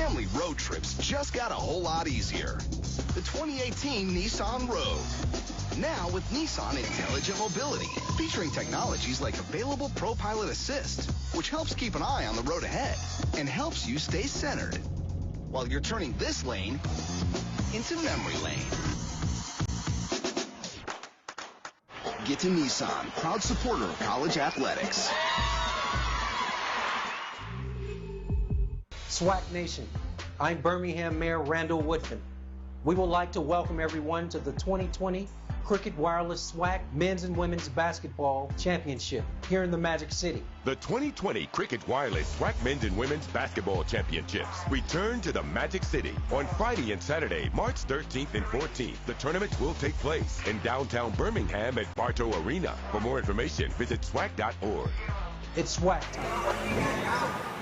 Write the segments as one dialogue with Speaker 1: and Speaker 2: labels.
Speaker 1: Family road trips just got a whole lot easier. The 2018 Nissan Rogue. Now with Nissan Intelligent Mobility, featuring technologies like available ProPilot Assist, which helps keep an eye on the road ahead and helps you stay centered while you're turning this lane into memory lane. Get to Nissan, proud supporter of college athletics.
Speaker 2: SWAC Nation, I'm Birmingham Mayor Randall Woodfin. We would like to welcome everyone to the 2020 Cricket Wireless SWAC Men's and Women's Basketball Championship here in the Magic City.
Speaker 3: The 2020 Cricket Wireless SWAC Men's and Women's Basketball Championships return to the Magic City on Friday and Saturday, March 13th and 14th. The tournaments will take place in downtown Birmingham at Bartow Arena. For more information, visit SWAC.org.
Speaker 2: It's SWAC time.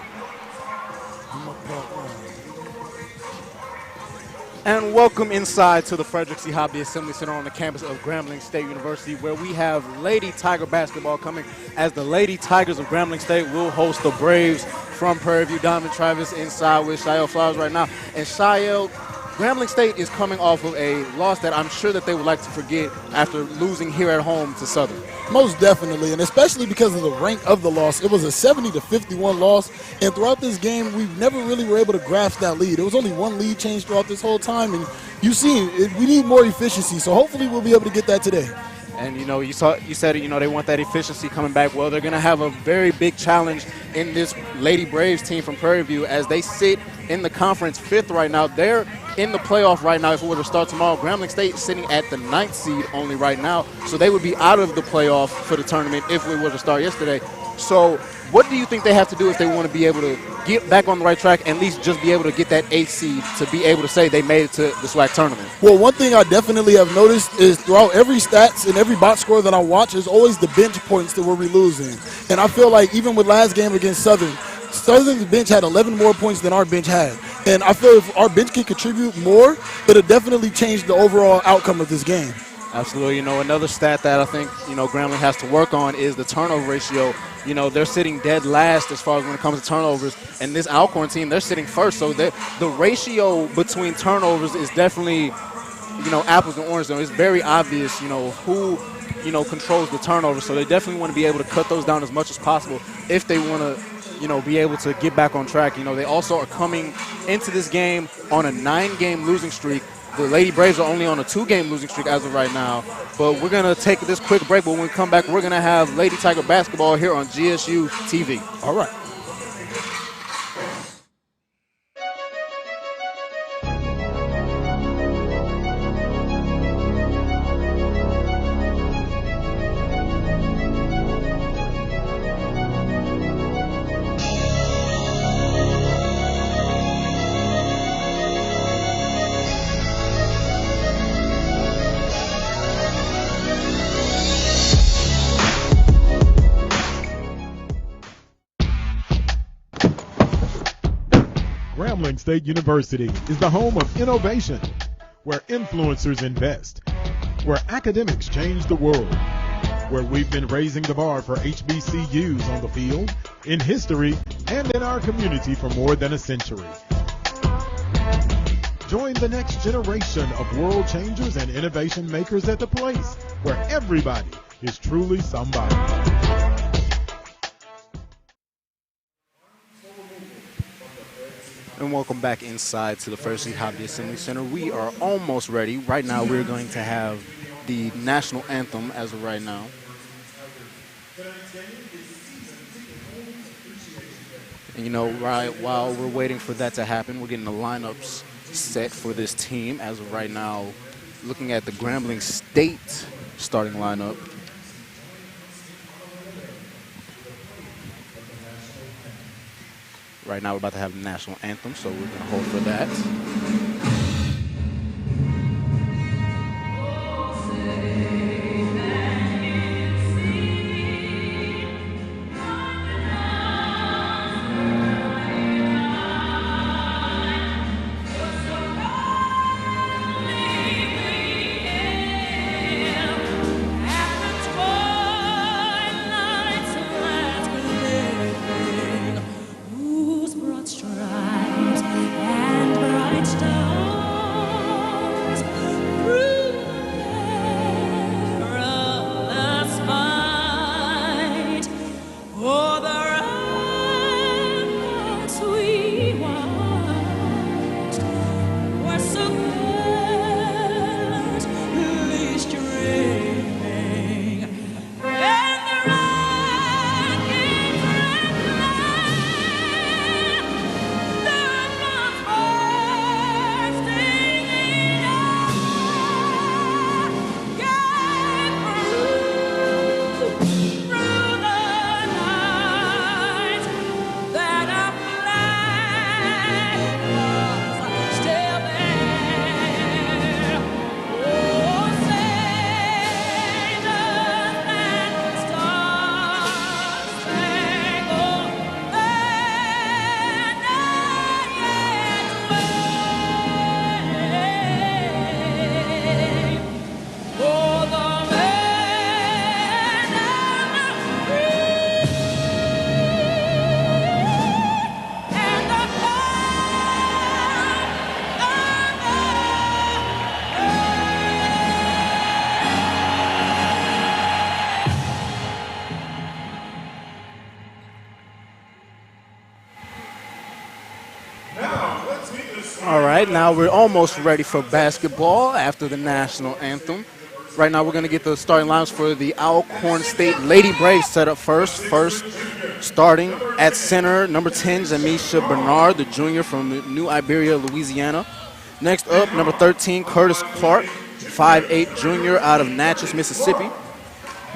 Speaker 4: And welcome inside to the Frederick C. Hobby Assembly Center on the campus of Grambling State University, where we have Lady Tiger basketball coming, as the Lady Tigers of Grambling State will host the Braves from Prairie View. Donovan Travis inside with Shael Flowers right now. And Shael, Grambling State is coming off of a loss that I'm sure that they would like to forget after losing here at home to Southern.
Speaker 5: Most definitely, and especially because of the rank of the loss. It was a 70-51 loss, and throughout this game, we never really were able to grasp that lead. There was only one lead change throughout this whole time, and you see, we need more efficiency, so hopefully we'll be able to get that today.
Speaker 4: And, you know, you said, you know, they want that efficiency coming back. Well, they're going to have a very big challenge in this Lady Braves team from Prairie View as they sit in the conference 5th right now. They're in the playoff right now if we were to start tomorrow. Grambling State sitting at the 9th seed only right now, so they would be out of the playoff for the tournament if we were to start yesterday. So what do you think they have to do if they want to be able to get back on the right track and at least just be able to get that 8th seed to be able to say they made it to the SWAC tournament?
Speaker 5: Well, one thing I definitely have noticed is throughout every stats and every box score that I watch is always the bench points that we're losing. And I feel like even with last game against Southern's bench had 11 more points than our bench had. And I feel if our bench can contribute more, it'll definitely change the overall outcome of this game.
Speaker 4: Absolutely. You know, another stat that I think, you know, Grambling has to work on is the turnover ratio. You know, they're sitting dead last as far as when it comes to turnovers. And this Alcorn team, they're sitting first. So the ratio between turnovers is definitely, you know, apples and oranges. It's very obvious, you know, who, you know, controls the turnovers. So they definitely want to be able to cut those down as much as possible if they want to, you know, be able to get back on track. You know, they also are coming into this game on a 9-game losing streak. The Lady Braves are only on a 2-game losing streak as of right now. But we're going to take this quick break, but when we come back, we're going to have Lady Tiger basketball here on GSU TV.
Speaker 5: All right.
Speaker 6: Grambling State University is the home of innovation, where influencers invest, where academics change the world, where we've been raising the bar for HBCUs on the field, in history, and in our community for more than a century. Join the next generation of world changers and innovation makers at the place where everybody is truly somebody.
Speaker 4: And welcome back inside to the First League Hobby Assembly Center. We are almost ready. Right now, we're going to have the national anthem as of right now. And, you know, right while we're waiting for that to happen, we're getting the lineups set for this team as of right now. Looking at the Grambling State starting lineup. Right now, we're about to have the national anthem, so we're going to hold for that.
Speaker 7: Stripes
Speaker 4: right, now we're almost ready for basketball after the national anthem. Right now we're going to get the starting lineups for the Alcorn State Lady Braves set up first. First, starting at center, number 10, Zamisha Bernard, the junior from New Iberia, Louisiana. Next up, number 13, Curtis Clark, 5'8", junior out of Natchez, Mississippi.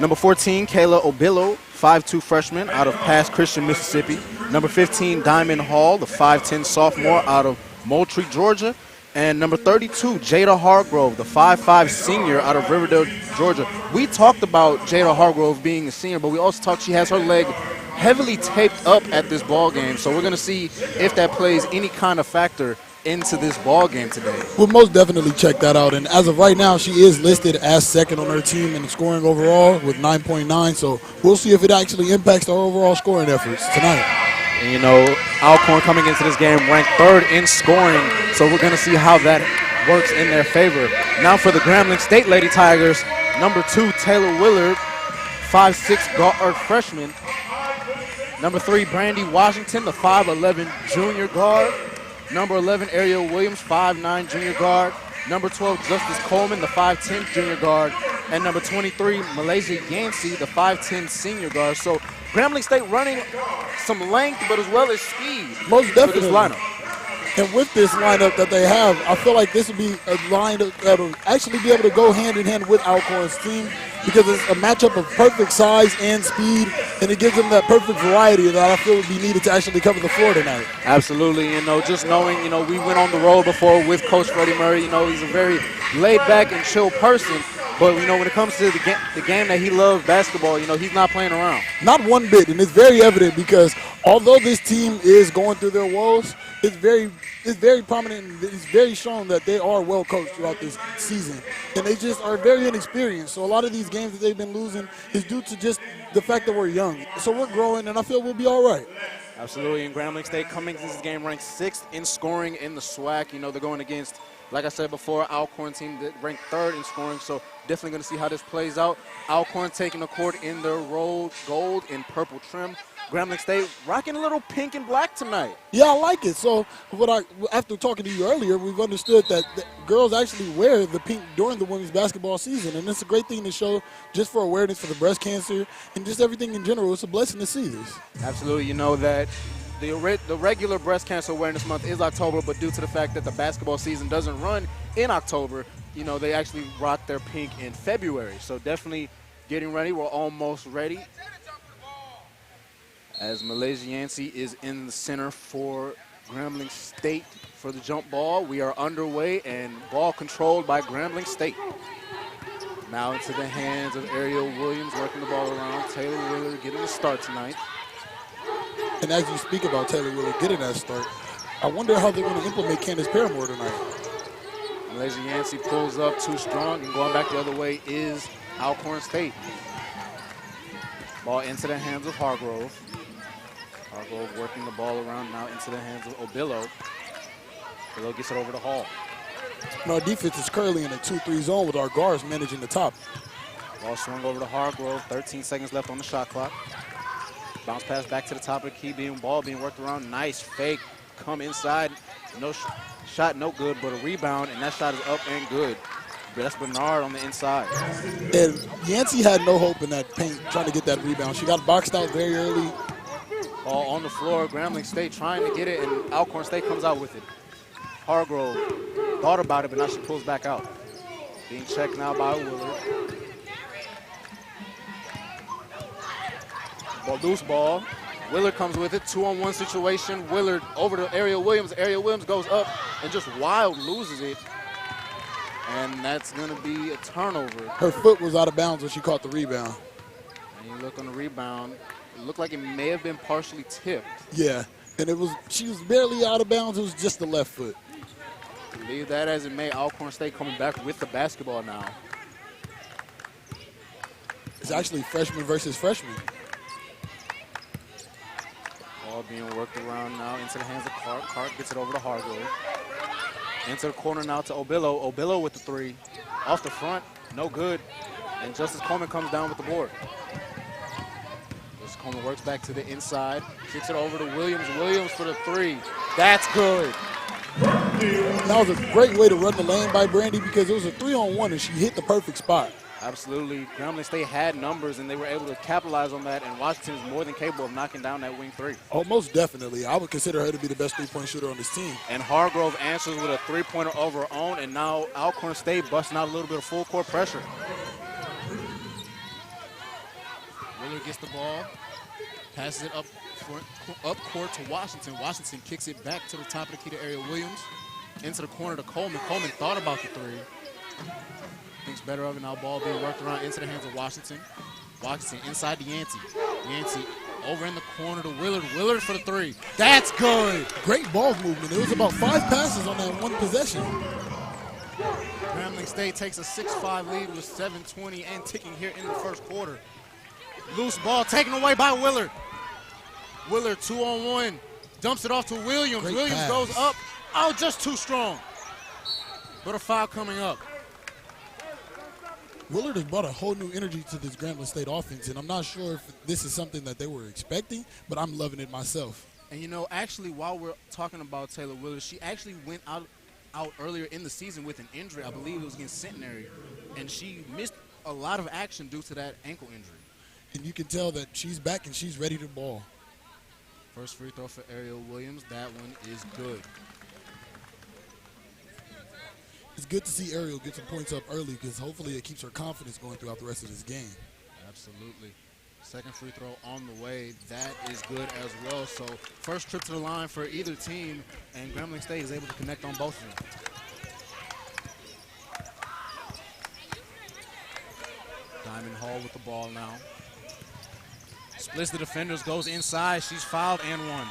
Speaker 4: Number 14, Kayla Obillo, 5'2", freshman out of Pass Christian, Mississippi. Number 15, Diamond Hall, the 5'10", sophomore out of Moultrie, Georgia. And number 32, Jada Hargrove, the 5'5", senior out of Riverdale, Georgia. We talked about Jada Hargrove being a senior, but we also talked she has her leg heavily taped up at this ball game. So we're going to see if that plays any kind of factor into this ball game today.
Speaker 5: We'll most definitely check that out. And as of right now, she is listed as second on her team in scoring overall with 9.9. So we'll see if it actually impacts our overall scoring efforts tonight.
Speaker 4: And, you know, Alcorn coming into this game ranked third in scoring, so we're going to see how that works in their favor. Now for the Grambling State Lady Tigers, number 2, Taylor Willard, 5'6", guard freshman. Number 3, Brandy Washington, the 5'11", junior guard. Number 11, Ariel Williams, 5'9", junior guard. Number 12, Justice Coleman, the 5'10", junior guard. And number 23, Malaysia Yancey, the 5'10", senior guard. So Grambling State running some length, but as well as speed.
Speaker 5: Most definitely.
Speaker 4: For this lineup.
Speaker 5: And with this lineup that they have, I feel like this will be a lineup that will actually be able to go hand in hand with Alcorn's team because it's a matchup of perfect size and speed, and it gives them that perfect variety that I feel would be needed to actually cover the floor tonight.
Speaker 4: Absolutely. You know, just knowing, you know, we went on the road before with Coach Freddie Murray. You know, he's a very laid-back and chill person. But, you know, when it comes to the game that he loves, basketball, you know, he's not playing around.
Speaker 5: Not one bit, and it's very evident because although this team is going through their woes, it's very prominent and it's very shown that they are well coached throughout this season. And they just are very inexperienced. So a lot of these games that they've been losing is due to just the fact that we're young. So we're growing, and I feel we'll be all right.
Speaker 4: Absolutely, and Grambling State coming into this game ranked 6th in scoring in the SWAC. You know, they're going against, like I said before, Alcorn team that ranked 3rd in scoring, so definitely going to see how this plays out. Alcorn taking the court in their gold and purple trim. Grambling State rocking a little pink and black tonight.
Speaker 5: Yeah, I like it. So after talking to you earlier, we've understood that the girls actually wear the pink during the women's basketball season, and it's a great thing to show just for awareness for the breast cancer and just everything in general. It's a blessing to see this.
Speaker 4: Absolutely. You know that the regular breast cancer awareness month is October, but due to the fact that the basketball season doesn't run in October, you know, they actually rock their pink in February. So definitely getting ready. We're almost ready. As Malaysia Yancey is in the center for Grambling State for the jump ball. We are underway and ball controlled by Grambling State. Now into the hands of Ariel Williams working the ball around. Taylor Willard getting the start tonight.
Speaker 5: And as you speak about Taylor Willard getting that start, I wonder how they're going to implement Candace Paramore tonight.
Speaker 4: Malaysia Yancey pulls up too strong, and going back the other way is Alcorn State. Ball into the hands of Hargrove. Hargrove working the ball around now into the hands of Obillo. Obillo gets it over to Hall.
Speaker 5: And our defense is currently in a 2-3 zone with our guards managing the top.
Speaker 4: Ball swung over to Hargrove. 13 seconds left on the shot clock. Bounce pass back to the top of the key. Ball being worked around. Nice fake. Come inside. No shot, no good, but a rebound, and that shot is up and good. But that's Bernard on the inside.
Speaker 5: And Yancey had no hope in that paint trying to get that rebound. She got boxed out very early.
Speaker 4: Ball on the floor. Grambling State trying to get it, and Alcorn State comes out with it. Hargrove thought about it, but now she pulls back out. Being checked now by Willard. Loose ball. Willard comes with it. 2-on-1 situation. Willard over to Ariel Williams. Ariel Williams goes up and just wild loses it. And that's going to be a turnover.
Speaker 5: Her foot was out of bounds when she caught the rebound.
Speaker 4: And you look on the rebound. It looked like it may have been partially tipped.
Speaker 5: Yeah. And she was barely out of bounds. It was just the left foot.
Speaker 4: Believe that as it may, Alcorn State coming back with the basketball now.
Speaker 5: It's actually freshman versus freshman.
Speaker 4: Ball being worked around now into the hands of Clark. Clark gets it over to Hargrove. Into the corner now to Obillo. Obillo with the three. Off the front, no good. And Justice Coleman comes down with the board. Justice Coleman works back to the inside. Kicks it over to Williams. Williams for the three. That's good.
Speaker 5: That was a great way to run the lane by Brandy because it was a 3-on-1 and she hit the perfect spot.
Speaker 4: Absolutely. Grambling State had numbers, and they were able to capitalize on that, and Washington is more than capable of knocking down that wing three.
Speaker 5: Oh, most definitely. I would consider her to be the best three-point shooter on this team.
Speaker 4: And Hargrove answers with a three-pointer of her own, and now Alcorn State busting out a little bit of full-court pressure.
Speaker 7: Willard gets the ball, passes it up court to Washington. Washington kicks it back to the top of the key to Ariel Williams, into the corner to Coleman. Coleman thought about the three. Thinks better of it. Now ball being worked around into the hands of Washington. Washington inside to Yancey. Yancey over in the corner to Willard. Willard for the three. That's good.
Speaker 5: Great ball movement. It was about 5 passes on that one possession.
Speaker 7: Grambling State takes a 6-5 lead with 7:20 and ticking here in the first quarter. Loose ball taken away by Willard. Willard 2-on-1. Dumps it off to Williams.
Speaker 5: Great
Speaker 7: Williams
Speaker 5: pass.
Speaker 7: goes up. Oh, just too strong. But a foul coming up.
Speaker 5: Willard has brought a whole new energy to this Grambling State offense, and I'm not sure if this is something that they were expecting, but I'm loving it myself.
Speaker 7: And, you know, actually, while we're talking about Taylor Willard, she actually went out earlier in the season with an injury. I believe it was against Centenary, and she missed a lot of action due to that ankle injury.
Speaker 5: And you can tell that she's back and she's ready to ball.
Speaker 7: First free throw for Ariel Williams. That one is good.
Speaker 5: It's good to see Ariel get some points up early because hopefully it keeps her confidence going throughout the rest of this game.
Speaker 7: Absolutely. Second free throw on the way. That is good as well. So first trip to the line for either team, and Grambling State is able to connect on both of them. Diamond Hall with the ball now. Splits the defenders, goes inside. She's fouled and one.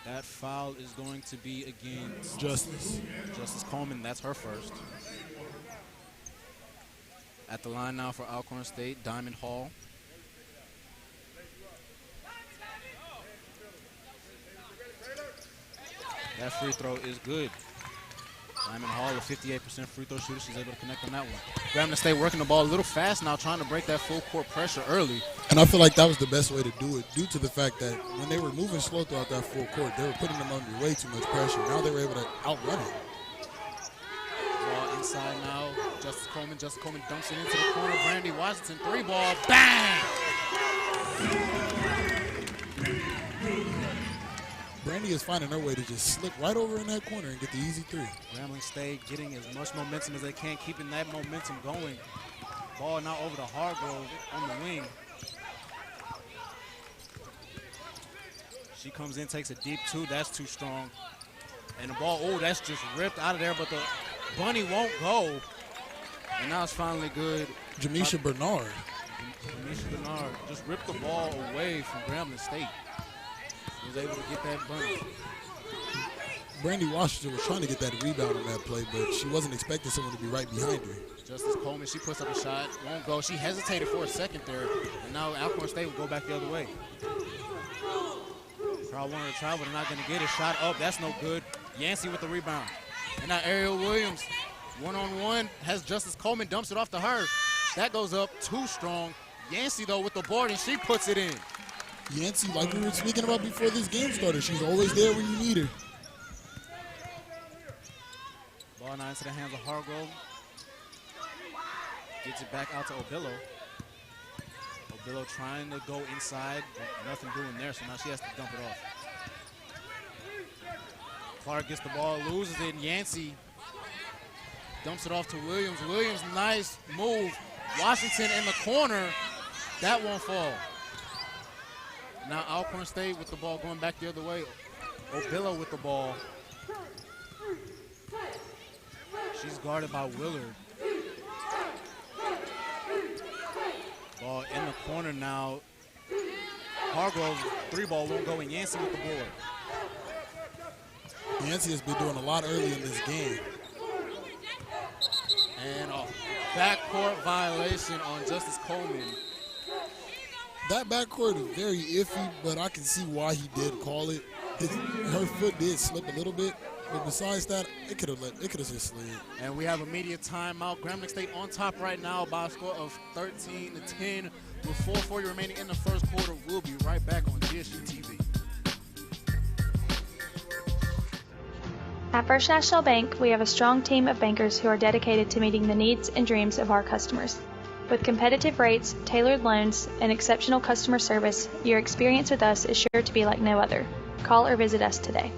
Speaker 7: That foul is going to be against
Speaker 5: Justice
Speaker 7: Coleman. That's her first. At the line now for Alcorn State, Diamond Hall. That free throw is good. Diamond Hall, a 58% free throw shooter. She's able to connect on that one. Grambling State working the ball a little fast now, trying to break that full court pressure early.
Speaker 5: And I feel like that was the best way to do it due to the fact that when they were moving slow throughout that full court, they were putting them under way too much pressure. Now they were able to outrun it.
Speaker 7: Ball inside now. Justice Coleman dumps it into the corner. Brandy Washington, three ball. Bang!
Speaker 5: Brandy is finding her way to just slip right over in that corner and get the easy three.
Speaker 7: Grambling State getting as much momentum as they can, keeping that momentum going. Ball now over to Hargrove on the wing. She comes in, takes a deep two. That's too strong. And the ball, oh, that's just ripped out of there, but the bunny won't go. And now it's finally good.
Speaker 5: Jamisha Bernard.
Speaker 7: Jamisha Bernard just ripped the ball away from Grambling State. Was able to get that bunny.
Speaker 5: Brandy Washington was trying to get that rebound on that play, but she wasn't expecting someone to be right behind her.
Speaker 7: Justice Coleman, she puts up a shot, won't go. She hesitated for a second there, and now Alcorn State will go back the other way. Crowd wanted to try, but they're not going to get it. Shot up, that's no good. Yancey with the rebound. And now Ariel Williams, one-on-one, has Justice Coleman, dumps it off to her. That goes up too strong. Yancey, though, with the board, and she puts it in.
Speaker 5: Yancey, like we were speaking about before this game started, she's always there when you need her.
Speaker 7: Ball now into the hands of Hargrove. Gets it back out to Obillo. Obillo trying to go inside, but nothing doing there, so now she has to dump it off. Clark gets the ball, loses it, and Yancey dumps it off to Williams. Williams, nice move. Washington in the corner. That won't fall. Now Alcorn State with the ball going back the other way. Obillo with the ball. She's guarded by Willard. Ball in the corner now. Hargrove, three ball won't go, and Yancey with the board.
Speaker 5: Yancey has been doing a lot early in this game.
Speaker 7: And a backcourt violation on Justice Coleman.
Speaker 5: That backcourt is very iffy, but I can see why he did call it. Her foot did slip a little bit, but besides that, it could have just slid.
Speaker 7: And we have a media timeout. Grambling State on top right now by a score of 13-10 with 4:40 remaining in the first quarter. We'll be right back on GSU TV.
Speaker 8: At First National Bank, we have a strong team of bankers who are dedicated to meeting the needs and dreams of our customers. With competitive rates, tailored loans, and exceptional customer service, your experience with us is sure to be like no other. Call or visit us today.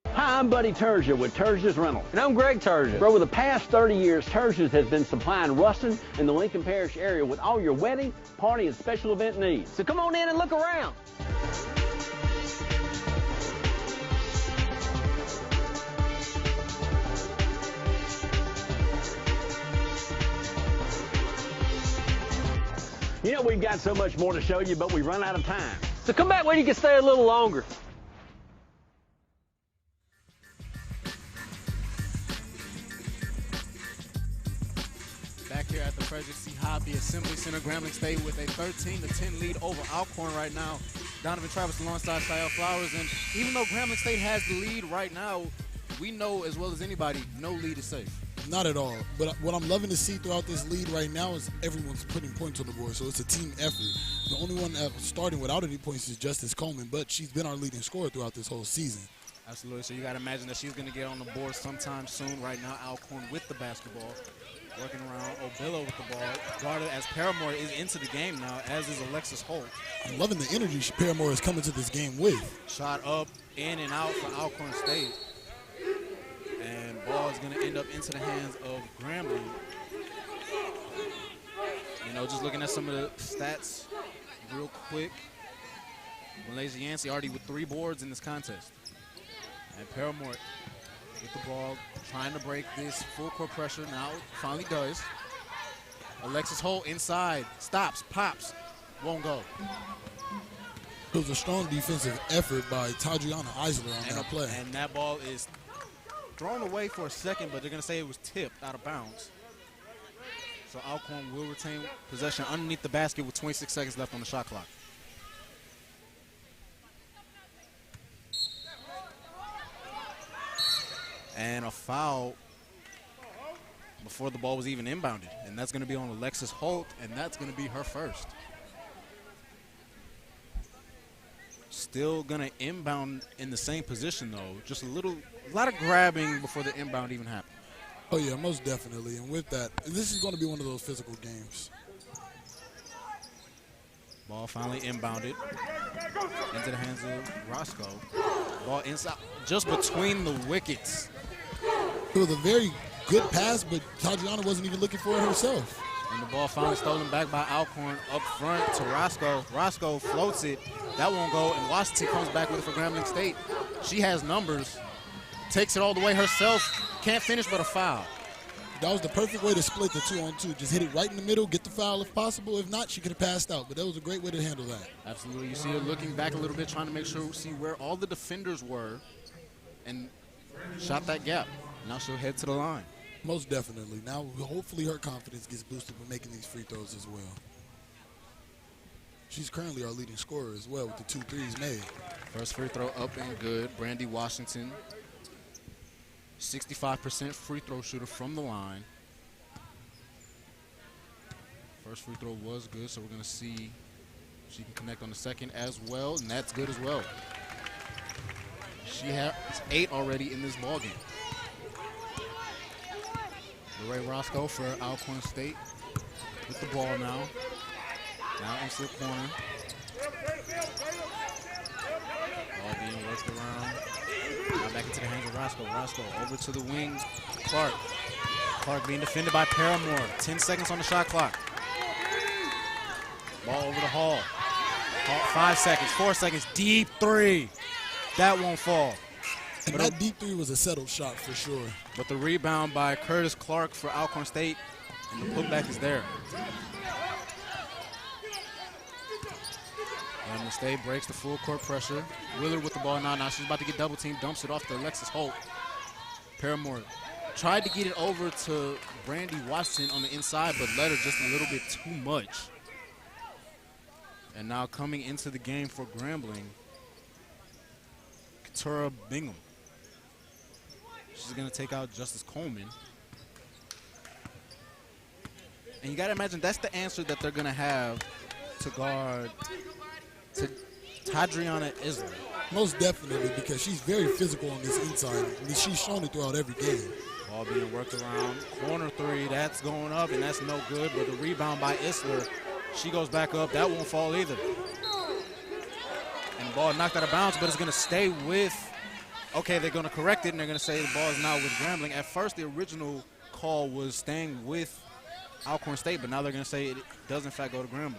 Speaker 9: Hi, I'm Buddy Turgeon with Turgeon's Rental.
Speaker 10: And I'm Greg Turgeon.
Speaker 9: For over the past 30 years, Turgeon's has been supplying Ruston and the Lincoln Parish area with all your wedding, party, and special event needs.
Speaker 10: So come on in and look around.
Speaker 9: You know, we've got so much more to show you, but we run out of time.
Speaker 10: So come back when you can stay a little longer.
Speaker 7: Back here at the Frederick C. Hobby Assembly Center, Grambling State with a 13-10 lead over Alcorn right now. Donovan Travis alongside Shael Flowers, and even though Grambling State has the lead right now, we know as well as anybody, no lead is safe.
Speaker 5: Not at all. But what I'm loving to see throughout this lead right now is everyone's putting points on the board, so it's a team effort. The only one starting without any points is Justice Coleman, but she's been our leading scorer throughout this whole season.
Speaker 7: Absolutely. So you got to imagine that she's going to get on the board sometime soon. Right now, Alcorn with the basketball, working around Obillo with the ball, guarded as Paramore is into the game now, as is Alexis Holt.
Speaker 5: I'm loving the energy Paramore is coming to this game with.
Speaker 7: Shot up, in and out for Alcorn State. And ball is going to end up into the hands of Grambling. You know, just looking at some of the stats real quick. Malaysia Yancey already with 3 boards in this contest. And Paramore with the ball, trying to break this full court pressure. Now finally does. Alexis Holt inside, stops, pops, won't go.
Speaker 5: It was a strong defensive effort by Tadriana Eisler on that play.
Speaker 7: And that ball is thrown away for a second, but they're going to say it was tipped out of bounds. So Alcorn will retain possession underneath the basket with 26 seconds left on the shot clock. And a foul before the ball was even inbounded. And that's going to be on Alexis Holt, and that's going to be her first. Still going to inbound in the same position, though. Just a lot of grabbing before the inbound even happened.
Speaker 5: Oh, yeah, most definitely. And with that, this is going to be one of those physical games.
Speaker 7: Ball finally inbounded into the hands of Roscoe. Ball inside, just between the wickets.
Speaker 5: It was a very good pass, but Tadriana wasn't even looking for it herself.
Speaker 7: And the ball finally stolen back by Alcorn up front to Roscoe. Roscoe floats it. That won't go, and Washington comes back with it for Grambling State. She has numbers, takes it all the way herself, can't finish but a foul.
Speaker 5: That was the perfect way to split the 2-on-2. Just hit it right in the middle, get the foul if possible. If not, she could have passed out, but that was a great way to handle that.
Speaker 7: Absolutely. You see her looking back a little bit, trying to make sure, see where all the defenders were, and shot that gap. Now she'll head to the line.
Speaker 5: Most definitely. Now, hopefully her confidence gets boosted by making these free throws as well. She's currently our leading scorer as well with the 2 threes made.
Speaker 7: First free throw up and good. Brandy Washington, 65% free throw shooter from the line. First free throw was good, so we're going to see if she can connect on the second as well, and that's good as well. She has 8 already in this ball game. Lorraine Roscoe for Alcorn State with the ball now. Now into the corner. Ball being worked around. Now back into the hands of Roscoe. Roscoe over to the wing. Clark. Clark being defended by Paramore. 10 seconds on the shot clock. Ball over to Hall. Hall 5 seconds, 4 seconds. Deep 3. That won't fall.
Speaker 5: And that deep 3 was a settled shot for sure.
Speaker 7: But the rebound by Curtis Clark for Alcorn State, and the putback is there. And the State breaks the full court pressure. Willard with the ball now. Now she's about to get double teamed, dumps it off to Alexis Holt. Paramore tried to get it over to Brandy Washington on the inside, but let her just a little bit too much. And now coming into the game for Grambling, Katura Bingham. She's going to take out Justice Coleman. And you got to imagine that's the answer that they're going to have to guard to Tadriana Eisler.
Speaker 5: Most definitely, because she's very physical on this inside. She's shown it throughout every game.
Speaker 4: Ball being worked around. Corner three, that's going up, and that's no good. But the rebound by Isler, she goes back up. That won't fall either. And the ball knocked out of bounds, but it's going to stay with, okay, they're going to correct it, and they're going to say the ball is now with Grambling. At first, the original call was staying with Alcorn State, but now they're going to say it does, in fact, go to Grambling.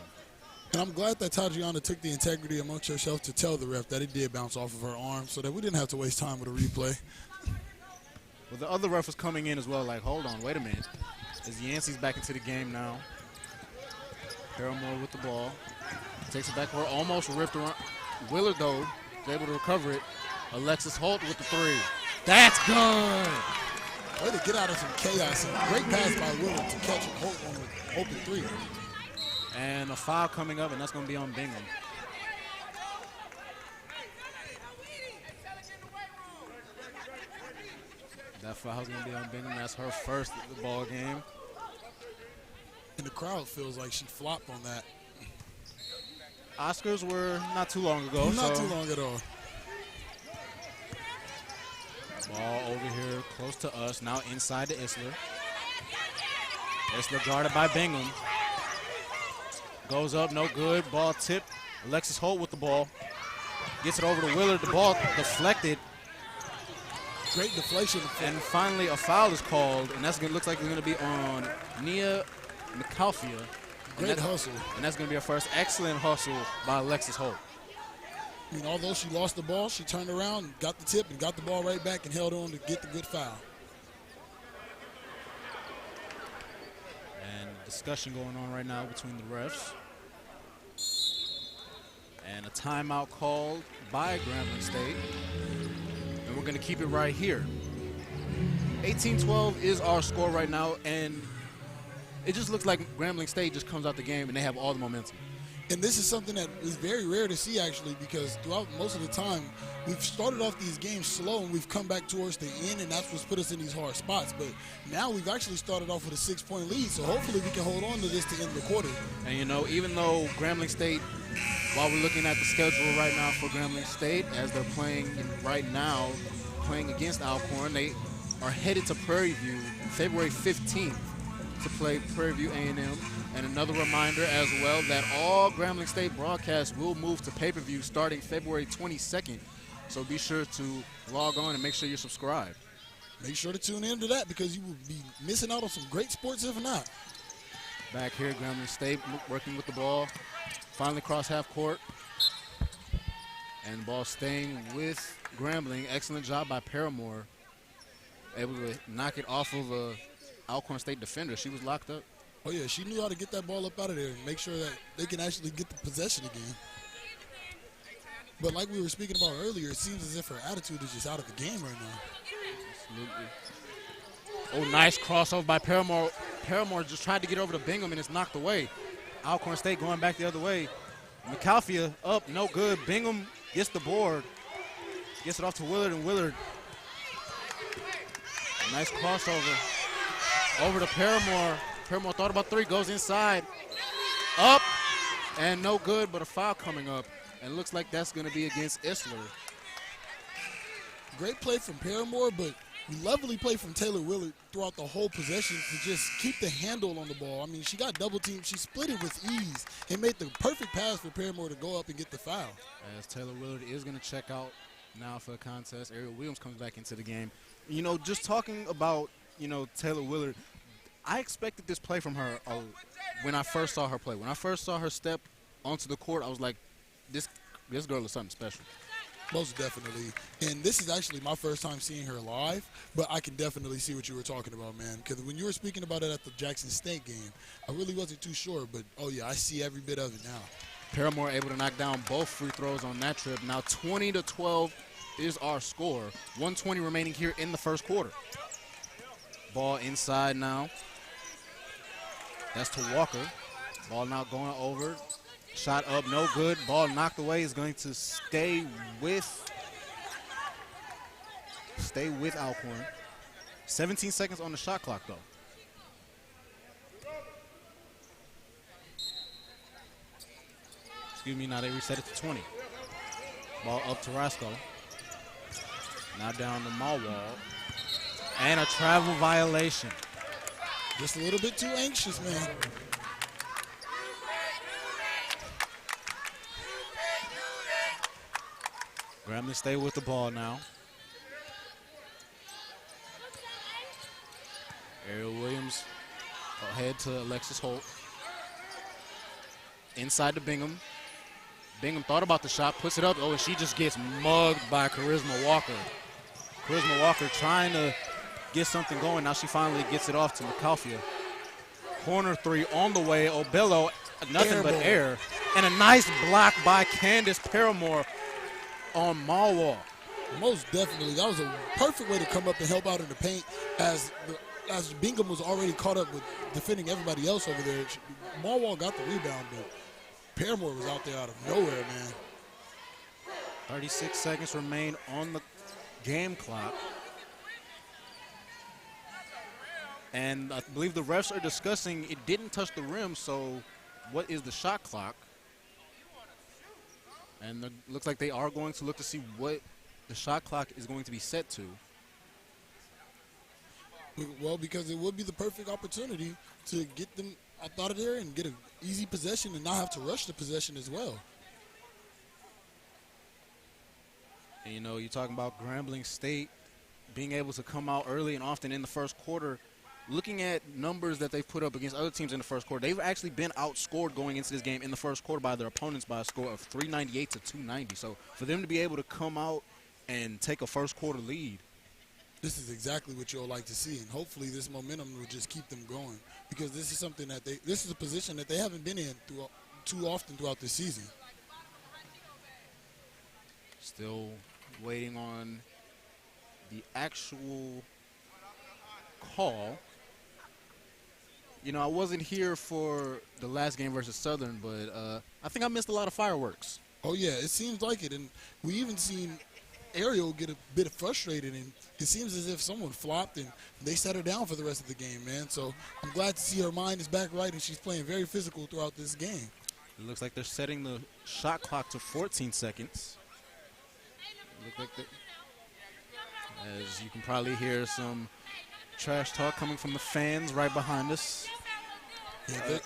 Speaker 5: And I'm glad that Tadriana took the integrity amongst herself to tell the ref that it did bounce off of her arm so that we didn't have to waste time with a replay.
Speaker 4: Well, the other ref was coming in as well, like, hold on, wait a minute. As Yancey's back into the game now. Paramore with the ball. Takes it back for almost ripped around. Willard, though, is able to recover it. Alexis Holt with the three. That's good!
Speaker 5: Way to get out of some chaos. And great pass by Willard to catch Holt on the open three.
Speaker 4: And a foul coming up, and that's going to be on Bingham. That foul's going to be on Bingham. That's her first of the ball game.
Speaker 5: And the crowd feels like she flopped on that.
Speaker 4: Oscars were not too long ago.
Speaker 5: Not too long at all.
Speaker 4: Ball over here close to us. Now inside to Isler. Isler guarded by Bingham. Goes up, no good. Ball tipped. Alexis Holt with the ball. Gets it over to Willard. The ball deflected.
Speaker 5: Great deflation.
Speaker 4: And finally a foul is called, and that's looks like it's going to be on Nia McAlfia.
Speaker 5: Great hustle.
Speaker 4: And that's going to be her first excellent hustle by Alexis Holt.
Speaker 5: I mean, although she lost the ball, she turned around, got the tip, and got the ball right back and held on to get the good foul.
Speaker 4: And discussion going on right now between the refs. And a timeout called by Grambling State. And we're going to keep it right here. 18-12 is our score right now, and it just looks like Grambling State just comes out the game and they have all the momentum.
Speaker 5: And this is something that is very rare to see, actually, because throughout most of the time, we've started off these games slow and we've come back towards the end, and that's what's put us in these hard spots. But now we've actually started off with a 6-point lead, so hopefully we can hold on to this to end the quarter.
Speaker 4: And, you know, even though Grambling State, while we're looking at the schedule right now for Grambling State, as they're playing right now, playing against Alcorn, they are headed to Prairie View February 15th to play Prairie View A&M. And another reminder as well that all Grambling State broadcasts will move to pay-per-view starting February 22nd. So be sure to log on and make sure you're subscribed.
Speaker 5: Make sure to tune in to that because you will be missing out on some great sports if not.
Speaker 4: Back here, Grambling State working with the ball. Finally cross half court. And the ball staying with Grambling. Excellent job by Paramore. Able to knock it off of a Alcorn State defender. She was locked up.
Speaker 5: Oh, yeah, she knew how to get that ball up out of there and make sure that they can actually get the possession again. But like we were speaking about earlier, it seems as if her attitude is just out of the game right now.
Speaker 4: Absolutely. Oh, nice crossover by Paramore. Paramore just tried to get over to Bingham, and it's knocked away. Alcorn State going back the other way. McAlfia up, no good. Bingham gets the board. Gets it off to Willard, and Willard. Nice crossover. Over to Paramore. Paramore thought about three, goes inside. Up, and no good, but a foul coming up. And looks like that's going to be against Isler.
Speaker 5: Great play from Paramore, but lovely play from Taylor Willard throughout the whole possession to just keep the handle on the ball. I mean, she got double teamed. She split it with ease and made the perfect pass for Paramore to go up and get the foul.
Speaker 4: As Taylor Willard is going to check out now for the contest. Ariel Williams comes back into the game. You know, just talking about, you know, Taylor Willard, I expected this play from her when I first saw her play. When I first saw her step onto the court, I was like, this girl is something special.
Speaker 5: Most definitely. And this is actually my first time seeing her live, but I can definitely see what you were talking about, man. Because when you were speaking about it at the Jackson State game, I really wasn't too sure, but, oh, yeah, I see every bit of it now.
Speaker 4: Paramore able to knock down both free throws on that trip. Now 20-12 is our score. 1:20 remaining here in the first quarter. Ball inside now. That's to Walker. Ball now going over. Shot up, no good. Ball knocked away. Is going to stay with Alcorn. 17 seconds on the shot clock, though. Excuse me, now they reset it to 20.
Speaker 7: Ball up to Rasco. Now down to Malwall. And a travel violation.
Speaker 5: Just a little bit too anxious, man.
Speaker 7: Grambling stay with the ball now. Ariel Williams ahead to Alexis Holt. Inside to Bingham. Bingham thought about the shot, puts it up. Oh, and she just gets mugged by Charisma Walker. Charisma Walker trying to get something going. Now she finally gets it off to McAuliffe. Corner three on the way. Obello, nothing but air. And a nice block by Candace Paramore on Malwall.
Speaker 5: Most definitely. That was a perfect way to come up and help out in the paint as Bingham was already caught up with defending everybody else over there. Malwall got the rebound, but Paramore was out there out of nowhere, man.
Speaker 7: 36 seconds remain on the game clock. And I believe the refs are discussing it didn't touch the rim, so what is the shot clock? And it looks like they are going to look to see what the shot clock is going to be set to.
Speaker 5: Well, because it would be the perfect opportunity to get them out of there and get an easy possession and not have to rush the possession as well.
Speaker 7: And, you know, you're talking about Grambling State being able to come out early and often in the first quarter. Looking at numbers that they've put up against other teams in the first quarter, they've actually been outscored going into this game in the first quarter by their opponents by a score of 398 to 290. So for them to be able to come out and take a first quarter lead,
Speaker 5: this is exactly what you'll like to see, and hopefully this momentum will just keep them going, because this is something that this is a position that they haven't been in too often throughout the season.
Speaker 7: still waiting on the actual call. You know, I wasn't here for the last game versus Southern, but I think I missed a lot of fireworks.
Speaker 5: Oh, yeah, it seems like it. And we even seen Ariel get a bit frustrated, and it seems as if someone flopped and they set her down for the rest of the game, man. So I'm glad to see her mind is back right and she's playing very physical throughout this game.
Speaker 7: It looks like they're setting the shot clock to 14 seconds. As you can probably hear some trash talk coming from the fans right behind us.
Speaker 5: Yeah,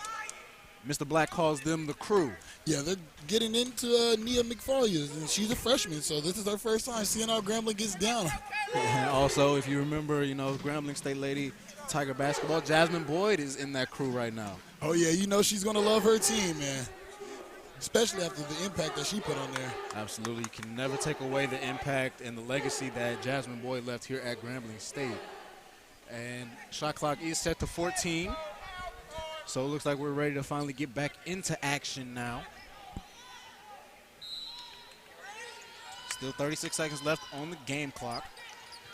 Speaker 7: Mr. Black calls them the crew.
Speaker 5: Yeah, they're getting into Nia McFarlane, and she's a freshman, so this is her first time seeing how Grambling gets down.
Speaker 7: And also, if you remember, you know, Grambling State lady Tiger basketball, Jasmine Boyd is in that crew right now.
Speaker 5: Oh, yeah, you know she's going to love her team, man, especially after the impact that she put on there.
Speaker 7: Absolutely. You can never take away the impact and the legacy that Jasmine Boyd left here at Grambling State. And shot clock is set to 14. So it looks like we're ready to finally get back into action now. Still 36 seconds left on the game clock.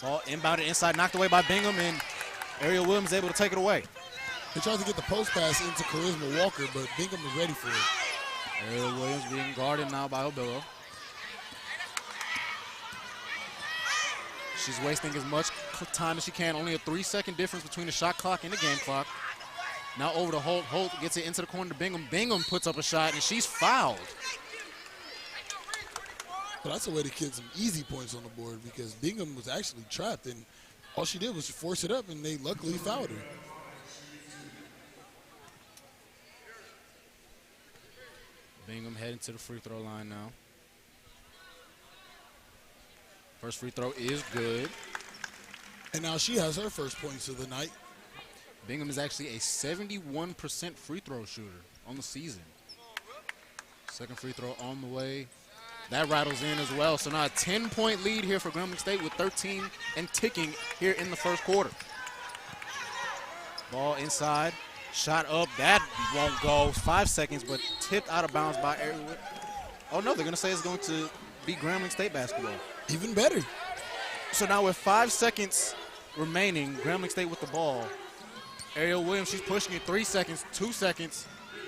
Speaker 7: Ball inbounded inside, knocked away by Bingham, and Ariel Williams able to take it away.
Speaker 5: He tried to get the post pass into Charisma Walker, but Bingham was ready for it.
Speaker 7: Ariel Williams being guarded now by Obello. She's wasting as much time as she can. Only a 3-second difference between the shot clock and the game clock. Now over to Holt. Holt gets it into the corner to Bingham. Bingham puts up a shot, and she's fouled.
Speaker 5: But that's a way to get some easy points on the board, because Bingham was actually trapped, and all she did was force it up, and they luckily fouled her.
Speaker 7: Bingham heading to the free throw line now. First free throw is good.
Speaker 5: And now she has her first points of the night.
Speaker 7: Bingham is actually a 71% free throw shooter on the season. Second free throw on the way. That rattles in as well. So now a 10-point lead here for Grambling State with 13 and ticking here in the first quarter. Ball inside. Shot up. That won't go. 5 seconds, but tipped out of bounds by Ariel. Oh, no, they're going to say it's going to be Grambling State basketball.
Speaker 5: Even better.
Speaker 7: So now with 5 seconds remaining, Grambling State with the ball. Ariel Williams, she's pushing it. 3 seconds, 2 seconds.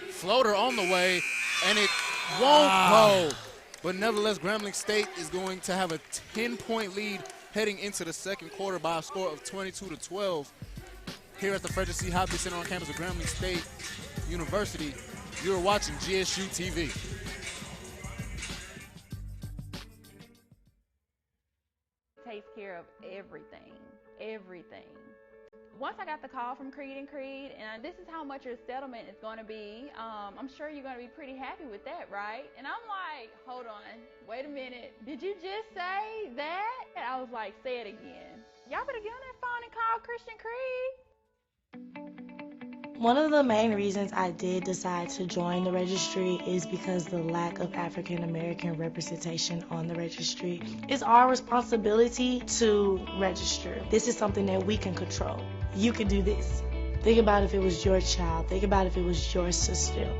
Speaker 7: Floater on the way, and it won't go. But nevertheless, Grambling State is going to have a 10-point lead heading into the second quarter by a score of 22-12. Here at the Frederick C. Hopkins Center on campus of Grambling State University, you're watching GSU TV.
Speaker 11: everything. Once I got the call from Creed and Creed, and this is how much your settlement is going to be, I'm sure you're going to be pretty happy with that, right? And I'm like, hold on, wait a minute. Did you just say that? And I was like, say it again. Y'all better get on that phone and call Christian Creed.
Speaker 12: One of the main reasons I did decide to join the registry is because the lack of African American representation on the registry. It's our responsibility to register. This is something that we can control. You can do this. Think about if it was your child. Think about if it was your sister.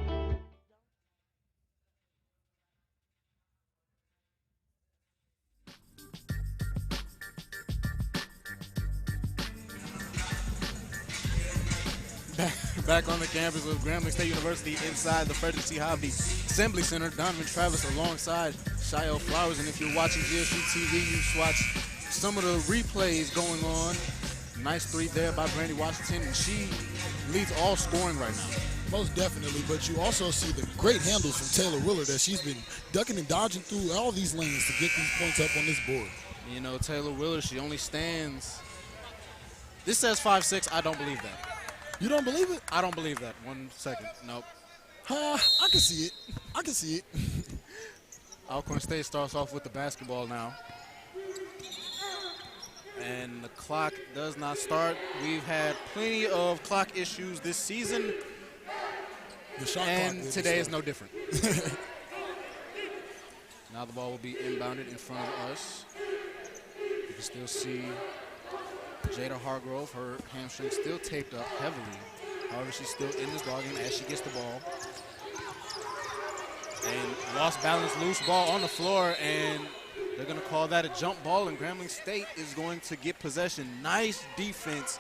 Speaker 4: Back on the campus of Grambling State University inside the Frederick C. Hovde Assembly Center. Donovan Travis alongside Shael Flowers. And if you're watching GSU TV, you watch some of the replays going on. Nice three there by Brandy Washington, and she leads all scoring right now.
Speaker 5: Most definitely, but you also see the great handles from Taylor Willard that she's been ducking and dodging through all these lanes to get these points up on this board.
Speaker 4: You know, Taylor Willard, she only stands, this says 5'6", I don't believe that.
Speaker 5: You don't believe it?
Speaker 4: I don't believe that. 1 second. Nope.
Speaker 5: I can see it. I can see it.
Speaker 4: Alcorn State starts off with the basketball now. And the clock does not start. We've had plenty of clock issues this season.
Speaker 5: The shot
Speaker 4: and
Speaker 5: clock
Speaker 4: today is no different. Now the ball will be inbounded in front of us. You can still see Jada Hargrove, her hamstring still taped up heavily. However, she's still in this ball game as she gets the ball. And lost balance, loose ball on the floor, and they're going to call that a jump ball, and Grambling State is going to get possession. Nice defense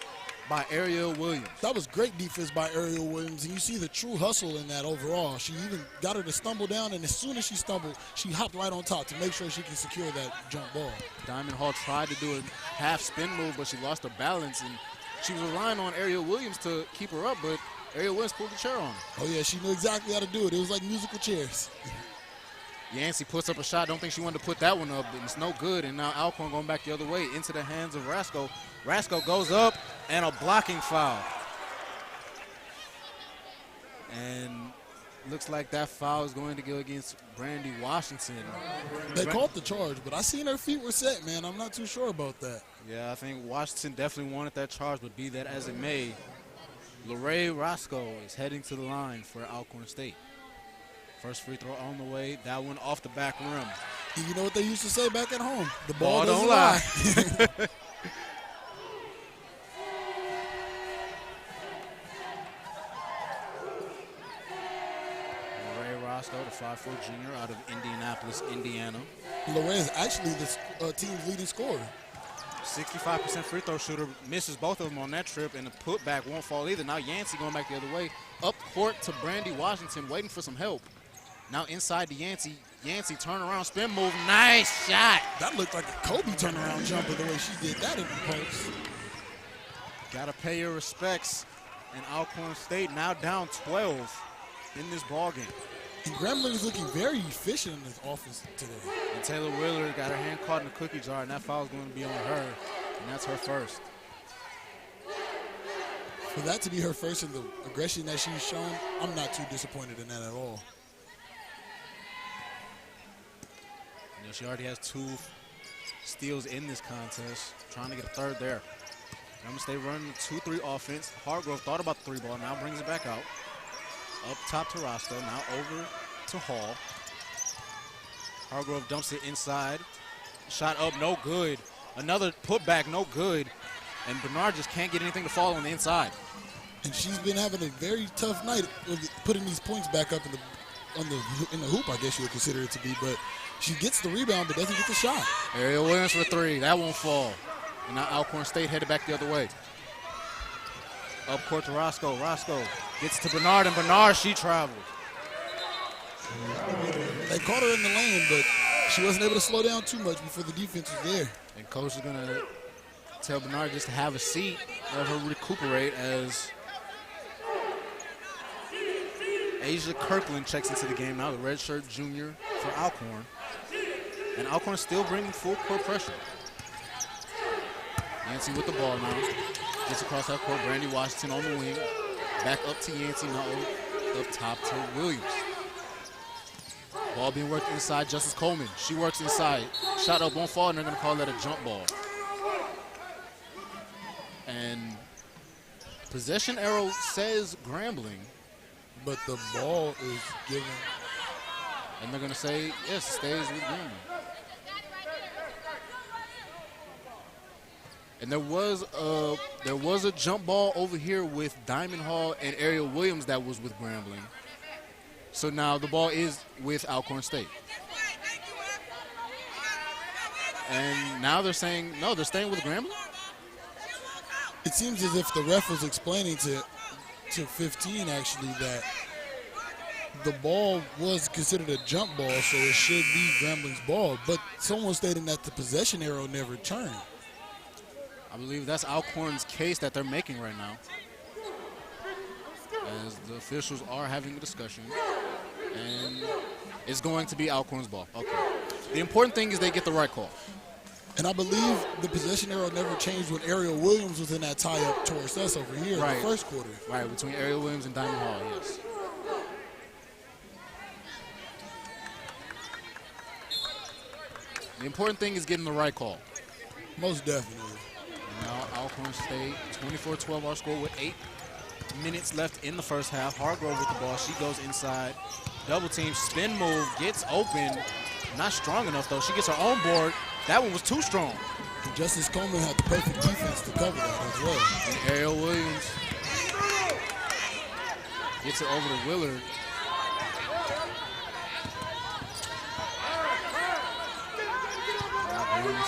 Speaker 4: by Ariel Williams.
Speaker 5: That was great defense by Ariel Williams, and you see the true hustle in that overall. She even got her to stumble down, and as soon as she stumbled, she hopped right on top to make sure she can secure that jump ball.
Speaker 4: Diamond Hall tried to do a half spin move, but she lost her balance, and she was relying on Ariel Williams to keep her up, but Ariel Williams pulled the chair on her.
Speaker 5: Oh, yeah, she knew exactly how to do it. It was like musical chairs.
Speaker 4: Yancey puts up a shot. Don't think she wanted to put that one up, but it's no good. And now Alcorn going back the other way into the hands of Rasco. Rasco goes up, and a blocking foul. And looks like that foul is going to go against Brandy Washington.
Speaker 5: They caught the charge, but I seen her feet were set, man. I'm not too sure about that.
Speaker 4: Yeah, I think Washington definitely wanted that charge, but be that as it may, Lorraine Rasco is heading to the line for Alcorn State. First free throw on the way. That one off the back rim.
Speaker 5: And you know what they used to say back at home? The
Speaker 4: Ball
Speaker 5: doesn't
Speaker 4: don't lie. Lorraine Roscoe, the 5'4" junior out of Indianapolis, Indiana.
Speaker 5: Lorraine is actually the team's leading scorer.
Speaker 4: 65% free throw shooter, misses both of them on that trip, and the putback won't fall either. Now Yancey going back the other way. Up court to Brandy Washington, waiting for some help. Now inside to Yancey. Yancey turnaround spin move. Nice shot.
Speaker 5: That looked like a Kobe turnaround jumper the way she did that in the post.
Speaker 4: Got to pay your respects. And Alcorn State now down 12 in this ball game.
Speaker 5: And Grambling is looking very efficient in his offense today.
Speaker 4: And Taylor Willard got her hand caught in the cookie jar, and that foul is going to be on her, and that's her first.
Speaker 5: For that to be her first and the aggression that she's shown, I'm not too disappointed in that at all.
Speaker 4: You know, she already has 2 steals in this contest, trying to get a third there. Grambling State running 2-3 offense. Hargrove thought about the 3-ball, now brings it back out. Up top to Roscoe, now over to Hall. Hargrove dumps it inside. Shot up, no good. Another putback, no good. And Bernard just can't get anything to fall on the inside.
Speaker 5: And she's been having a very tough night with putting these points back up in the hoop, I guess you would consider it to be. But she gets the rebound but doesn't get the shot.
Speaker 4: Ariel Williams for 3. That won't fall. And now Alcorn State headed back the other way. Up court to Roscoe. Roscoe gets to Bernard, and Bernard, she traveled.
Speaker 5: They caught her in the lane, but she wasn't able to slow down too much before the defense was there.
Speaker 4: And coach is going to tell Bernard just to have a seat, let her recuperate as Asia Kirkland checks into the game now, the redshirt junior for Alcorn. And Alcorn still bringing full court pressure.
Speaker 7: Yancey with the ball now. Gets across half court. Brandy Washington on the wing. Back up to Yancey, now up top to Williams. Ball being worked inside, Justice Coleman. She works inside. Shot up, won't fall, and they're going to call that a jump ball. And possession arrow says Grambling.
Speaker 5: But the ball is given.
Speaker 7: And they're going to say, yes, stays with Grambling. And there was a jump ball over here with Diamond Hall and Ariel Williams that was with Grambling. So now the ball is with Alcorn State. And now they're saying, no, they're staying with Grambling?
Speaker 5: It seems as if the ref was explaining to 15 actually that the ball was considered a jump ball, so it should be Grambling's ball. But someone stating that the possession arrow never turned.
Speaker 7: I believe that's Alcorn's case that they're making right now, as the officials are having a discussion, and it's going to be Alcorn's ball. Okay. The important thing is they get the right call.
Speaker 5: And I believe the possession arrow never changed when Ariel Williams was in that tie-up towards us over here in the first quarter.
Speaker 7: Right, between Ariel Williams and Diamond Hall, yes. The important thing is getting the right call.
Speaker 5: Most definitely.
Speaker 7: Now Alcorn State, 24-12 our score with 8 minutes left in the first half. Hargrove with the ball. She goes inside. Double team, spin move, gets open. Not strong enough, though. She gets her own board. That one was too strong.
Speaker 5: And Justice Coleman had the perfect defense to cover that as well.
Speaker 7: And Ariel Williams gets it over to Willard.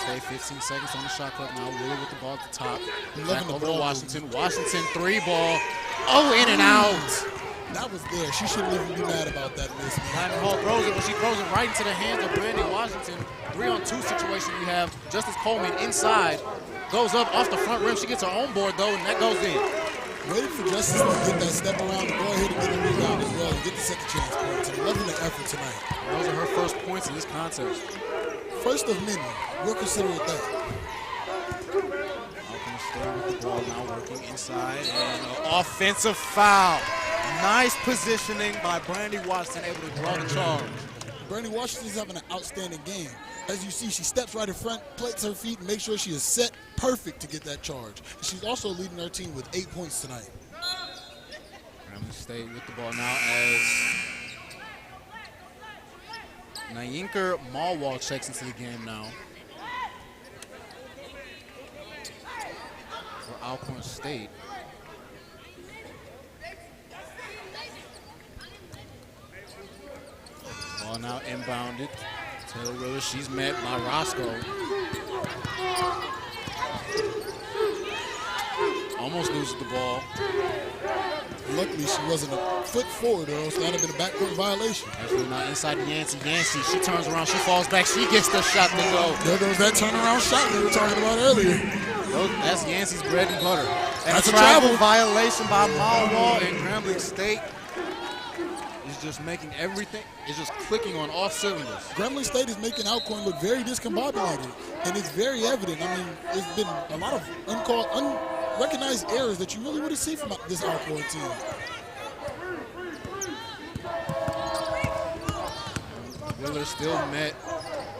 Speaker 7: Stay 15 seconds on the shot clock now. Willard with the ball at the top. Back over to Washington. Washington 3-ball. Oh, in and out.
Speaker 5: That was there. She shouldn't even be mad about that miss.
Speaker 7: Diamond Hall throws it, but she throws it right into the hands of Brandy Washington. 3-on-2 situation we have. Justice Coleman inside. Goes up off the front rim. She gets her own board, though, and that goes in.
Speaker 5: Waiting for Justice to get that step around and go ahead and get a rebound as well and get the second chance points. I'm loving the effort tonight.
Speaker 7: Those are her first points in this contest.
Speaker 5: First of many. We'll consider it that.
Speaker 7: Alcorn State with the ball now working inside, and an offensive foul. Nice positioning by Brandy Washington, able to draw the charge.
Speaker 5: Brandy Washington's having an outstanding game. As you see, she steps right in front, plates her feet, and makes sure she is set perfect to get that charge. And she's also leading her team with 8 points tonight.
Speaker 7: Grambling State with the ball now as Nayinker Malwall checks into the game now. For Alcorn State. Ball now inbounded. Taylor Willis, she's met by Roscoe. Almost loses the ball.
Speaker 5: Luckily, she wasn't a foot forward, or else that would have been a backcourt violation.
Speaker 7: Actually, now inside Yancey. Yancey, she turns around, she falls back, she gets the shot to go.
Speaker 5: There goes that turnaround shot we were talking about earlier.
Speaker 7: That's Yancey's bread and butter. And
Speaker 5: that's
Speaker 7: a travel violation by Malwall, and Grambling State is just making everything, is just clicking on all cylinders.
Speaker 5: Grambling State is making Alcorn look very discombobulated, and it's very evident. I mean, there's been a lot of unrecognized errors that you really wouldn't see from this Alcorn team.
Speaker 7: Willard still met.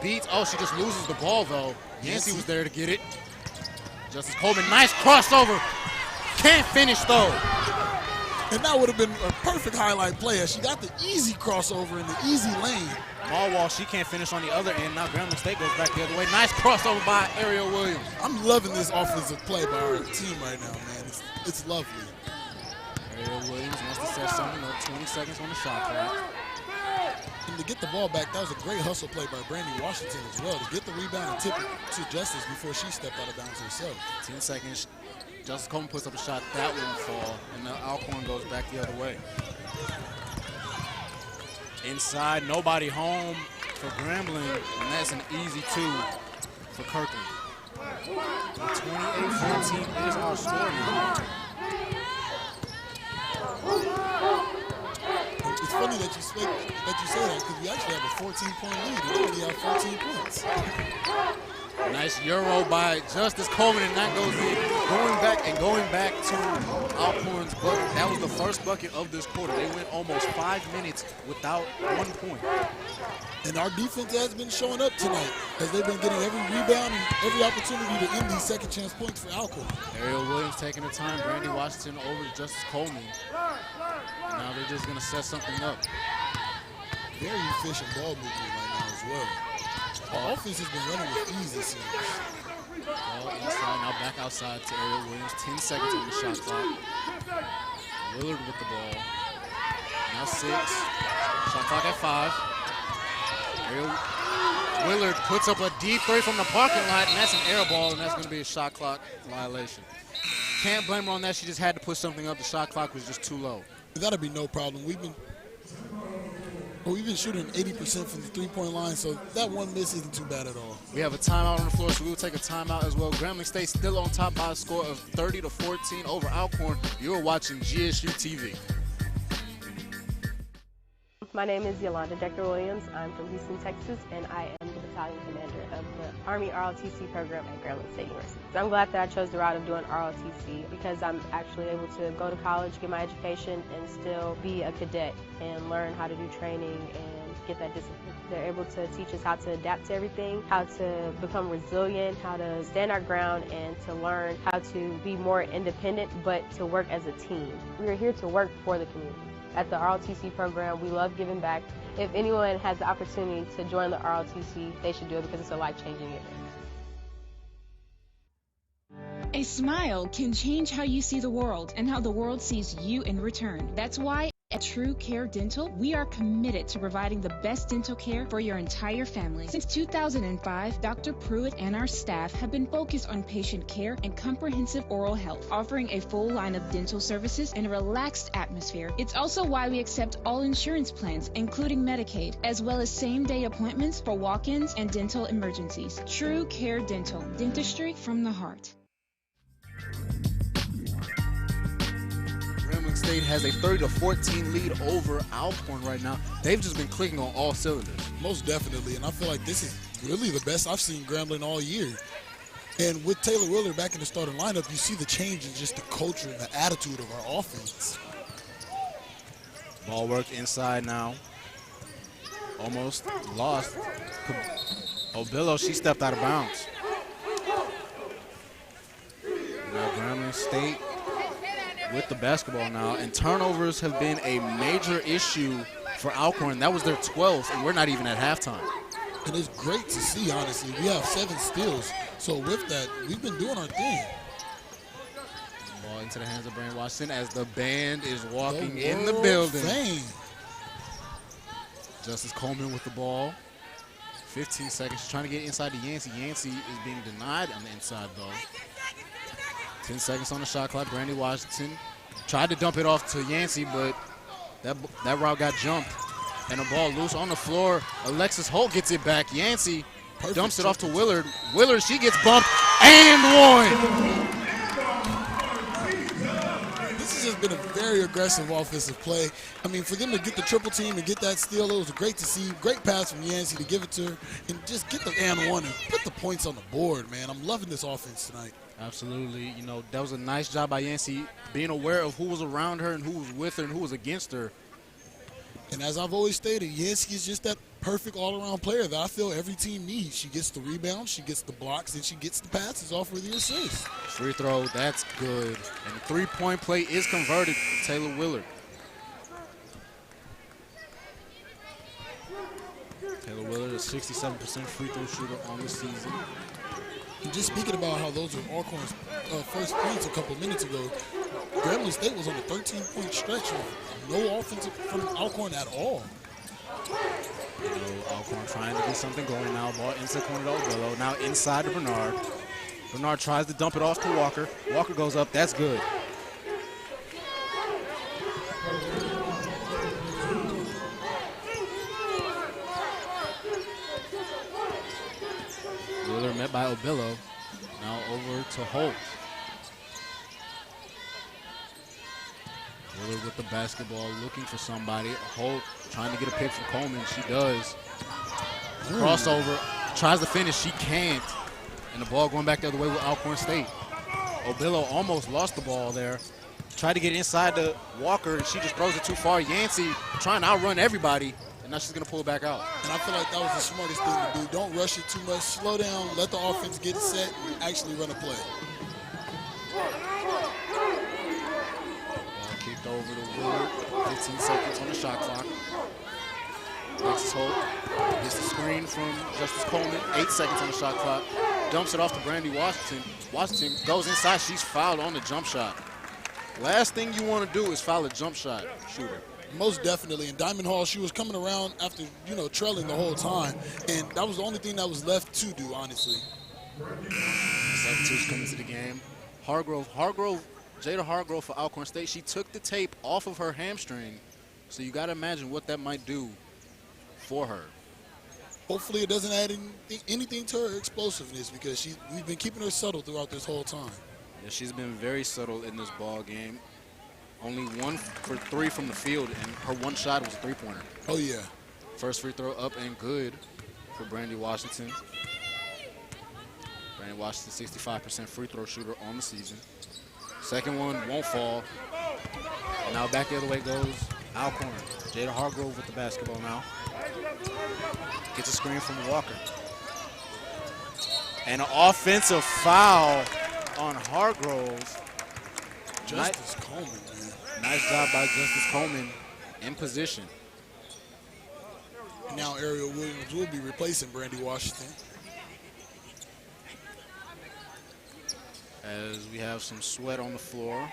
Speaker 7: Beats. Oh, she just loses the ball, though. Yancey was there to get it. Justice Coleman, nice crossover. Can't finish, though.
Speaker 5: And that would have been a perfect highlight play as she got the easy crossover in the easy lane.
Speaker 7: Malwall, she can't finish on the other end. Now Grambling State goes back the other way. Nice crossover by Ariel Williams.
Speaker 5: I'm loving this offensive play by our team right now, man. It's lovely.
Speaker 7: Ariel Williams wants to set something up. 20 seconds on the shot clock.
Speaker 5: And to get the ball back, that was a great hustle play by Brandy Washington as well, to get the rebound and tip it to Justice before she stepped out of bounds herself.
Speaker 7: 10 seconds. Justice Coleman puts up a shot. That wouldn't fall. And now Alcorn goes back the other way. Inside, nobody home for Grambling, and that's an easy 2 for Kirkland. 28-14 is our score now.
Speaker 5: It's funny that you say that because we actually have a 14-point lead. We only have 14 points.
Speaker 7: Nice Euro by Justice Coleman, and that goes in. Going back to Alcorn's bucket. That was the first bucket of this quarter. They went almost 5 minutes without 1 point.
Speaker 5: And our defense has been showing up tonight as they've been getting every rebound and every opportunity to end these second chance points for Alcorn.
Speaker 7: Ariel Williams taking the time. Brandy Washington over to Justice Coleman. Now they're just going to set something up.
Speaker 5: Very efficient ball movement right now as well. Our offense has been running with ease this year.
Speaker 7: Ball inside, now back outside to Ariel Williams. 10 seconds on the shot clock. Willard with the ball. Now 6. Shot clock at 5. Willard puts up a deep three from the parking lot, and that's an air ball, and that's going to be a shot clock violation. Can't blame her on that. She just had to put something up. The shot clock was just too low.
Speaker 5: That'll be no problem. We've been shooting 80% from the three-point line, so that one miss isn't too bad at all.
Speaker 7: We have a timeout on the floor, so we will take a timeout as well. Grambling State still on top by a score of 30-14 over Alcorn. You're watching GSU TV.
Speaker 13: My name is Yolanda Decker-Williams. I'm from Houston, Texas, and I am the battalion commander of the Army ROTC program at Grambling State University. So I'm glad that I chose the route of doing ROTC because I'm actually able to go to college, get my education, and still be a cadet and learn how to do training and get that discipline. They're able to teach us how to adapt to everything, how to become resilient, how to stand our ground, and to learn how to be more independent, but to work as a team. We are here to work for the community. At the ROTC program, we love giving back. If anyone has the opportunity to join the ROTC, they should do it because it's a life-changing event.
Speaker 14: A smile can change how you see the world and how the world sees you in return. That's why at True Care Dental, we are committed to providing the best dental care for your entire family. Since 2005, Dr. Pruitt and our staff have been focused on patient care and comprehensive oral health, offering a full line of dental services in a relaxed atmosphere. It's also why we accept all insurance plans, including Medicaid, as well as same-day appointments for walk-ins and dental emergencies. True Care Dental, dentistry from the heart.
Speaker 7: Grambling State has a 30-14 lead over Alcorn right now. They've just been clicking on all cylinders.
Speaker 5: Most definitely, and I feel like this is really the best I've seen Grambling all year. And with Taylor Willard back in the starting lineup, you see the change in just the culture and the attitude of our offense.
Speaker 7: Ball work inside now. Almost lost. Obillo, she stepped out of bounds. Now Grambling State with the basketball now, and turnovers have been a major issue for Alcorn. That was their 12th, and we're not even at halftime.
Speaker 5: And it's great to see, honestly. We have 7 steals, so with that, we've been doing our thing.
Speaker 7: Ball into the hands of Brandy Washington as the band is walking in the building. Justice Coleman with the ball. 15 seconds. She's trying to get inside to Yancey. Yancey is being denied on the inside, though. 10 seconds on the shot clock. Brandy Washington tried to dump it off to Yancey, but that route got jumped. And the ball loose on the floor. Alexis Holt gets it back. Yancey dumps it off to Willard. Willard, she gets bumped and one.
Speaker 5: This has just been a very aggressive offensive play. I mean, for them to get the triple team and get that steal, it was great to see. Great pass from Yancey to give it to her and just get the and one and put the points on the board, man. I'm loving this offense tonight.
Speaker 7: Absolutely. You know, that was a nice job by Yancey being aware of who was around her and who was with her and who was against her.
Speaker 5: And as I've always stated, Yancey is just that perfect all-around player that I feel every team needs. She gets the rebounds, she gets the blocks, and she gets the passes off for the assist.
Speaker 7: Free throw, that's good. And the three-point play is converted to Taylor Willard. Taylor Willard, a 67% free throw shooter on the season.
Speaker 5: And just speaking about how those were Alcorn's first points a couple minutes ago, Grambling State was on a 13-point stretch with no offense from Alcorn at all.
Speaker 7: You know, Alcorn trying to get something going now. Ball into the corner to Obillo. Now inside to Bernard. Bernard tries to dump it off to Walker. Walker goes up. That's good. Willard met by Obillo. Now over to Holt. Willard with the basketball, looking for somebody. Holt trying to get a pick from Coleman. She does. Crossover. Tries to finish. She can't. And the ball going back the other way with Alcorn State. Obillo almost lost the ball there. Tried to get inside to Walker, and she just throws it too far. Yancey trying to outrun everybody, and now she's going to pull it back out.
Speaker 5: And I feel like that was the smartest thing to do. Don't rush it too much. Slow down, let the offense get set, and actually run a play.
Speaker 7: Ball kicked over to Willard. 15 seconds on the shot clock. Alexis Holt gets the screen from Justice Coleman. 8 seconds on the shot clock. Dumps it off to Brandy Washington. Washington goes inside. She's fouled on the jump shot. Last thing you want to do is foul a jump shot shooter.
Speaker 5: Most definitely. In Diamond Hall, she was coming around after, trailing the whole time. And that was the only thing that was left to do, honestly.
Speaker 7: Substitutes come into the game. Jada Hargrove for Alcorn State. She took the tape off of her hamstring. So you got to imagine what that might do for her.
Speaker 5: Hopefully it doesn't add anything to her explosiveness, because we've been keeping her subtle throughout this whole time.
Speaker 7: Yeah, she's been very subtle in this ball game. Only 1 for 3 from the field, and her one shot was a three-pointer.
Speaker 5: Oh, yeah.
Speaker 7: First free throw up and good for Brandy Washington. Brandy Washington, 65% free throw shooter on the season. Second one won't fall. And now back the other way goes Alcorn. Jada Hargrove with the basketball now. Gets a screen from Walker. And an offensive foul on Hargrove.
Speaker 5: Justice Coleman, man.
Speaker 7: Nice job by Justice Coleman in position.
Speaker 5: Now Ariel Williams will be replacing Brandy Washington.
Speaker 7: As we have some sweat on the floor.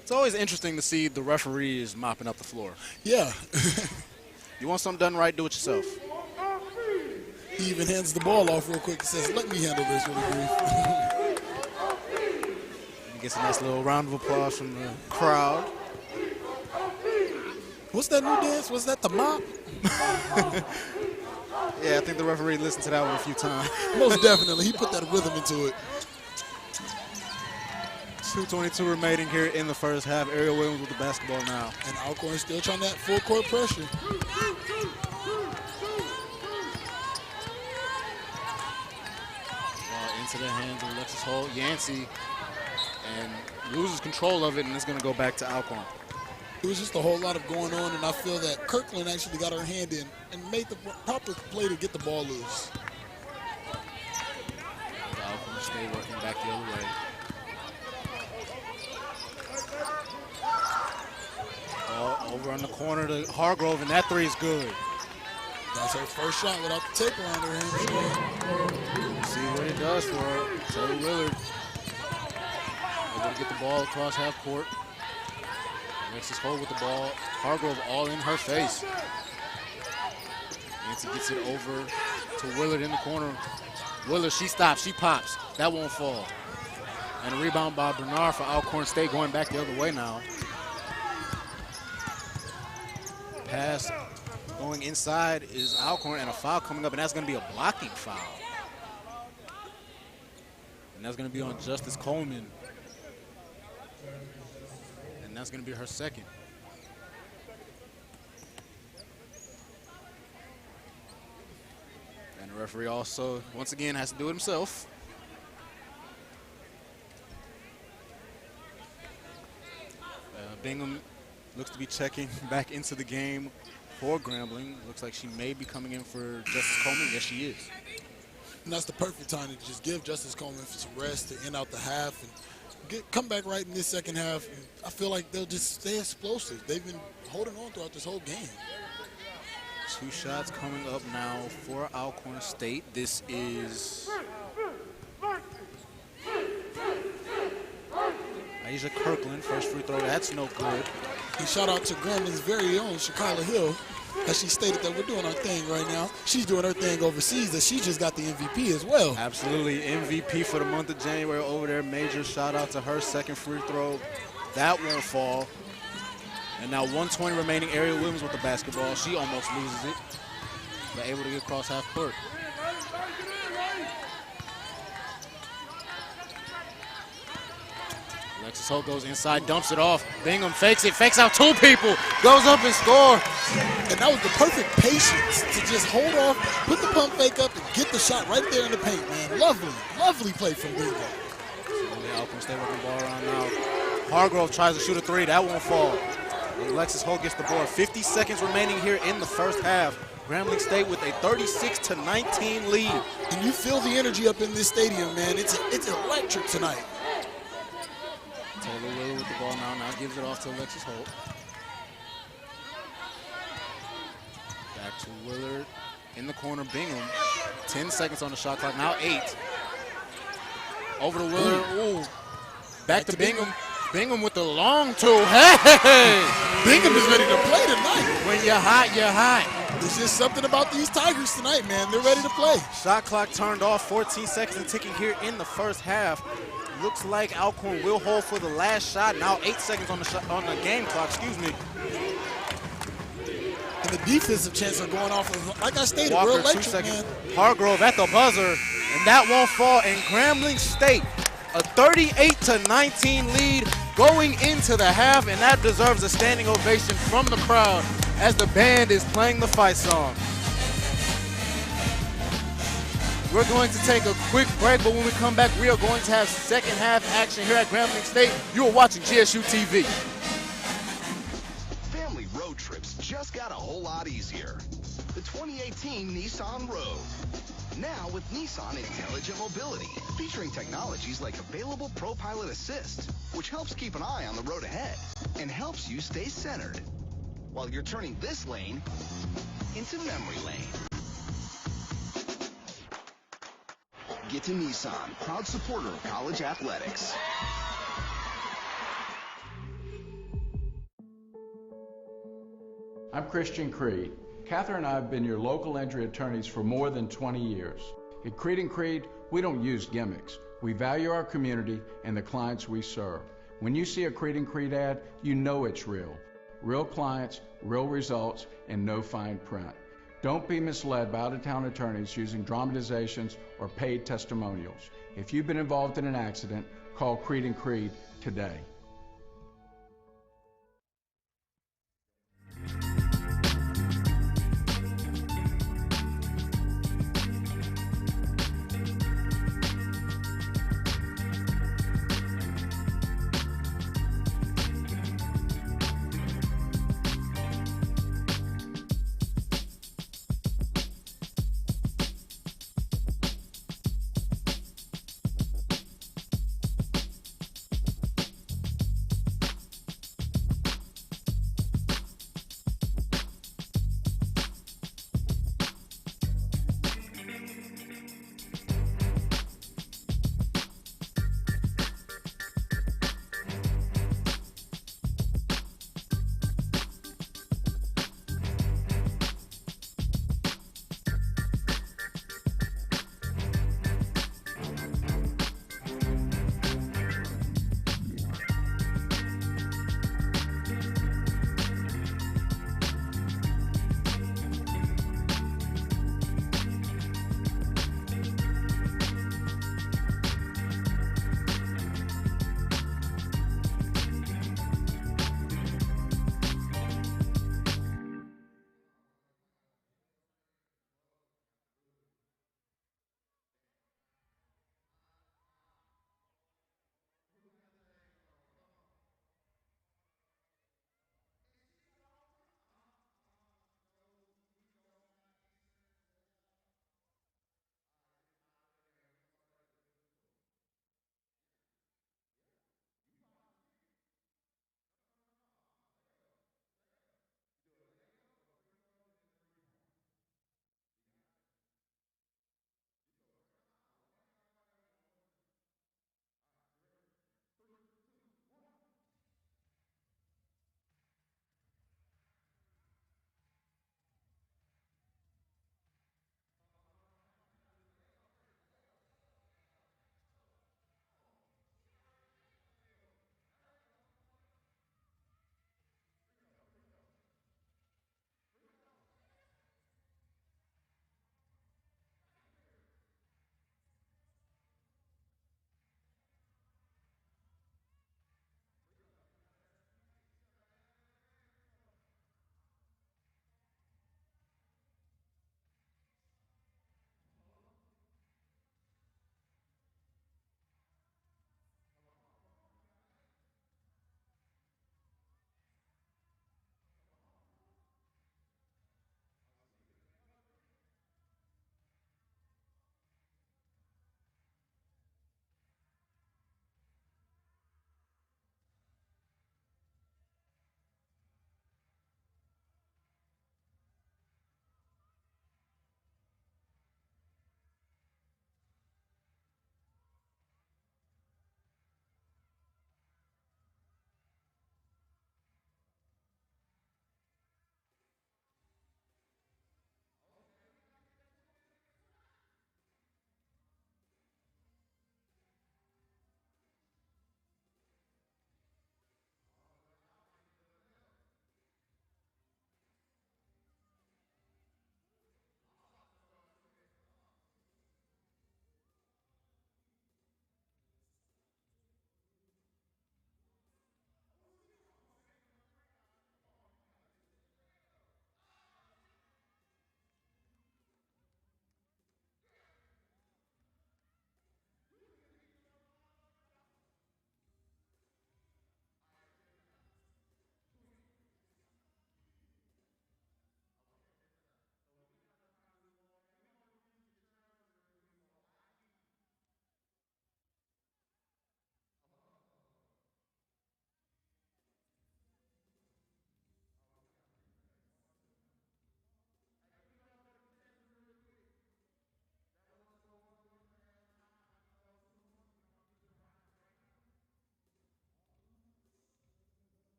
Speaker 7: It's always interesting to see the referees mopping up the floor.
Speaker 5: Yeah.
Speaker 7: You want something done right, do it yourself.
Speaker 5: He even hands the ball off real quick and says, let me handle this really brief.
Speaker 7: He gets a nice little round of applause from the crowd.
Speaker 5: What's that new dance? Was that the mop?
Speaker 7: Yeah, I think the referee listened to that one a few times.
Speaker 5: Most definitely. He put that rhythm into it.
Speaker 7: 2:22 remaining here in the first half. Ariel Williams with the basketball now.
Speaker 5: And Alcorn still trying that full court pressure.
Speaker 7: Into the hands of Alexis Holt. Yancey and loses control of it, and it's going to go back to Alcorn.
Speaker 5: It was just a whole lot of going on, and I feel that Kirkland actually got her hand in and made the proper play to get the ball loose.
Speaker 7: Alcorn State working back the other way. Over on the corner to Hargrove, and that three is good.
Speaker 5: That's her first shot without the tape around her hamstring.
Speaker 7: See what it does for her. Taylor Willard able to get the ball across half court. Alexis Holt with the ball. Hargrove all in her face. Nancy gets it over to Willard in the corner. Willard, she stops, she pops. That won't fall. And a rebound by Bernard for Alcorn State, going back the other way now. Pass going inside is Alcorn, and a foul coming up, and that's going to be a blocking foul. And that's going to be on Justice Coleman. And that's going to be her second. And the referee also, once again, has to do it himself. Bingham looks to be checking back into the game for Grambling. Looks like she may be coming in for Justice Coleman. Yes, she is.
Speaker 5: And that's the perfect time to just give Justice Coleman some rest to end out the half and come back right in this second half. And I feel like they'll just stay explosive. They've been holding on throughout this whole game.
Speaker 7: 2 shots coming up now for Alcorn State. This is Aisha Kirkland, first free throw. That's no good.
Speaker 5: And shout out to Grambling's very own Shakila Hill, as she stated that we're doing our thing right now. She's doing her thing overseas, that she just got the MVP as well.
Speaker 7: Absolutely, MVP for the month of January over there. Major shout out to her, second free throw. That won't fall. And now 1:20 remaining. Ariel Williams with the basketball. She almost loses it, but able to get across half court. Alexis Holt goes inside, dumps it off. Bingham fakes it, fakes out 2 people, goes up and scores.
Speaker 5: And that was the perfect patience to just hold off, put the pump fake up, and get the shot right there in the paint, man. Lovely, lovely play from Bingo.
Speaker 4: Alcorn stay with the ball around now. Hargrove tries to shoot a three. That won't fall. Alexis Holt gets the board. 50 seconds remaining here in the first half. Grambling State with a 36-19 lead.
Speaker 5: And you feel the energy up in this stadium, man. It's electric tonight.
Speaker 4: Taylor Willard with the ball now gives it off to Alexis Holt. Back to Willard in the corner. Bingham. 10 seconds on the shot clock. Now 8. Over to Willard. Ooh. Back to Bingham. Bingham with the long two. Hey!
Speaker 5: Bingham is ready to play tonight.
Speaker 4: When you're hot, you're hot.
Speaker 5: There's just something about these Tigers tonight, man. They're ready to play.
Speaker 4: Shot clock turned off. 14 seconds and ticking here in the first half. Looks like Alcorn will hold for the last shot. Now 8 seconds on the game clock. Excuse me.
Speaker 5: And the defensive chants are going off. Like I stated,
Speaker 4: Walker,
Speaker 5: we're electric,
Speaker 4: 2 seconds.
Speaker 5: man.
Speaker 4: Hargrove at the buzzer, and that won't fall. And Grambling State, a 38-19 lead going into the half, and that deserves a standing ovation from the crowd as the band is playing the fight song. We're going to take a quick break, but when we come back, we are going to have second half action here at Grambling State. You are watching GSU TV.
Speaker 1: Family road trips just got a whole lot easier. The 2018 Nissan Rogue. Now with Nissan Intelligent Mobility, featuring technologies like available ProPilot Assist, which helps keep an eye on the road ahead and helps you stay centered while you're turning this lane into memory lane. Get to Nissan, proud supporter of college athletics.
Speaker 15: I'm Christian Creed. Catherine and I have been your local injury attorneys for more than 20 years. At Creed & Creed, we don't use gimmicks. We value our community and the clients we serve. When you see a Creed & Creed ad, you know it's real. Real clients, real results, and no fine print. Don't be misled by out-of-town attorneys using dramatizations or paid testimonials. If you've been involved in an accident, call Creed & Creed today.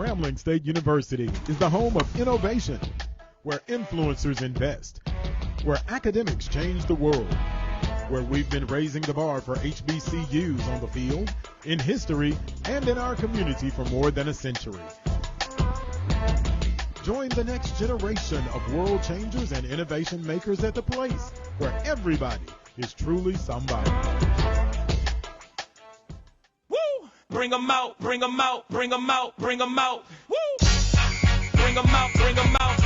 Speaker 6: Grambling State University is the home of innovation, where influencers invest, where academics change the world, where we've been raising the bar for HBCUs on the field, in history, and in our community for more than a century. Join the next generation of world changers and innovation makers at the place where everybody is truly somebody.
Speaker 16: Woo! Bring 'em out, bring 'em out, bring 'em out, bring 'em out. Woo! Bring 'em out, bring 'em out.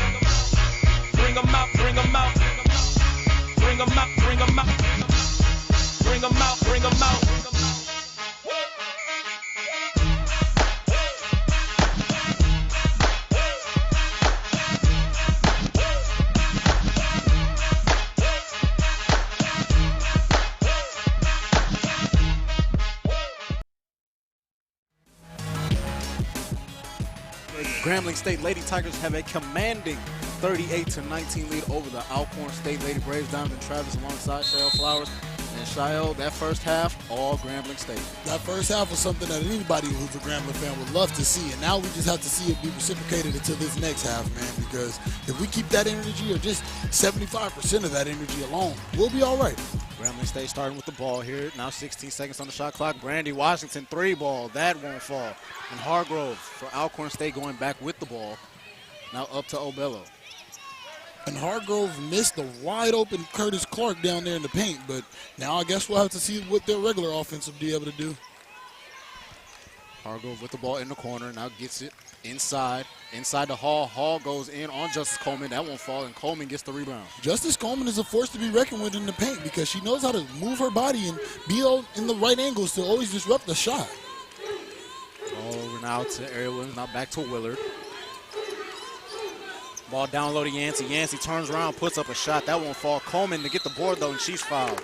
Speaker 16: Bring 'em out, bring 'em out. Bring 'em out, bring 'em out. Bring 'em out, bring 'em out.
Speaker 4: Grambling State Lady Tigers have a commanding 38-19 lead over the Alcorn State Lady Braves. Donovan Travis alongside Shael Flowers. And Shael, that first half, all Grambling State.
Speaker 5: That first half was something that anybody who's a Grambling fan would love to see. And now we just have to see it be reciprocated into this next half, man. Because if we keep that energy or just 75% of that energy alone, we'll be all right.
Speaker 4: Grambling State starting with the ball here. Now 16 seconds on the shot clock. Brandy Washington, 3-ball. That won't fall. And Hargrove for Alcorn State going back with the ball. Now up to Obello.
Speaker 5: And Hargrove missed the wide-open Curtis Clark down there in the paint. But now I guess we'll have to see what their regular offense will be able to do.
Speaker 4: Hargrove with the ball in the corner. Now gets it inside. Inside the Hall. Hall goes in on Justice Coleman. That won't fall, and Coleman gets the rebound.
Speaker 5: Justice Coleman is a force to be reckoned with in the paint because she knows how to move her body and be in the right angles to always disrupt the shot.
Speaker 4: Ball over now to Ariel Williams. Now back to Willard. Ball down low to Yancey. Yancey turns around, puts up a shot. That won't fall. Coleman to get the board, though, and she's fouled.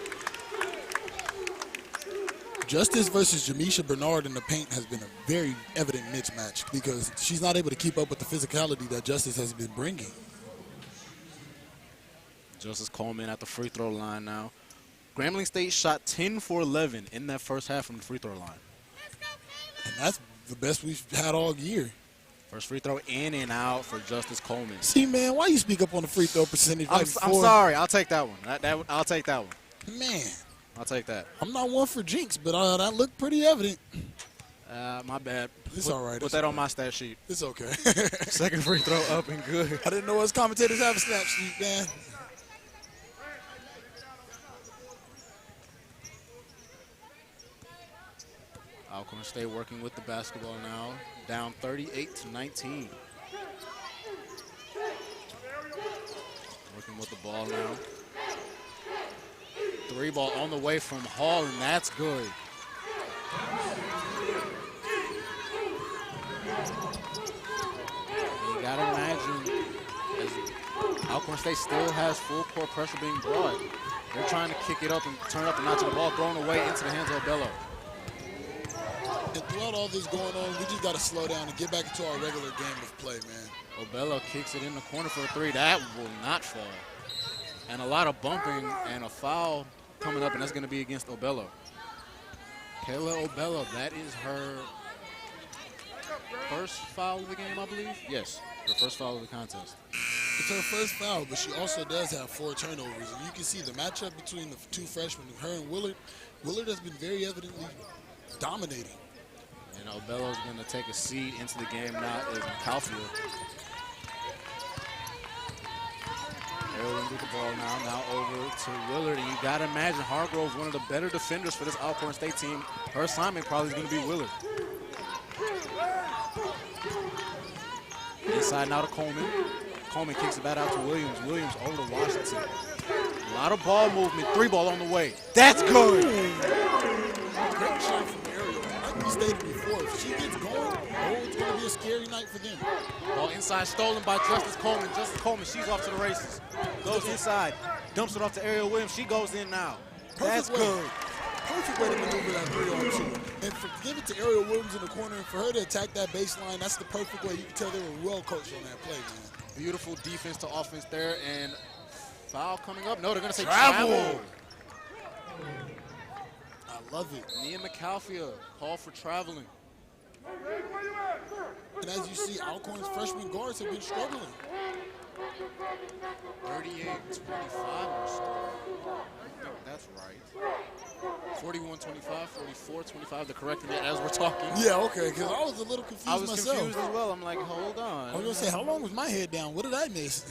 Speaker 5: Justice versus Jamisha Bernard in the paint has been a very evident mismatch because she's not able to keep up with the physicality that Justice has been bringing.
Speaker 4: Justice Coleman at the free throw line now. Grambling State shot 10 for 11 in that first half from the free throw line.
Speaker 5: And that's the best we've had all year.
Speaker 4: First free throw in and out for Justice Coleman.
Speaker 5: See, man, why you speak up on the free throw percentage?
Speaker 4: I'm sorry. I'll take that one. I'll take that one.
Speaker 5: Man.
Speaker 4: I'll take that.
Speaker 5: I'm not one for jinx, but that looked pretty evident.
Speaker 4: My bad.
Speaker 5: It's all right.
Speaker 4: Put that on my stat sheet.
Speaker 5: It's okay.
Speaker 4: Second free throw up and good.
Speaker 5: I didn't know us commentators have a stat sheet, man.
Speaker 4: Alcorn State working with the basketball now, down 38-19. Working with the ball now. 3-ball on the way from Hall, and that's good. You gotta imagine, as Alcorn State still has full court pressure being brought. They're trying to kick it up and turn up the notch, and the ball thrown away into the hands of Bello.
Speaker 5: And throughout all this going on, we just got to slow down and get back into our regular game of play, man.
Speaker 4: Obello kicks it in the corner for a 3. That will not fall. And a lot of bumping and a foul coming up, and that's going to be against Obello. Kayla Obello, that is her first foul of the game, I believe? Yes, her first foul of the contest.
Speaker 5: It's her first foul, but she also does have 4 turnovers. And you can see the matchup between the 2 freshmen, her and Willard. Willard has been very evidently dominating.
Speaker 4: And Obello's going to take a seat into the game now is McAlfia. Erwin with the ball now over to Willard. And you got to imagine Hargrove's one of the better defenders for this Alcorn State team. Her assignment probably is going to be Willard. Inside now to Coleman. Coleman kicks it back out to Williams. Williams over to Washington. A lot of ball movement. 3-ball on the way. That's good.
Speaker 5: Great shot from Ariel. Like we stated before, if she gets going, it's going to be a scary night for them.
Speaker 4: Ball inside stolen by Justice Coleman. Justice Coleman, she's off to the races. Goes inside, dumps it off to Ariel Williams. She goes in now. That's good.
Speaker 5: Perfect way to maneuver that 3-on-2. And for give it to Ariel Williams in the corner, and for her to attack that baseline, that's the perfect way. You can tell they were well coached on that play, man.
Speaker 4: Beautiful defense to offense there, and foul coming up. No, they're going to say travel.
Speaker 5: I love it.
Speaker 4: Nia McAlfia called for traveling.
Speaker 5: And as you see, Alcorn's freshman guards have been struggling.
Speaker 7: 38-25 on the score. I think that's right. 41-25, 44-25. They're correcting it as we're talking.
Speaker 5: Yeah, okay, because I was a little confused myself.
Speaker 4: I was confused as well. I'm like, hold on.
Speaker 5: I was going to say, how long was my head down? What did I miss?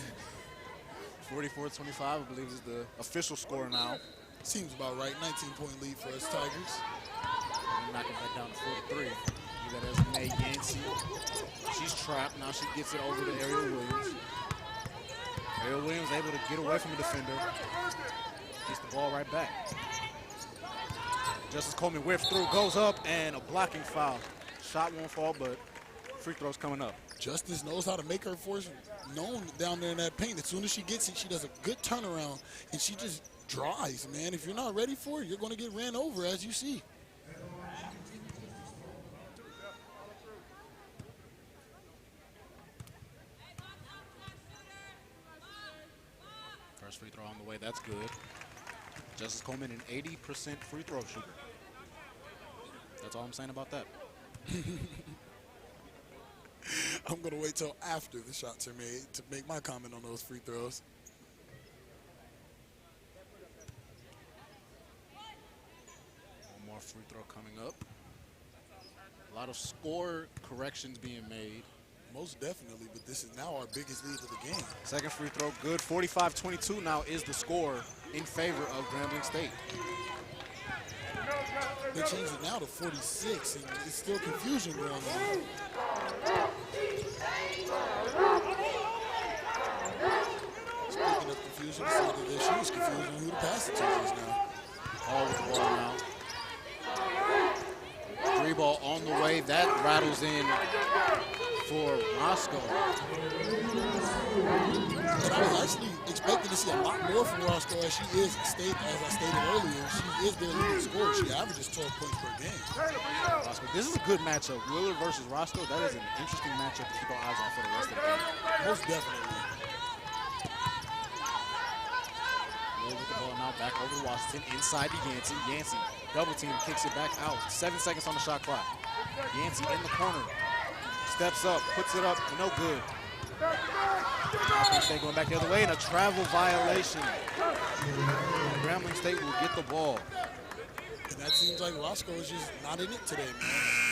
Speaker 7: 44-25, I believe, is the official score now.
Speaker 5: Seems about right. 19-point lead for us Tigers.
Speaker 7: Knock it back down to 43. You got as May Yancey. She's trapped. Now she gets it over to Ariel Williams. Ariel Williams able to get away from the defender. Gets the ball right back. Justice Coleman whips through, goes up, and a blocking foul. Shot won't fall, but free throw's coming up.
Speaker 5: Justice knows how to make her force known down there in that paint. As soon as she gets it, she does a good turnaround, and she just drives, man. If you're not ready for it, you're going to get ran over, as you see.
Speaker 7: First free throw on the way, that's good. Justice Coleman, an 80% free throw shooter. That's all I'm saying about that.
Speaker 5: I'm going to wait till after the shots are made to make my comment on those free throws.
Speaker 7: One more free throw coming up. A lot of score corrections being made.
Speaker 5: Most definitely, but this is now our biggest lead of the game.
Speaker 7: Second free throw, good. 45-22 now is the score in favor of Grambling State.
Speaker 5: They changed it now to 46, and it's still confusion going on. Speaking of confusion, the side of their shoes confusion who the passing team is now.
Speaker 7: All with the ball now. Three ball on the way. That rattles in for Roscoe.
Speaker 5: And I was actually expecting to see a lot more from Roscoe as she is, as I stated earlier, she is their leading scorer. She averages 12 points per game.
Speaker 7: Roscoe, this is a good matchup. Willard versus Roscoe, that is an interesting matchup to keep our eyes on for the rest of the game.
Speaker 5: Most definitely.
Speaker 7: Willard with the ball now back over to Washington, inside to Yancey. Yancey, double team, kicks it back out. 7 seconds on the shot clock. Yancey in the corner. Steps up, puts it up, no good. Grambling State going back the other way, and a travel violation. Grambling State will get the ball.
Speaker 5: And that seems like Roscoe is just not in it today, man.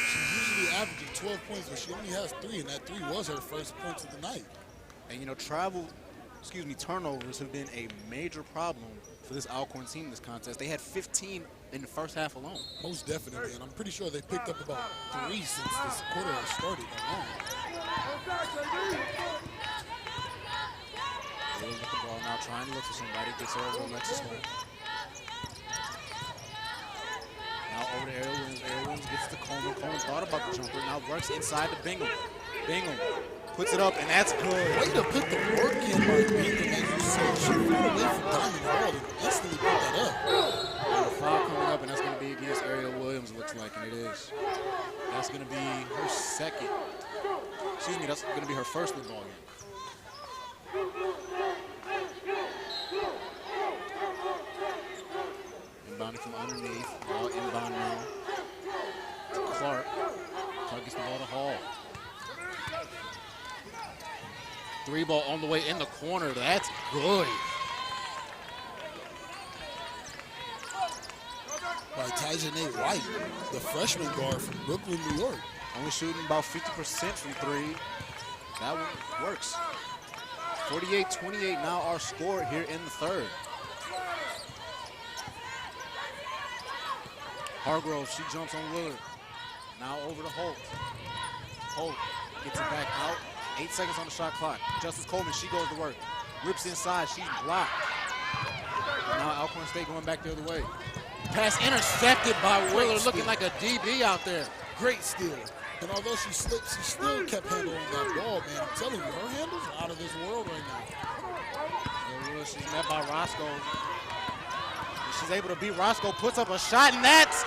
Speaker 5: She's usually averaging 12 points, but she only has 3, and that 3 was her first points of the night.
Speaker 7: And, you know, turnovers have been a major problem for this Alcorn team in this contest. They had 15 in the first half alone.
Speaker 5: Most definitely, and I'm pretty sure they picked up about 3 since this quarter has started alone.
Speaker 7: With the ball now, trying to look for somebody. Gets her over Alexis Holmes. Now over to Ariel Williams. Ariel Williams gets to Coleman. Coleman thought about the jumper. Now works inside to Bingham. Bingham puts it up, and that's good.
Speaker 5: Way to put the work in by Bingham, as you said. She ran away from Diamond Hall and instantly put that up.
Speaker 7: And a foul coming up, and that's going to be against Ariel Williams, looks like, and it is. That's going to be her second. Excuse me, that's going to be her first in the ball game. Inbounding from underneath, ball inbound now to Clark. Clark gets the ball to Hall. 3 ball on the way in the corner, that's good.
Speaker 5: By Tajane White, the freshman guard from Brooklyn, New York.
Speaker 7: Only shooting about 50% from 3. That one works. 48-28 now our score here in the third. Hargrove, she jumps on Willard. Now over to Holt. Holt gets it back out. 8 seconds on the shot clock. Justice Coleman, she goes to work. Rips inside, she's blocked. Now Alcorn State going back the other way. Pass intercepted by Willard, looking like a DB out there.
Speaker 5: Great steal. And although she slipped, she still kept handling that ball, man. I'm telling you, her handles are out of this world right now.
Speaker 7: She's met by Roscoe. She's able to beat Roscoe, puts up a shot, and that's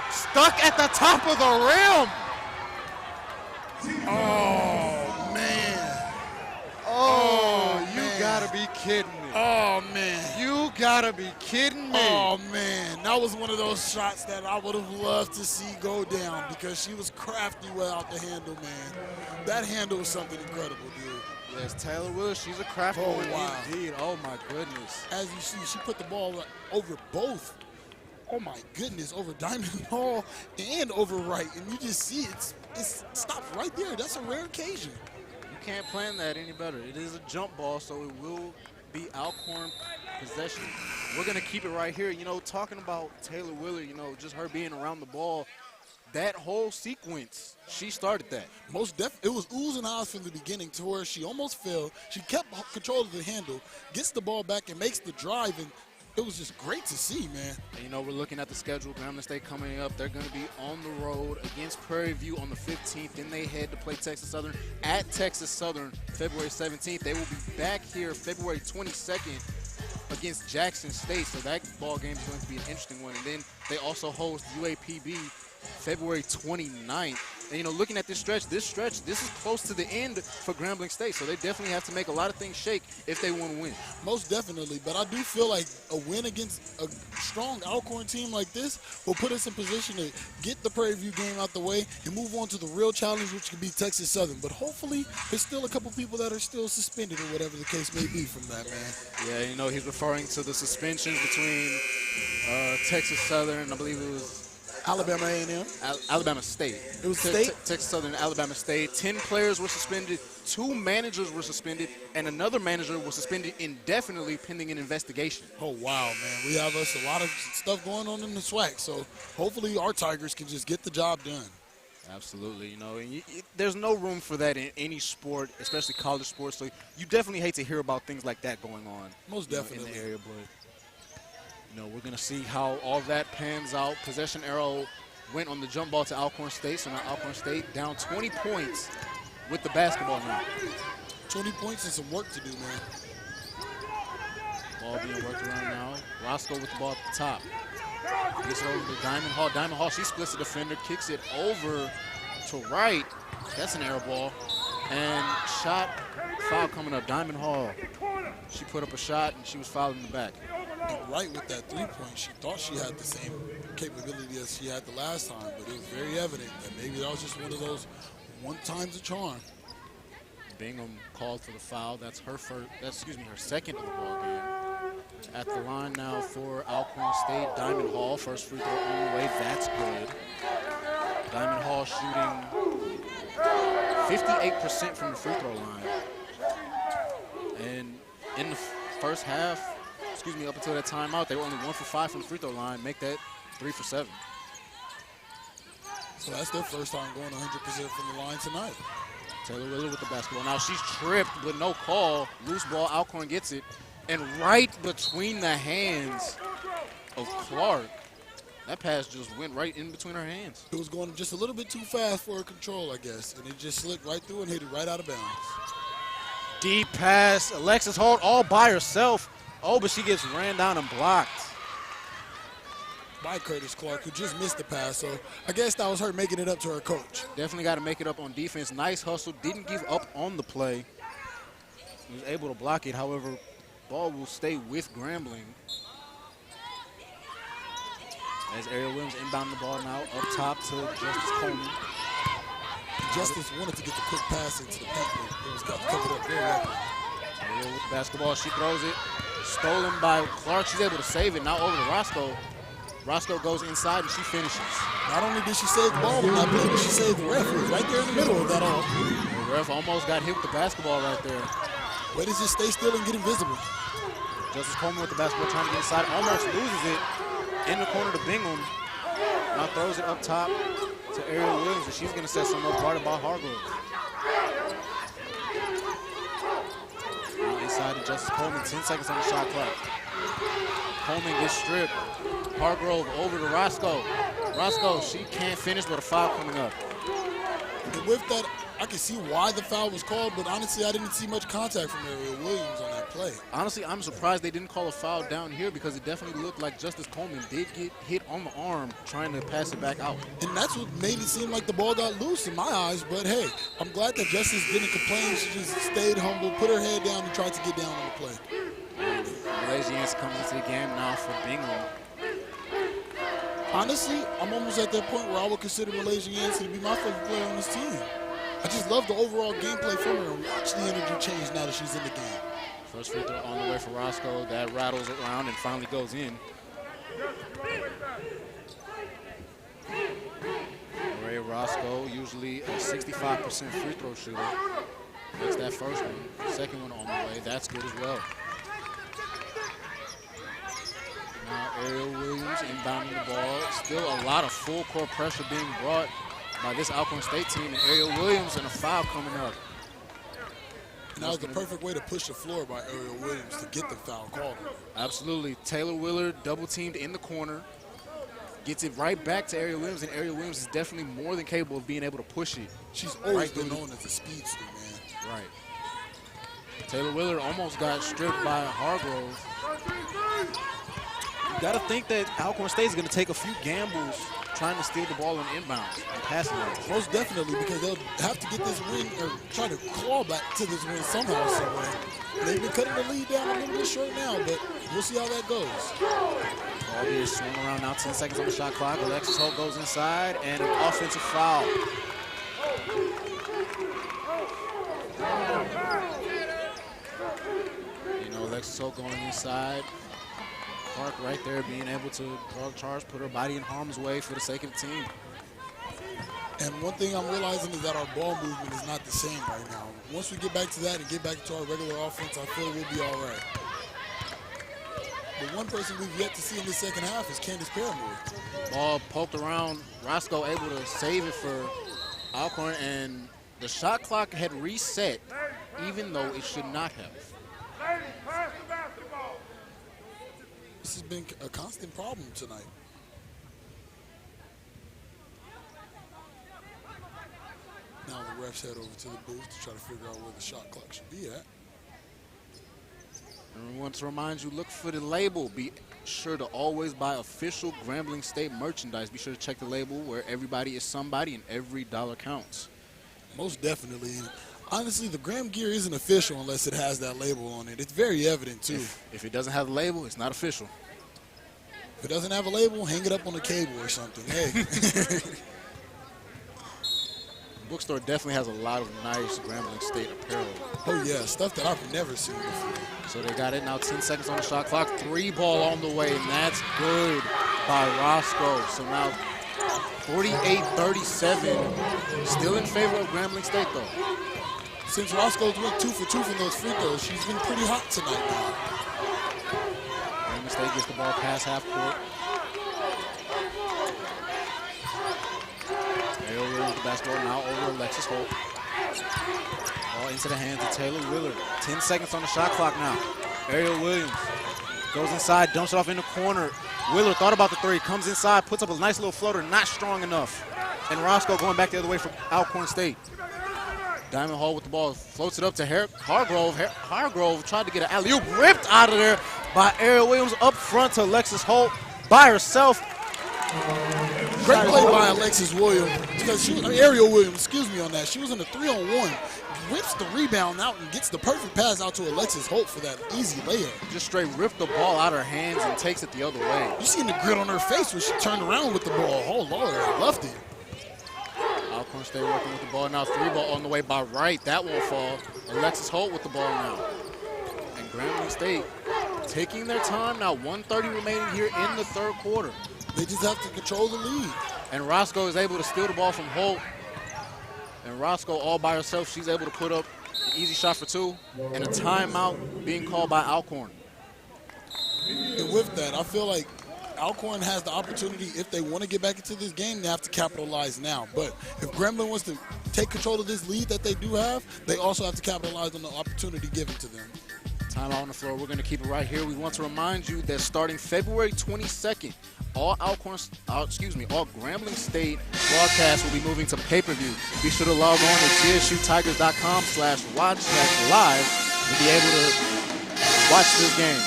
Speaker 7: stuck at the top of the rim.
Speaker 5: Oh, man.
Speaker 7: Oh, you gotta be kidding me.
Speaker 5: Oh, man.
Speaker 7: You
Speaker 17: gotta be kidding me.
Speaker 5: Oh, man. That was one of those shots that I would have loved to see go down because she was crafty without the handle, man. That handle was something incredible, dude.
Speaker 17: Yes, Taylor Willis, she's a crafty one indeed. Oh, my goodness.
Speaker 5: As you see, she put the ball over both. Oh, my goodness, over Diamond Hall and over Wright. And you just see it stops right there. That's a rare occasion.
Speaker 4: You can't plan that any better. It is a jump ball, so it will be Alcorn possession. We're going to keep it right here. You know, talking about Taylor Willard, you know, just her being around the ball, that whole sequence, she started that.
Speaker 5: Most definitely. It was oohs and ahs from the beginning to where she almost fell. She kept control of the handle, gets the ball back, and makes the drive, and it was just great to see, man.
Speaker 4: And, you know, we're looking at the schedule. Grambling State coming up. They're going to be on the road against Prairie View on the 15th. Then they head to play Texas Southern at Texas Southern February 17th. They will be back here February 22nd against Jackson State. So that ball game is going to be an interesting one. And then they also host UAPB February 29th. And, you know, looking at this stretch, this is close to the end for Grambling State. So they definitely have to make a lot of things shake if they want to win.
Speaker 5: Most definitely. But I do feel like a win against a strong Alcorn team like this will put us in position to get the Prairie View game out the way and move on to the real challenge, which could be Texas Southern. But hopefully there's still a couple people that are still suspended or whatever the case may be from that, man.
Speaker 4: Yeah, you know, he's referring to the suspensions between Texas Southern, I believe it was
Speaker 5: Alabama A&M?
Speaker 4: Alabama State.
Speaker 5: It was State?
Speaker 4: Texas Southern, Alabama State. 10 players were suspended, 2 managers were suspended, and another manager was suspended indefinitely pending an investigation.
Speaker 5: Oh, wow, man. We have us a lot of stuff going on in the SWAC, so hopefully our Tigers can just get the job done.
Speaker 4: Absolutely, you know, and there's no room for that in any sport, especially college sports, so you definitely hate to hear about things like that going on.
Speaker 5: Most definitely.
Speaker 4: In the area, but you know, we're going to see how all that pans out. Possession arrow went on the jump ball to Alcorn State, so now Alcorn State down 20 points with the basketball now.
Speaker 5: 20 points and some work to do, man.
Speaker 4: Ball being worked around now. Roscoe with the ball at the top. Gets it over to Diamond Hall. Diamond Hall, she splits the defender, kicks it over to Wright. That's an air ball. And shot, foul coming up. Diamond Hall, she put up a shot, and she was fouled in the back.
Speaker 5: And Wright with that three-point, she thought she had the same capability as she had the last time, but it was very evident that maybe that was just one of those one time's a charm.
Speaker 4: Bingham called for the foul. That's her first. That's, her second of the ball game. At the line now for Alcorn State, Diamond Hall. First free throw on the way. That's good. Diamond Hall shooting 58% from the free throw line. And in the first half, up until that timeout, they were only 1 for 5 from the free throw line. Make that 3 for 7.
Speaker 5: So that's their first time going 100% from the line tonight.
Speaker 4: Taylor Willard with the basketball. Now she's tripped, but no call. Loose ball, Alcorn gets it. And right between the hands of Clark, that pass just went right in between her hands.
Speaker 5: It was going just a little bit too fast for her control, I guess, and it just slipped right through and hit it right out of bounds.
Speaker 4: Deep pass, Alexis Holt all by herself. Oh, but she gets ran down and blocked.
Speaker 5: By Curtis Clark, who just missed the pass, so I guess that was her making it up to her coach.
Speaker 4: Definitely got to make it up on defense. Nice hustle, didn't give up on the play. He was able to block it, however, ball will stay with Grambling. As Ariel Williams inbound the ball now, up top to Justice Coleman.
Speaker 5: Justice wanted to get the quick pass into the paint, but it was got covered up very rapidly.
Speaker 4: Ariel with the basketball, she throws it. Stolen by Clark. She's able to save it. Now over to Roscoe. Roscoe goes inside and she finishes.
Speaker 5: Not only did she save the ball with that play, but she saved the ref. It was right there in the middle of that all.
Speaker 4: The ref almost got hit with the basketball right there.
Speaker 5: But it's just stay still and get invisible.
Speaker 4: Justice Coleman with the basketball trying to get inside. Almost loses it in the corner to Bingham. Now throws it up top to Ariel Williams, and she's going to set some up guarded by Hargrove. Now inside to Justice Coleman, 10 seconds on the shot clock. Coleman gets stripped. Hargrove over to Roscoe. Roscoe, she can't finish, but a foul coming up.
Speaker 5: And with that, I can see why the foul was called, but honestly, I didn't see much contact from Ariel Williams on that play.
Speaker 4: Honestly, I'm surprised they didn't call a foul down here because it definitely looked like Justice Coleman did get hit on the arm trying to pass it back out.
Speaker 5: And that's what made it seem like the ball got loose in my eyes, but hey, I'm glad that Justice didn't complain. She just stayed humble, put her head down, and tried to get down on the play.
Speaker 7: Malaysia Yancey comes into the game now for Bingham.
Speaker 5: Honestly, I'm almost at that point where I would consider Malaysia Yancey to be my favorite player on this team. I just love the overall gameplay from her and watch the energy change now that she's in the game.
Speaker 7: First free throw on the way for Roscoe. That rattles around and finally goes in. Ray Roscoe, usually a 65% free throw shooter. That's that first one. Second one on the way. That's good as well. Now Ariel Williams inbounding the ball. Still a lot of full court pressure being brought by this Alcorn State team. And Ariel Williams and a foul coming up.
Speaker 5: And that was the perfect way to push the floor by Ariel Williams to get the foul called.
Speaker 7: Absolutely. Taylor Willard double teamed in the corner. Gets it right back to Ariel Williams, and Ariel Williams is definitely more than capable of being able to push it.
Speaker 5: She's always been known as a speedster, man.
Speaker 7: Right. Taylor Willard almost got stripped by Hargrove. You got to think that Alcorn State is going to take a few gambles trying to steal the ball on inbounds and passing lanes.
Speaker 5: Most definitely, because they'll have to get this win or try to claw back to this win somehow, somewhere. They've been cutting the lead down a little bit short now, but we'll see how that goes.
Speaker 7: Ball being swung around now, 10 seconds on the shot clock. Alexis Holt goes inside, and an offensive foul. You know, Alexis Holt going inside. Clark right there being able to draw the charge, put her body in harm's way for the sake of the team.
Speaker 5: And one thing I'm realizing is that our ball movement is not the same right now. Once we get back to that and get back to our regular offense, I feel we'll be all right. But one person we've yet to see in the second half is Candace Paramore.
Speaker 7: Ball poked around. Roscoe able to save it for Alcorn, and the shot clock had reset, even though it should not have.
Speaker 5: This has been a constant problem tonight. Now the refs head over to the booth to try to figure out where the shot clock should be at.
Speaker 7: And we want to remind you, look for the label. Be sure to always buy official Grambling State merchandise. Be sure to check the label where everybody is somebody and every dollar counts.
Speaker 5: Most definitely. And honestly, the Graham gear isn't official unless it has that label on it. It's very evident, too.
Speaker 7: If it doesn't have the label, it's not official.
Speaker 5: If it doesn't have a label, hang it up on a cable or something. Hey.
Speaker 7: Bookstore definitely has a lot of nice Grambling State apparel.
Speaker 5: Oh, yeah, stuff that I've never seen before.
Speaker 7: So they got it now, 10 seconds on the shot clock. 3 ball on the way, and that's good by Roscoe. So now 48-37, still in favor of Grambling State, though.
Speaker 5: Since Roscoe's went 2 for 2 from those free throws, she's been pretty hot tonight now.
Speaker 7: Grambling State gets the ball past half court. Ariel Willard with the basketball now over Alexis Holt. Ball into the hands of Taylor Willard. 10 seconds on the shot clock now. Ariel Williams goes inside, dumps it off in the corner. Willard thought about the three, comes inside, puts up a nice little floater, not strong enough. And Roscoe going back the other way for Alcorn State. Diamond Hall with the ball, floats it up to Hargrove. Hargrove tried to get an alley-oop, ripped out of there by Ariel Williams up front to Alexis Holt by herself.
Speaker 5: Great play by Alexis Williams, because Ariel Williams, excuse me on that. She was in a 3-on-1, rips the rebound out and gets the perfect pass out to Alexis Holt for that easy layup.
Speaker 7: Just straight ripped the ball out of her hands and takes it the other way.
Speaker 5: You seen the grit on her face when she turned around with the ball. Oh, Lord, I loved it.
Speaker 7: Alcorn State working with the ball now. 3 ball on the way by Wright. That won't fall. Alexis Holt with the ball now. And Grambling State taking their time now. 1:30 remaining here in the third quarter.
Speaker 5: They just have to control the lead.
Speaker 7: And Roscoe is able to steal the ball from Holt. And Roscoe all by herself, she's able to put up an easy shot for 2. And a timeout being called by Alcorn.
Speaker 5: And with that, I feel like Alcorn has the opportunity, if they want to get back into this game, they have to capitalize now. But if Grambling wants to take control of this lead that they do have, they also have to capitalize on the opportunity given to them.
Speaker 7: Timeout on the floor. We're going to keep it right here. We want to remind you that starting February 22nd, all Grambling State broadcasts will be moving to pay-per-view. Be sure to log on to GSUTigers.com/watch/live to be able to watch those games.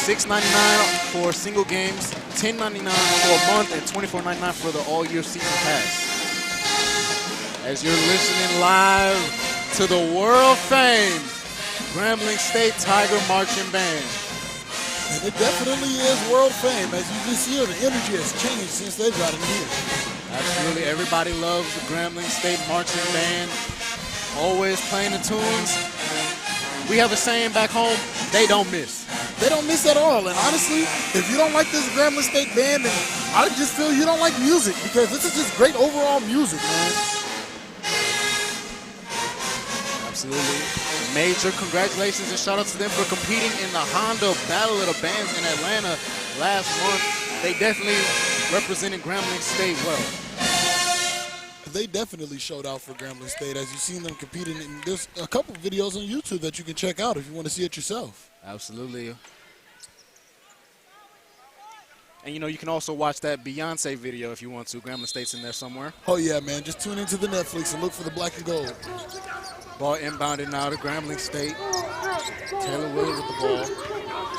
Speaker 7: $6.99 for single games, $10.99 for a month, and $24.99 for the all-year season pass. As you're listening live to the world famed Grambling State Tiger Marching Band.
Speaker 5: And it definitely is world fame. As you can see, the energy has changed since they've gotten here.
Speaker 4: Absolutely. Everybody loves the Grambling State Marching Band. Always playing the tunes. We have a saying back home, they don't miss.
Speaker 5: They don't miss at all. And honestly, if you don't like this Grambling State Band, then I just feel you don't like music, because this is just great overall music, man.
Speaker 4: Absolutely. Major congratulations and shout out to them for competing in the Honda Battle of the Bands in Atlanta last month. They definitely represented Grambling State well.
Speaker 5: They definitely showed out for Grambling State, as you've seen them competing. And there's a couple videos on YouTube that you can check out if you want to see it yourself.
Speaker 4: Absolutely. And, you know, you can also watch that Beyonce video if you want to. Grambling State's in there somewhere.
Speaker 5: Oh, yeah, man. Just tune into the Netflix and look for the black and gold.
Speaker 4: Ball inbounded now to Grambling State. Taylor Williams with the ball.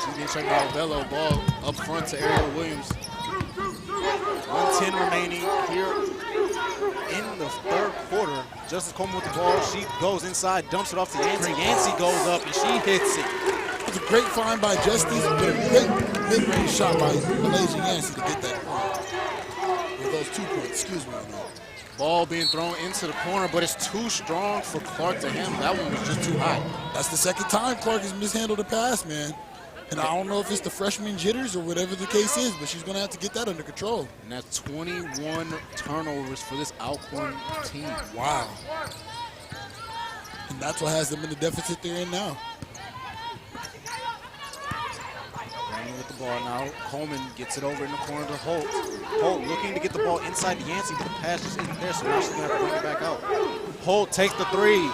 Speaker 4: She's being checked by Bello. Ball up front to Ariel Williams. 1:10 remaining here in the third quarter. Justice Coleman with the ball. She goes inside, dumps it off to Yancey. Yancey goes up and she hits it.
Speaker 5: It was a great find by Justice, but a great mid-range shot by Malaysia Yancey to get that point. With those 2 points, excuse me.
Speaker 4: Ball being thrown into the corner, but it's too strong for Clark to handle. That one was just too high.
Speaker 5: That's the second time Clark has mishandled a pass, man. And I don't know if it's the freshman jitters or whatever the case is, but she's going to have to get that under control.
Speaker 4: And that's 21 turnovers for this Alcorn team.
Speaker 5: Wow. And that's what has them in the deficit they're in now.
Speaker 4: Brandon with the ball now. Coleman gets it over in the corner to Holt. Holt looking to get the ball inside to Yancey, but the pass just isn't there, so now she's going to have to bring it back out. Holt takes the three.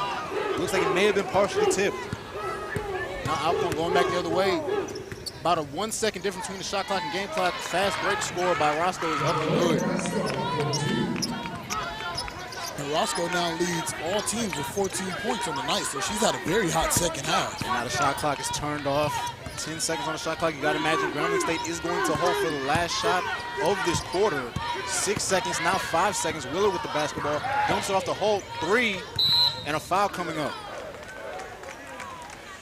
Speaker 4: Looks like it may have been partially tipped. Now Alcorn going back the other way. About a 1 second difference between the shot clock and game clock. Fast break score by Roscoe is up and good.
Speaker 5: And Roscoe now leads all teams with 14 points on the night, so she's had a very hot second half.
Speaker 4: And now the shot clock is turned off. 10 seconds on the shot clock. You got to imagine Grambling State is going to hold for the last shot of this quarter. 6 seconds, now 5 seconds. Wheeler with the basketball. Dumps it off to Holt. 3, and a foul coming up.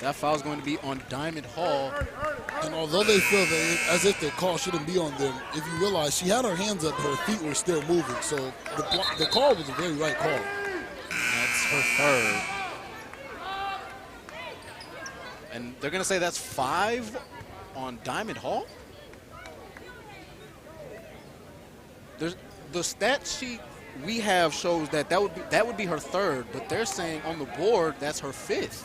Speaker 4: That foul is going to be on Diamond Hall.
Speaker 5: And although they feel that as if the call shouldn't be on them, if you realize she had her hands up, her feet were still moving. So the call was a very right call.
Speaker 4: That's her third. And they're going to say that's 5 on Diamond Hall? The stat sheet we have shows that that would be her third, but they're saying on the board that's her 5th.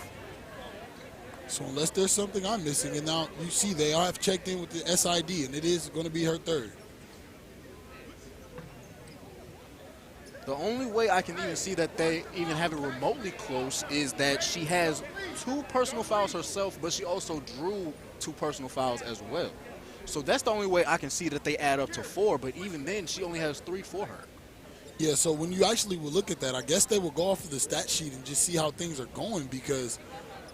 Speaker 5: So unless there's something I'm missing, and now you see they all have checked in with the SID, and it is going to be her third.
Speaker 4: The only way I can even see that they even have it remotely close is that she has 2 personal fouls herself, but she also drew 2 personal fouls as well. So that's the only way I can see that they add up to 4, but even then, she only has 3 for her.
Speaker 5: Yeah, so when you actually will look at that, I guess they will go off of the stat sheet and just see how things are going, because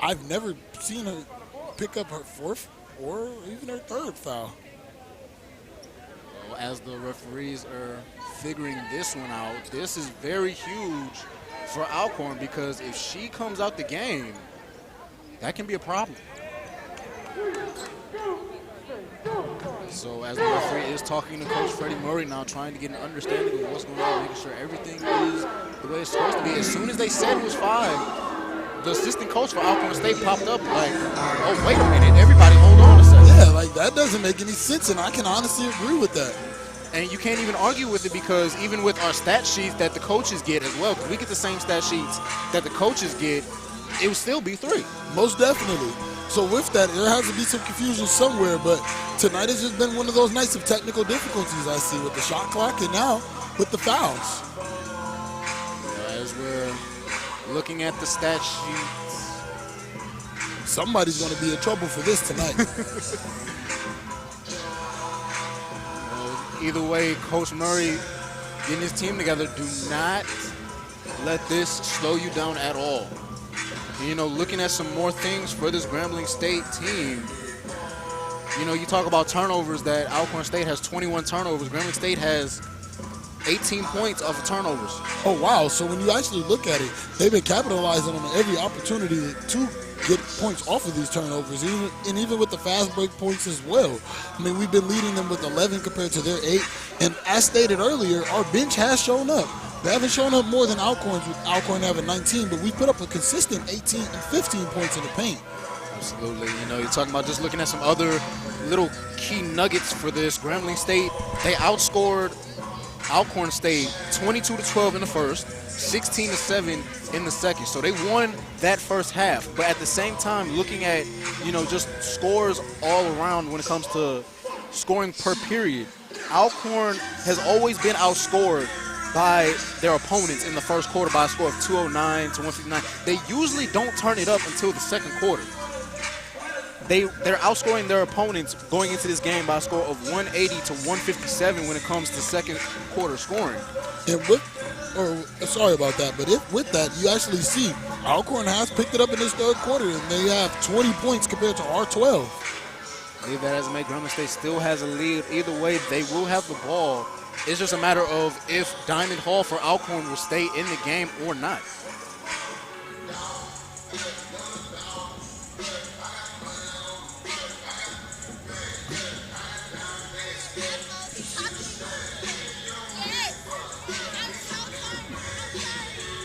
Speaker 5: I've never seen her pick up her 4th or even her 3rd foul.
Speaker 4: Well, as the referees are figuring this one out, this is very huge for Alcorn, because if she comes out the game, that can be a problem. So as the referee is talking to Coach Freddie Murray now, trying to get an understanding of what's going on, making sure everything is the way it's supposed to be. As soon as they said it was 5, the assistant coach for Alcorn State popped up like, oh, wait a minute, everybody hold on a second.
Speaker 5: Yeah, like that doesn't make any sense, and I can honestly agree with that.
Speaker 4: And you can't even argue with it, because even with our stat sheets that the coaches get as well, because we get the same stat sheets that the coaches get, it would still be 3.
Speaker 5: Most definitely. So with that, there has to be some confusion somewhere, but tonight has just been one of those nights of technical difficulties I see with the shot clock and now with the fouls.
Speaker 4: As we're looking at the stat sheets,
Speaker 5: somebody's going to be in trouble for this tonight.
Speaker 4: Well, either way, Coach Murray getting his team together, do not let this slow you down at all. You know, looking at some more things for this Grambling State team, you know, you talk about turnovers, that Alcorn State has 21 turnovers. Grambling State has 18 points off of turnovers.
Speaker 5: Oh, wow. So when you actually look at it, they've been capitalizing on every opportunity to get points off of these turnovers, even with the fast break points as well. I mean, we've been leading them with 11 compared to their 8. And as stated earlier, our bench has shown up. They haven't shown up more than Alcorn's, with Alcorn having 19, but we put up a consistent 18 and 15 points in the paint.
Speaker 4: Absolutely. You know, you're talking about just looking at some other little key nuggets for this. Grambling State, they outscored Alcorn State 22-12 in the first, 16-7 in the second. So they won that first half. But at the same time, looking at, you know, just scores all around when it comes to scoring per period, Alcorn has always been outscored by their opponents in the first quarter by a score of 209 to 159. They usually don't turn it up until the second quarter. They're outscoring their opponents going into this game by a score of 180 to 157 when it comes to second quarter scoring.
Speaker 5: And sorry about that, but with that, you actually see Alcorn has picked it up in this third quarter, and they have 20 points compared to our 12.
Speaker 4: Leave that as it may, Grambling State still has a lead. Either way, they will have the ball. It's just a matter of if Diamond Hall for Alcorn will stay in the game or not.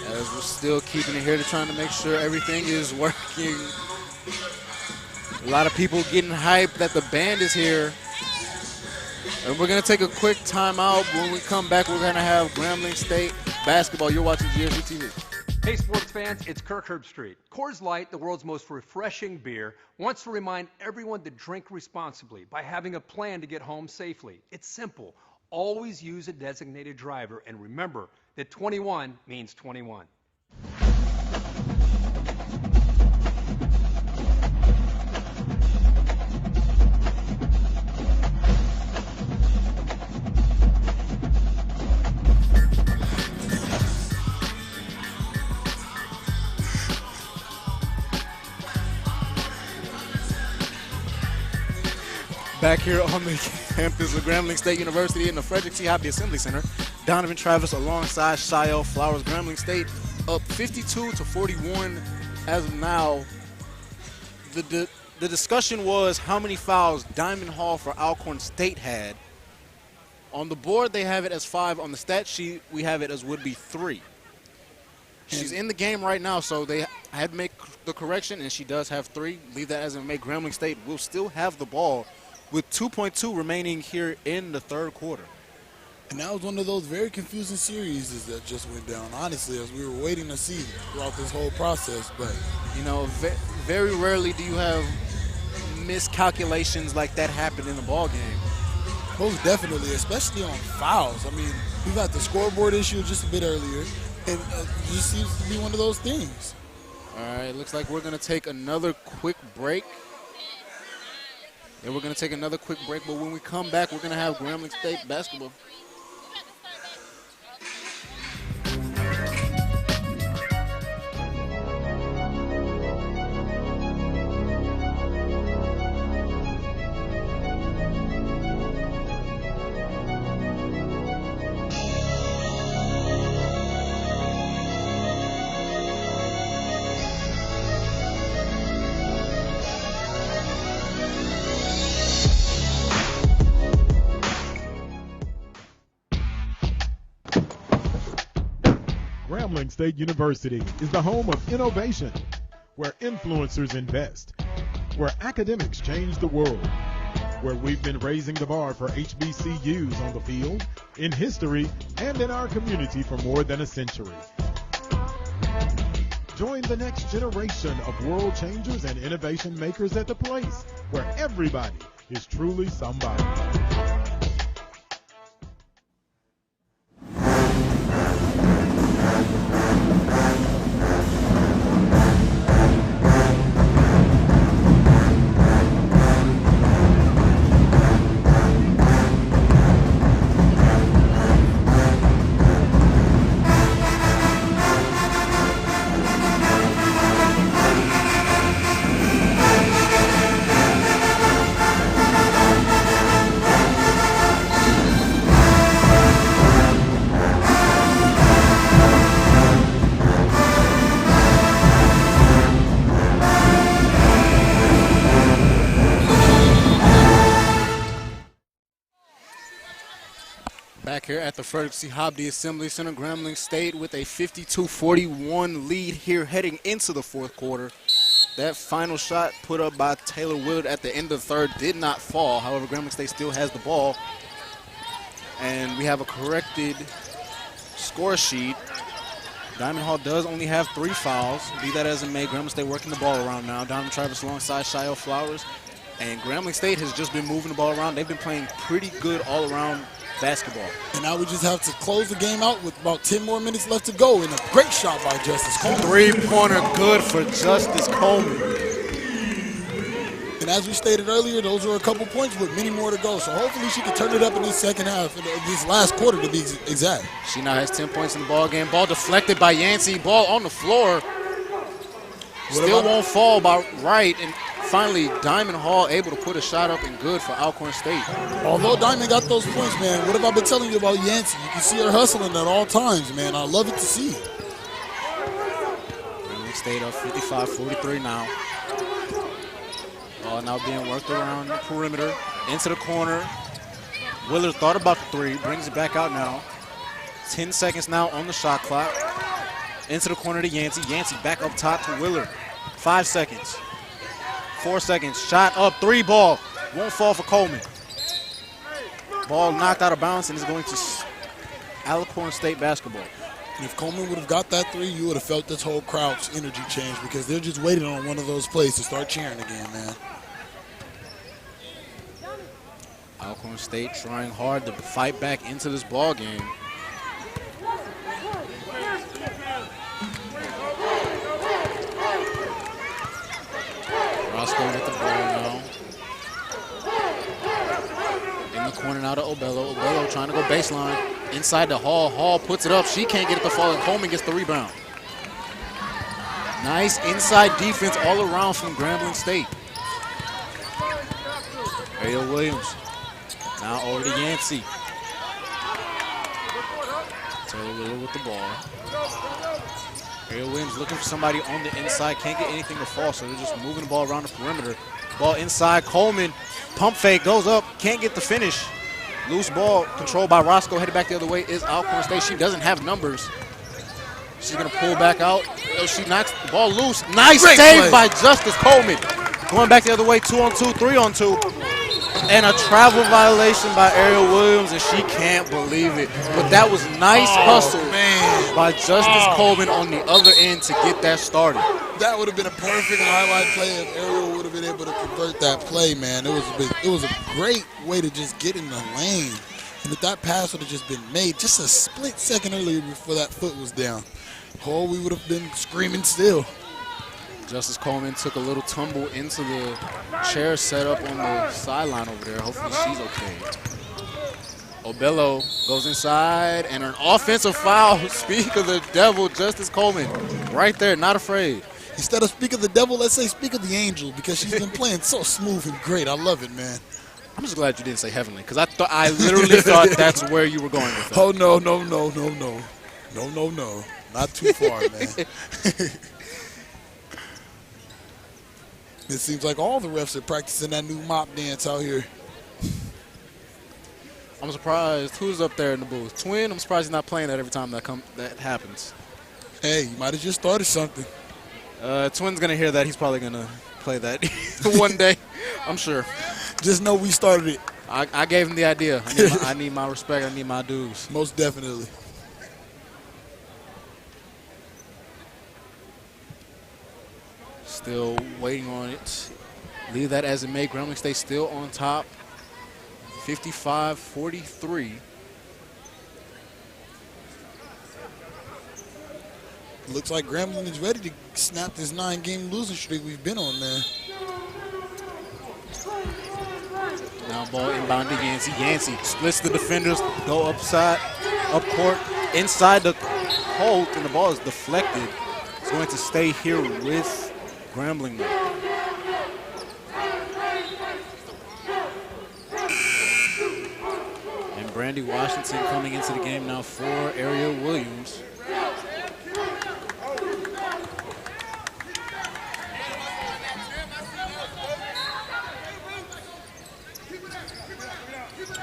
Speaker 4: As we're still keeping it here to trying to make sure everything is working. A lot of people getting hyped that the band is here. And we're going to take a quick timeout. When we come back, we're going to have Grambling State basketball. You're watching GSU TV.
Speaker 18: Hey, sports fans, it's Kirk Herbstreit. Coors Light, the world's most refreshing beer, wants to remind everyone to drink responsibly by having a plan to get home safely. It's simple. Always use a designated driver, and remember that 21 means 21.
Speaker 4: Back here on the campus of Grambling State University in the Frederick T. Hoppy Assembly Center, Donovan Travis alongside Shiel Flowers. Grambling State up 52-41 as of now. The discussion was how many fouls Diamond Hall for Alcorn State had. On the board, they have it as 5. On the stat sheet, we have it as would be 3. She's in the game right now, so they had to make the correction, and she does have 3. Leave that as it may. Grambling State will still have the ball with 2.2 remaining here in the third quarter.
Speaker 5: And that was one of those very confusing series that just went down, honestly, as we were waiting to see throughout this whole process. But,
Speaker 4: you know, very rarely do you have miscalculations like that happen in the ball game.
Speaker 5: Most definitely, especially on fouls. I mean, we've had the scoreboard issue just a bit earlier, and it just seems to be one of those things.
Speaker 4: All right, looks like we're going to take another quick break. And we're going to take another quick break, but when we come back, we're going to have Grambling State basketball.
Speaker 6: Grambling State University is the home of innovation, where influencers invest, where academics change the world, where we've been raising the bar for HBCUs on the field, in history, and in our community for more than a century. Join the next generation of world changers and innovation makers at the place where everybody is truly somebody.
Speaker 4: back here at the Frederick C. Hobby Assembly Center. Grambling State with a 52-41 lead here heading into the fourth quarter. That final shot put up by Taylor Wood at the end of the third did not fall. However, Grambling State still has the ball. And we have a corrected score sheet. Diamond Hall does only have 3 fouls. Be that as it may, Grambling State working the ball around now. Donovan Travis alongside Shiel Flowers. And Grambling State has just been moving the ball around. They've been playing pretty good all-around basketball.
Speaker 5: And now we just have to close the game out with about 10 more minutes left to go. And a great shot by Justice Coleman.
Speaker 4: Three-pointer good for Justice Coleman.
Speaker 5: And as we stated earlier, those were a couple points with many more to go. So hopefully she can turn it up in this second half, in this last quarter to be exact.
Speaker 4: She now has 10 points in the ball game. Ball deflected by Yancey. Ball on the floor. Still won't fall by right. And finally, Diamond Hall able to put a shot up and good for Alcorn State.
Speaker 5: Although Diamond got those points, man, what have I been telling you about Yancey? You can see her hustling at all times, man. I love it to see.
Speaker 4: Grambling State up 55-43 now. Ball now being worked around the perimeter. Into the corner. Willard thought about the 3. Brings it back out now. 10 seconds now on the shot clock. Into the corner to Yancey. Yancey back up top to Willard. 5 seconds. 4 seconds. Shot up. 3 ball. Won't fall for Coleman. Ball knocked out of bounds and is going to Alcorn State basketball.
Speaker 5: And if Coleman would have got that 3, you would have felt this whole crowd's energy change because they're just waiting on one of those plays to start cheering again, man.
Speaker 4: Alcorn State trying hard to fight back into this ball game. Roscoe with the ball now. In the corner now to Obello. Obello trying to go baseline. Inside to Hall. Hall puts it up. She can't get it to fall, and Coleman gets the rebound. Nice inside defense all around from Grambling State. Ariel Williams. Now over to Yancey. Taylor Willard with the ball. Ariel Williams looking for somebody on the inside. Can't get anything to fall, so they're just moving the ball around the perimeter. Ball inside. Coleman. Pump fake. Goes up. Can't get the finish. Loose ball controlled by Roscoe. Headed back the other way is Alcorn State. She doesn't have numbers. She's going to pull back out. She knocks the ball loose. Nice save by Justice Coleman. Going back the other way. 2-on-2, 3-on-2. And a travel violation by Ariel Williams, and she can't believe it. But that was nice hustle by Justice Coleman on the other end to get that started.
Speaker 5: That would have been a perfect highlight play if Ariel would have been able to convert that play, man. It was a great way to just get in the lane. And if that pass would have just been made just a split second earlier before that foot was down, oh, we would have been screaming still.
Speaker 4: Justice Coleman took a little tumble into the chair set up on the sideline over there. Hopefully she's okay. Obello goes inside, and an offensive foul. Speak of the devil, Justice Coleman. Right there, not afraid.
Speaker 5: Instead of speak of the devil, let's say speak of the angel, because she's been playing so smooth and great. I love it, man.
Speaker 4: I'm just glad you didn't say heavenly, because I literally thought that's where you were going with that.
Speaker 5: Oh, no. Not too far, man. It seems like all the refs are practicing that new mop dance out here.
Speaker 4: I'm surprised. Who's up there in the booth? Twin? I'm surprised he's not playing that every time that happens.
Speaker 5: Hey, you might have just started something.
Speaker 4: Twin's going to hear that. He's probably going to play that one day, I'm sure.
Speaker 5: Just know we started it.
Speaker 4: I gave him the idea. I need my respect. I need my dues.
Speaker 5: Most definitely.
Speaker 4: Still waiting on it. Leave that as it may. Grambling State still on top. 55-43.
Speaker 5: Looks like Grambling is ready to snap this 9-game losing streak we've been on, man.
Speaker 4: Now ball inbound to Yancey. Yancey splits the defenders, go upside, up court, inside the hole, and the ball is deflected. It's going to stay here with Grambling. And Brandy Washington coming into the game now for Ariel Williams.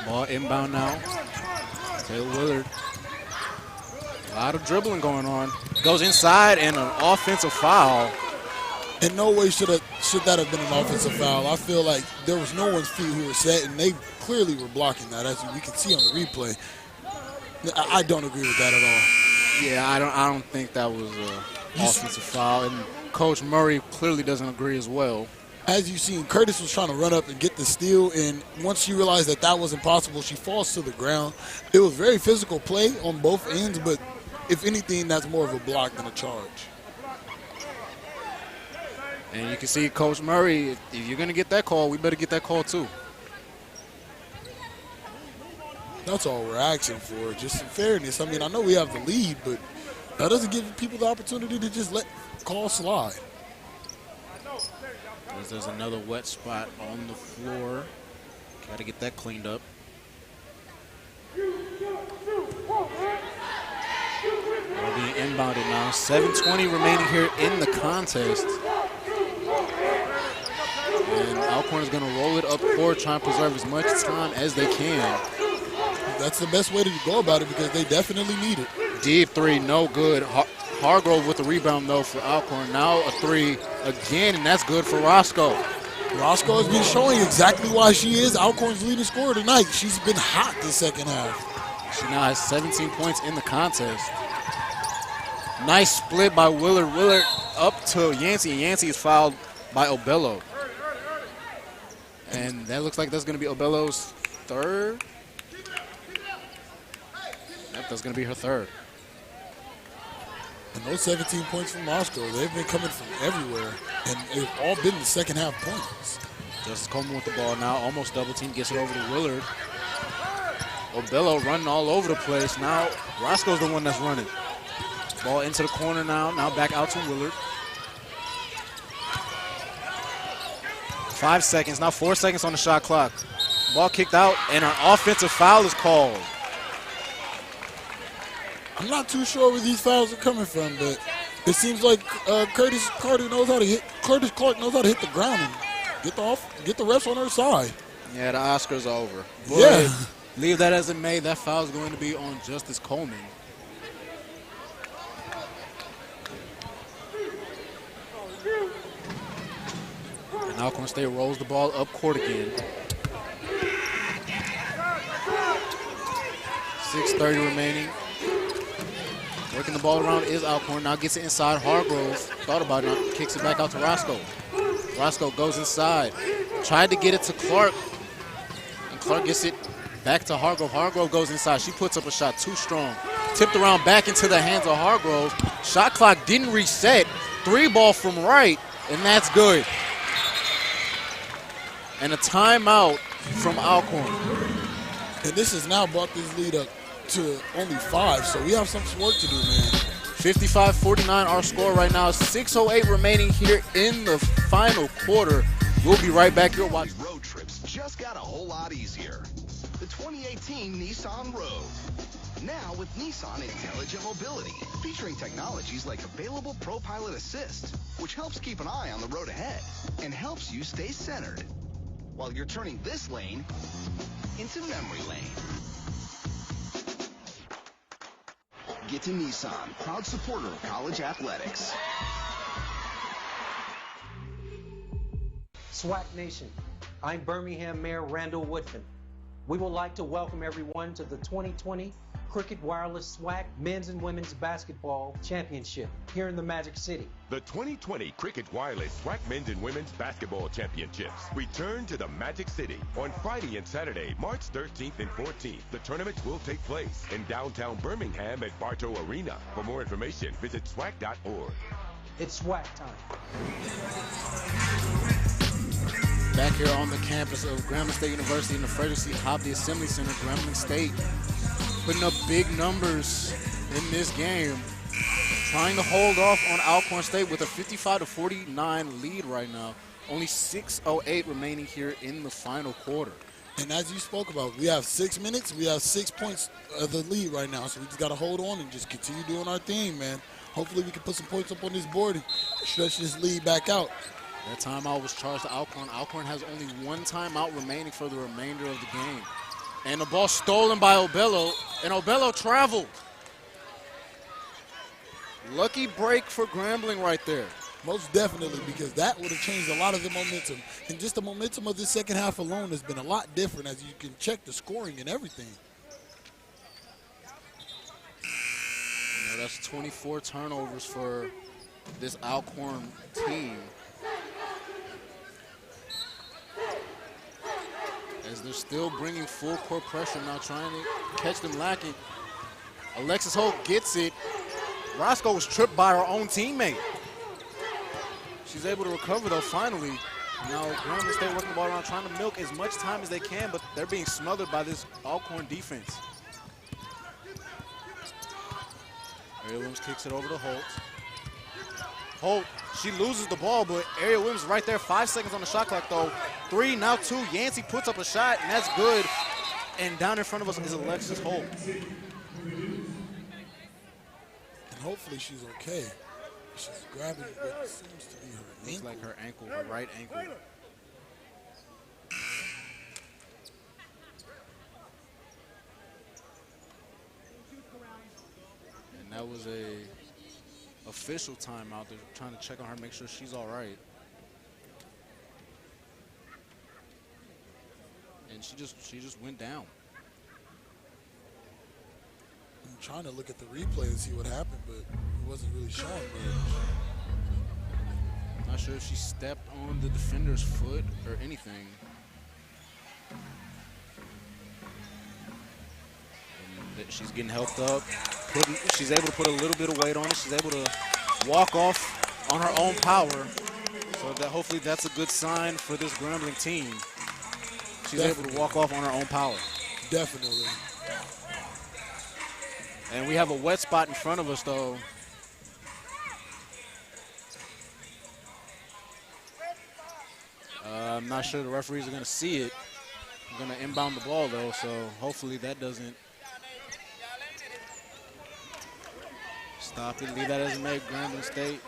Speaker 4: Ball inbound now. Taylor Willard. A lot of dribbling going on. Goes inside and an offensive foul.
Speaker 5: In no way should that have been an offensive foul. I feel like there was no one's feet who were set, and they clearly were blocking that, as we can see on the replay. I don't agree with that at all.
Speaker 4: Yeah, I don't think that was an offensive foul, and Coach Murray clearly doesn't agree as well.
Speaker 5: As you've seen, Curtis was trying to run up and get the steal, and once she realized that that wasn't possible, she falls to the ground. It was very physical play on both ends, but if anything, that's more of a block than a charge.
Speaker 4: And you can see Coach Murray, if you're going to get that call, we better get that call too.
Speaker 5: That's all we're asking for, just some fairness. I mean, I know we have the lead, but that doesn't give people the opportunity to just let calls slide.
Speaker 4: There's another wet spot on the floor. Got to get that cleaned up. It'll be inbounded now. 7:20 remaining here in the contest. And Alcorn is going to roll it up court, try and preserve as much time as they can.
Speaker 5: That's the best way to go about it because they definitely need it.
Speaker 4: Deep three, no good. Hargrove with the rebound, though, for Alcorn. Now a three again, and that's good for Roscoe.
Speaker 5: Roscoe has been showing exactly why she is Alcorn's leading scorer tonight. She's been hot this second half.
Speaker 4: She now has 17 points in the contest. Nice split by Willard. Willard up to Yancey, and Yancey is fouled by Obello. And that looks like that's going to be Obello's third. Yep, that's going to be her third.
Speaker 5: And those 17 points from Roscoe, they've been coming from everywhere, and they've all been the second half points.
Speaker 4: Justice Coleman with the ball now, almost double team, gets it over to Willard. Obello running all over the place. Now Roscoe's the one that's running. Ball into the corner now back out to Willard. 5 seconds, now 4 seconds on the shot clock. Ball kicked out, and an offensive foul is called.
Speaker 5: I'm not too sure where these fouls are coming from, but it seems like Curtis Clark knows how to hit the ground and get the refs on her side.
Speaker 4: Yeah, the Oscar's over. But
Speaker 5: yeah.
Speaker 4: Leave that as it may. That foul is going to be on Justice Coleman. And Alcorn State rolls the ball up court again. 6:30 remaining. Working the ball around is Alcorn. Now gets it inside. Hargrove thought about it. Kicks it back out to Roscoe. Roscoe goes inside. Tried to get it to Clark. And Clark gets it back to Hargrove. Hargrove goes inside. She puts up a shot too strong. Tipped around back into the hands of Hargrove. Shot clock didn't reset. 3-ball from right, and that's good. And a timeout from Alcorn.
Speaker 5: And this has now brought this lead up to only 5, so we have some work to do, man.
Speaker 4: 55-49 our score right now. 6:08 remaining here in the final quarter. We'll be right back here watching.
Speaker 1: Road trips just got a whole lot easier. The 2018 Nissan Rogue. Now with Nissan Intelligent Mobility, featuring technologies like available ProPilot Assist, which helps keep an eye on the road ahead and helps you stay centered while you're turning this lane into memory lane. Get to Nissan, proud supporter of college athletics.
Speaker 2: SWAC Nation, I'm Birmingham Mayor Randall Woodfin. We would like to welcome everyone to the 2020 Cricket Wireless SWAC Men's and Women's Basketball Championship here in the Magic City.
Speaker 3: The 2020 Cricket Wireless SWAC Men's and Women's Basketball Championships return to the Magic City on Friday and Saturday, March 13th and 14th. The tournaments will take place in downtown Birmingham at Bartow Arena. For more information, visit SWAC.org.
Speaker 2: It's SWAC time.
Speaker 4: Back here on the campus of Grambling State University in the Frederick C. Hobley Assembly Center, Grambling State putting up big numbers in this game, trying to hold off on Alcorn State with a 55-49 lead right now. Only 6:08 remaining here in the final quarter.
Speaker 5: And as you spoke about, we have 6 minutes. We have 6 points of the lead right now, so we just got to hold on and just continue doing our thing, man. Hopefully we can put some points up on this board and stretch this lead back out.
Speaker 4: That timeout was charged to Alcorn. Alcorn has only one timeout remaining for the remainder of the game. And the ball stolen by Obello, and Obello traveled. Lucky break for Grambling right there.
Speaker 5: Most definitely, because that would have changed a lot of the momentum. And just the momentum of this second half alone has been a lot different as you can check the scoring and everything.
Speaker 4: You know, that's 24 turnovers for this Alcorn team. As they're still bringing full court pressure now, trying to catch them lacking. Alexis Holt gets it. Roscoe was tripped by her own teammate. She's able to recover, though, finally. Now, Grambling State working the ball around, trying to milk as much time as they can, but they're being smothered by this Alcorn defense. Ariel Williams kicks it over to Holt. Holt, she loses the ball, but Ariel Williams right there, 5 seconds on the shot clock, though. 3, now 2. Yancey puts up a shot, and that's good. And down in front of us is Alexis Holt.
Speaker 5: And hopefully she's okay. She's grabbing what seems to be her ankle.
Speaker 4: Looks like her ankle, her right ankle. And that was a official timeout. They're trying to check on her, make sure she's all right. And she just went down.
Speaker 5: I'm trying to look at the replay and see what happened, but it wasn't really showing much.
Speaker 4: Not sure if she stepped on the defender's foot or anything. And she's getting helped up. She's able to put a little bit of weight on it. She's able to walk off on her own power. So that hopefully that's a good sign for this Grambling team. She's able to walk off on her own power.
Speaker 5: Definitely.
Speaker 4: And we have a wet spot in front of us, though. I'm not sure the referees are going to see it. I'm going to inbound the ball, though, so hopefully that doesn't stop it. Leave that as a make. Grambling State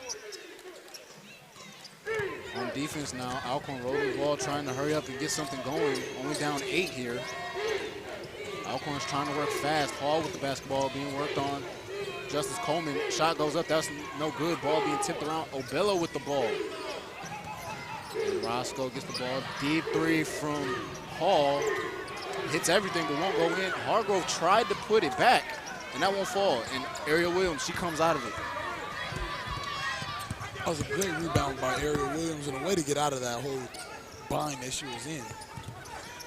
Speaker 4: on defense now. Alcorn rolling the ball, trying to hurry up and get something going. Only down 8 here. Alcorn's trying to work fast. Hall with the basketball being worked on. Justice Coleman, shot goes up. That's no good. Ball being tipped around. Obello with the ball. And Roscoe gets the ball. Deep 3 from Hall. Hits everything but won't go in. Hargrove tried to put it back, and that won't fall. And Ariel Williams, she comes out of it.
Speaker 5: That was a great rebound by Ariel Williams and a way to get out of that whole bind that she was in.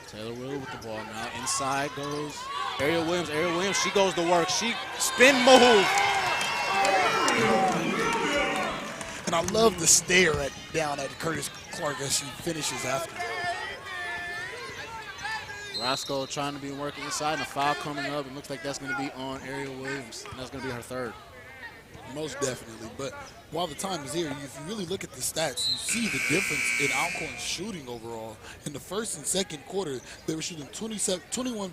Speaker 4: Taylor Wheeler with the ball now. Inside goes Ariel Williams. Ariel Williams, she goes to work. She spin move.
Speaker 5: And I love the stare down at Curtis Clark as she finishes after.
Speaker 4: Roscoe trying to be working inside, and a foul coming up. It looks like that's going to be on Ariel Williams, and that's going to be her third.
Speaker 5: Most definitely. But while the time is here, if you really look at the stats, you see the difference in Alcorn's shooting overall. In the first and second quarter, they were shooting 21%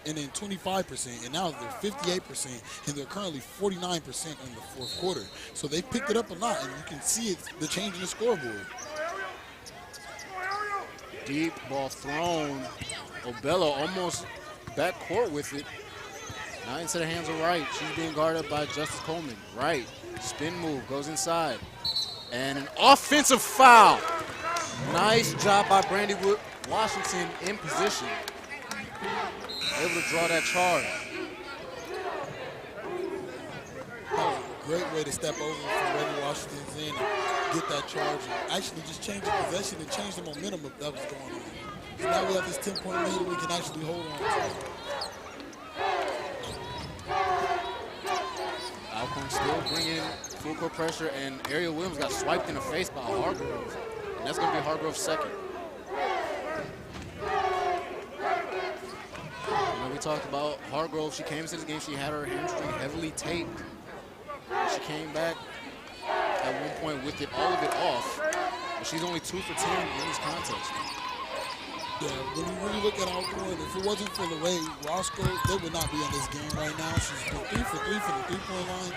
Speaker 5: and then 25%, and now they're 58%, and they're currently 49% in the fourth quarter. So they picked it up a lot, and you can see the change in the scoreboard.
Speaker 4: Deep ball thrown. Obello almost back court with it. Now into the hands of Wright. She's being guarded by Justice Coleman. Wright, spin move, goes inside. And an offensive foul. Nice job by Brandy Washington in position. Able to draw that charge.
Speaker 5: That was a great way to step over from Brandy Washington's in and get that charge and actually just change the possession and change the momentum of that was going on. So now we have this 10-point lead and we can actually hold on to it.
Speaker 4: Alcorn still bringing full court pressure, and Ariel Williams got swiped in the face by Hargrove. And that's going to be Hargrove's second. You know, we talked about Hargrove. She came into this game, she had her hamstring heavily taped. She came back at one point with all of it off. But she's only 2 for 10 in this contest.
Speaker 5: Yeah, when you really look at Alcorn, if it wasn't for LeRae Roscoe, they would not be in this game right now. She's been 3 for 3 from the three-point line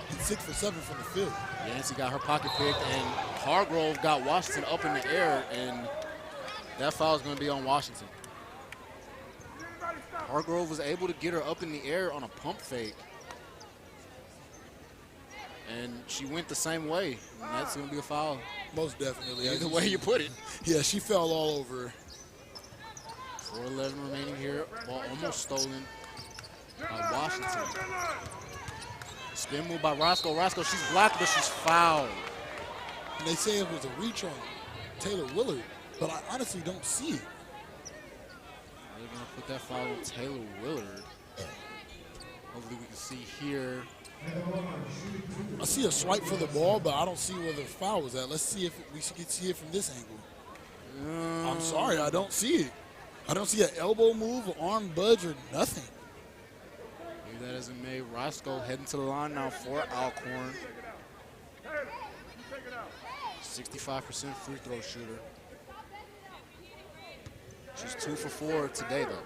Speaker 5: and 6 for 7 from the field.
Speaker 4: Yancey got her pocket picked, and Hargrove got Washington up in the air, and that foul is going to be on Washington. Hargrove was able to get her up in the air on a pump fake. And she went the same way. And that's going to be a foul.
Speaker 5: Most definitely.
Speaker 4: Either way you put it.
Speaker 5: Yeah, she fell all over her.
Speaker 4: 4:11 remaining here. Ball almost stolen by Washington. Spin move by Roscoe. Roscoe, she's blocked, but she's fouled.
Speaker 5: And they say it was a reach on Taylor Willard, but I honestly don't see it.
Speaker 4: They're going to put that foul on Taylor Willard. Hopefully we can see here.
Speaker 5: I see a swipe for the ball, but I don't see where the foul was at. Let's see if we can see it from this angle. I'm sorry, I don't see it. I don't see an elbow move, an arm budge, or nothing.
Speaker 4: Maybe that isn't made. Roscoe heading to the line now for Alcorn. 65% free throw shooter. She's 2 for 4 today, though.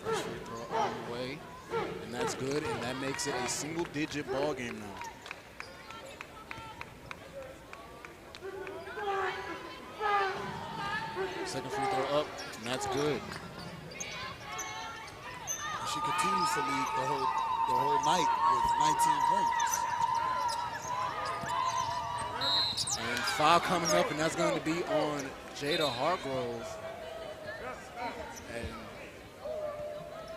Speaker 4: First free throw on the way, and that's good, and that makes it a single-digit ball game now. Second free throw up, and that's good.
Speaker 5: She continues to lead the whole night with 19 points.
Speaker 4: And foul coming up, and that's going to be on Jada Hargrove. And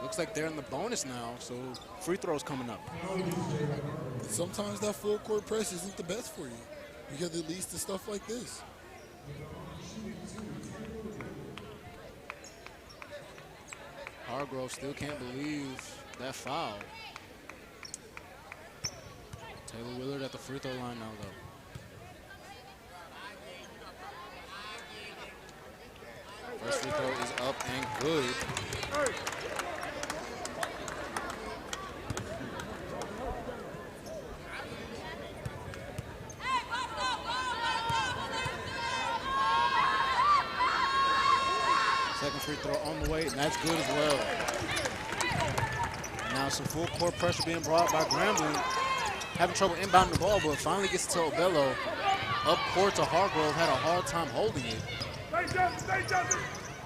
Speaker 4: looks like they're in the bonus now, so free throws coming up.
Speaker 5: Sometimes that full court press isn't the best for you because it leads to stuff like this.
Speaker 4: Hargrove still can't believe that foul. Taylor Willard at the free throw line now, though. First free throw is up and good. Second free throw on the way, and that's good as well. Now some full court pressure being brought by Grambling. Having trouble inbounding the ball, but finally gets to Obello. Up court to Hargrove, had a hard time holding it.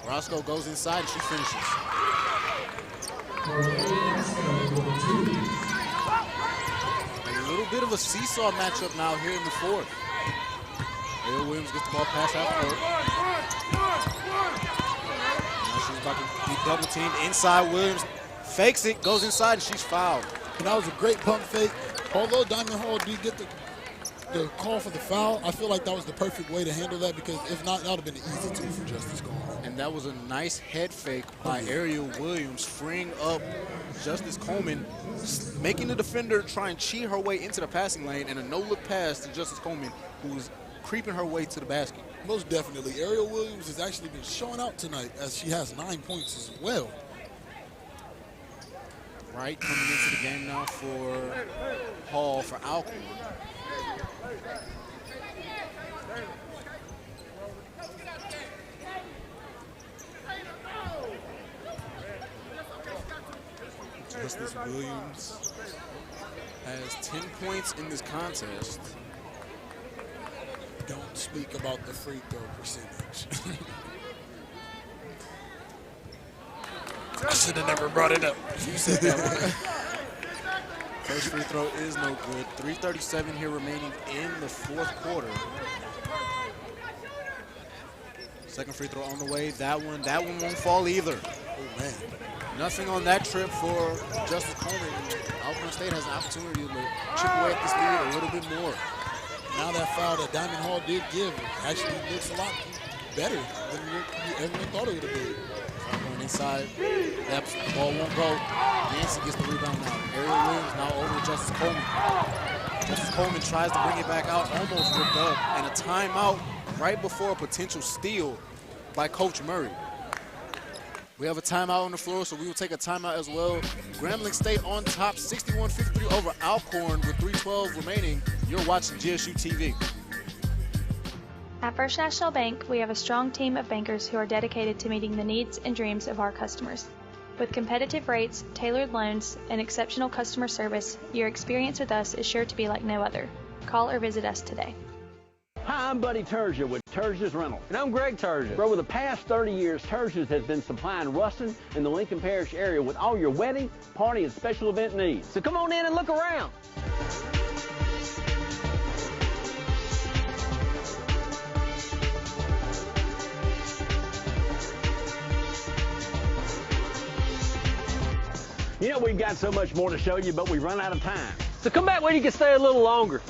Speaker 4: Roscoe goes inside and she finishes. A little bit of a seesaw matchup now here in the fourth. Ariel Williams gets the ball past half court. Now she's about to be double teamed inside. Williams fakes it, goes inside, and she's fouled.
Speaker 5: And that was a great pump fake. Although Diamond Hall did get the call for the foul, I feel like that was the perfect way to handle that because if not, that would have been an easy two for Justice Coleman.
Speaker 4: And that was a nice head fake by Ariel Williams, freeing up Justice Coleman, making the defender try and cheat her way into the passing lane, and a no-look pass to Justice Coleman, who was creeping her way to the basket.
Speaker 5: Most definitely. Ariel Williams has actually been showing out tonight as she has 9 points as well.
Speaker 4: Right, coming into the game now for Hall for Alcorn. Justice Williams has 10 points in this contest.
Speaker 5: Don't speak about the free throw percentage. I should have never brought it up.
Speaker 4: You said that one. First free throw is no good. 3:37 here remaining in the fourth quarter. Second free throw on the way. That one won't fall either.
Speaker 5: Oh, man.
Speaker 4: Nothing on that trip for Justice Coleman. Alcorn State has an opportunity to chip away at this lead a little bit more.
Speaker 5: Now that foul that Diamond Hall did give actually looks a lot better than everyone thought it would have been.
Speaker 4: Going inside, that ball won't go. Nancy gets the rebound now. Ariel Williams now over to Justice Coleman. Justice Coleman tries to bring it back out, almost ripped up, and a timeout right before a potential steal by Coach Murray. We have a timeout on the floor, so we will take a timeout as well. Grambling State on top, 61-53 over Alcorn with 3:12 remaining. You're watching GSU TV.
Speaker 8: At First National Bank, we have a strong team of bankers who are dedicated to meeting the needs and dreams of our customers. With competitive rates, tailored loans, and exceptional customer service, your experience with us is sure to be like no other. Call or visit us today.
Speaker 9: Hi, I'm Buddy Terzier with Terzier's Rentals.
Speaker 10: And I'm Greg Terzier.
Speaker 9: For over the past 30 years, Terzier's has been supplying Ruston and the Lincoln Parish area with all your wedding, party, and special event needs.
Speaker 10: So come on in and look around.
Speaker 9: You know, we've got so much more to show you, but we run out of time.
Speaker 10: So come back where you can stay a little longer.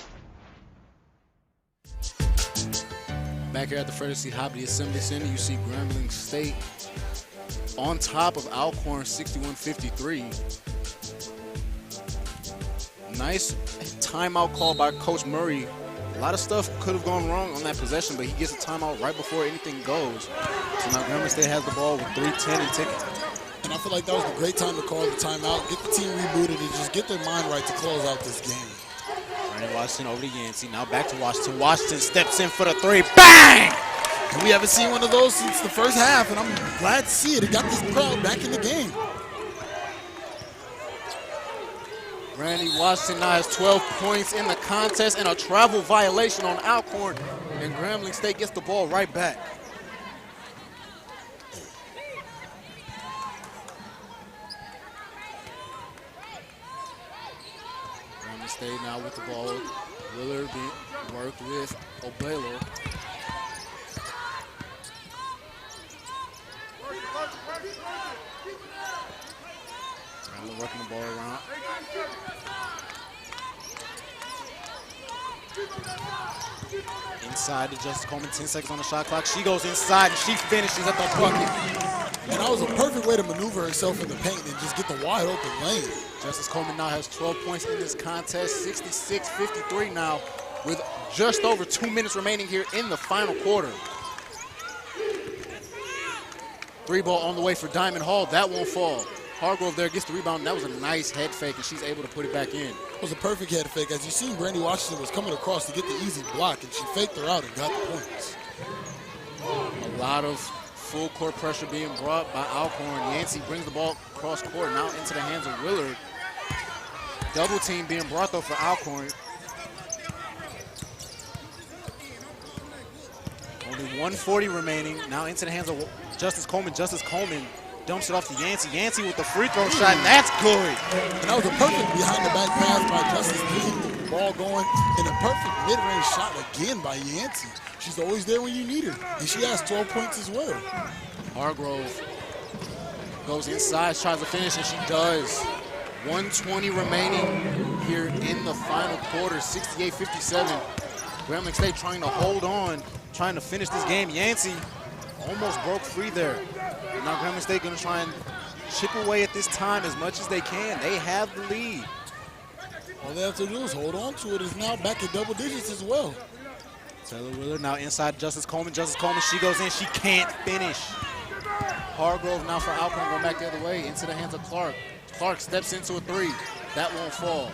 Speaker 7: Back here at the Frederick C. Hobley Assembly Center, you see Grambling State on top of Alcorn 61-53. Nice timeout call by Coach Murray. A lot of stuff could have gone wrong on that possession, but he gets a timeout right before anything goes. So now Grambling State has the ball with 3:10 and ticking.
Speaker 5: And I feel like that was a great time to call the timeout, get the team rebooted, and just get their mind right to close out this game.
Speaker 7: Brandon Washington over to Yancey. Now back to Washington. Washington steps in for the three. Bang!
Speaker 5: And we haven't seen one of those since the first half, and I'm glad to see it. It got this crowd back in the game.
Speaker 7: Randy Washington now has 12 points in the contest and a travel violation on Alcorn. And Grambling State gets the ball right back. State now with the ball. Willard being worked with Obelo. Randall working the ball around. Inside to Justice Coleman, 10 seconds on the shot clock. She goes inside and she finishes at the bucket.
Speaker 5: And that was a perfect way to maneuver herself in the paint and just get the wide open lane.
Speaker 7: Justice Coleman now has 12 points in this contest, 66-53 now, with just over 2 minutes remaining here in the final quarter. Three ball on the way for Diamond Hall. That won't fall. Hargrove there gets the rebound. That was a nice head fake, and she's able to put it back in.
Speaker 5: It was a perfect head fake. As you seen, Brandy Washington was coming across to get the easy block, and she faked her out and got the points.
Speaker 7: A lot of full court pressure being brought by Alcorn. Yancey brings the ball cross court now into the hands of Willard. Double team being brought though for Alcorn. Only 1:40 remaining. Now into the hands of Justice Coleman. Justice Coleman dumps it off to Yancey. Yancey with the free throw shot, and that's good.
Speaker 5: And that was a perfect behind the back pass by Justice to keep the ball going, and a perfect mid-range shot again by Yancey. She's always there when you need her, and she has 12 points as well.
Speaker 7: Hargrove goes inside, tries to finish, and she does. 1:20 remaining here in the final quarter, 68-57. Grambling State trying to hold on, trying to finish this game. Yancey almost broke free there. And now Grambling State going to try and chip away at this time as much as they can. They have the lead.
Speaker 5: All they have to do is hold on to it. It's now back in double digits as well.
Speaker 7: Taylor Willard now inside Justice Coleman. Justice Coleman, she goes in, she can't finish. Hargrove now for Alcorn going back the other way into the hands of Clark. Clark steps into a three. That won't fall.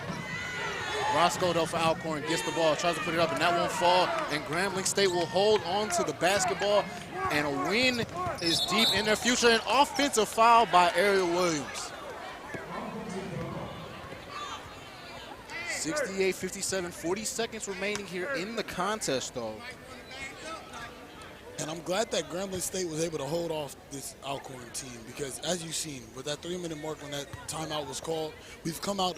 Speaker 7: Roscoe though for Alcorn gets the ball, tries to put it up, and that won't fall. And Grambling State will hold on to the basketball, and a win is deep in their future. An offensive foul by Ariel Williams. 68-57, 40 seconds remaining here in the contest though.
Speaker 5: And I'm glad that Grambling State was able to hold off this Alcorn team because, as you've seen, with that 3-minute mark when that timeout was called, we've come out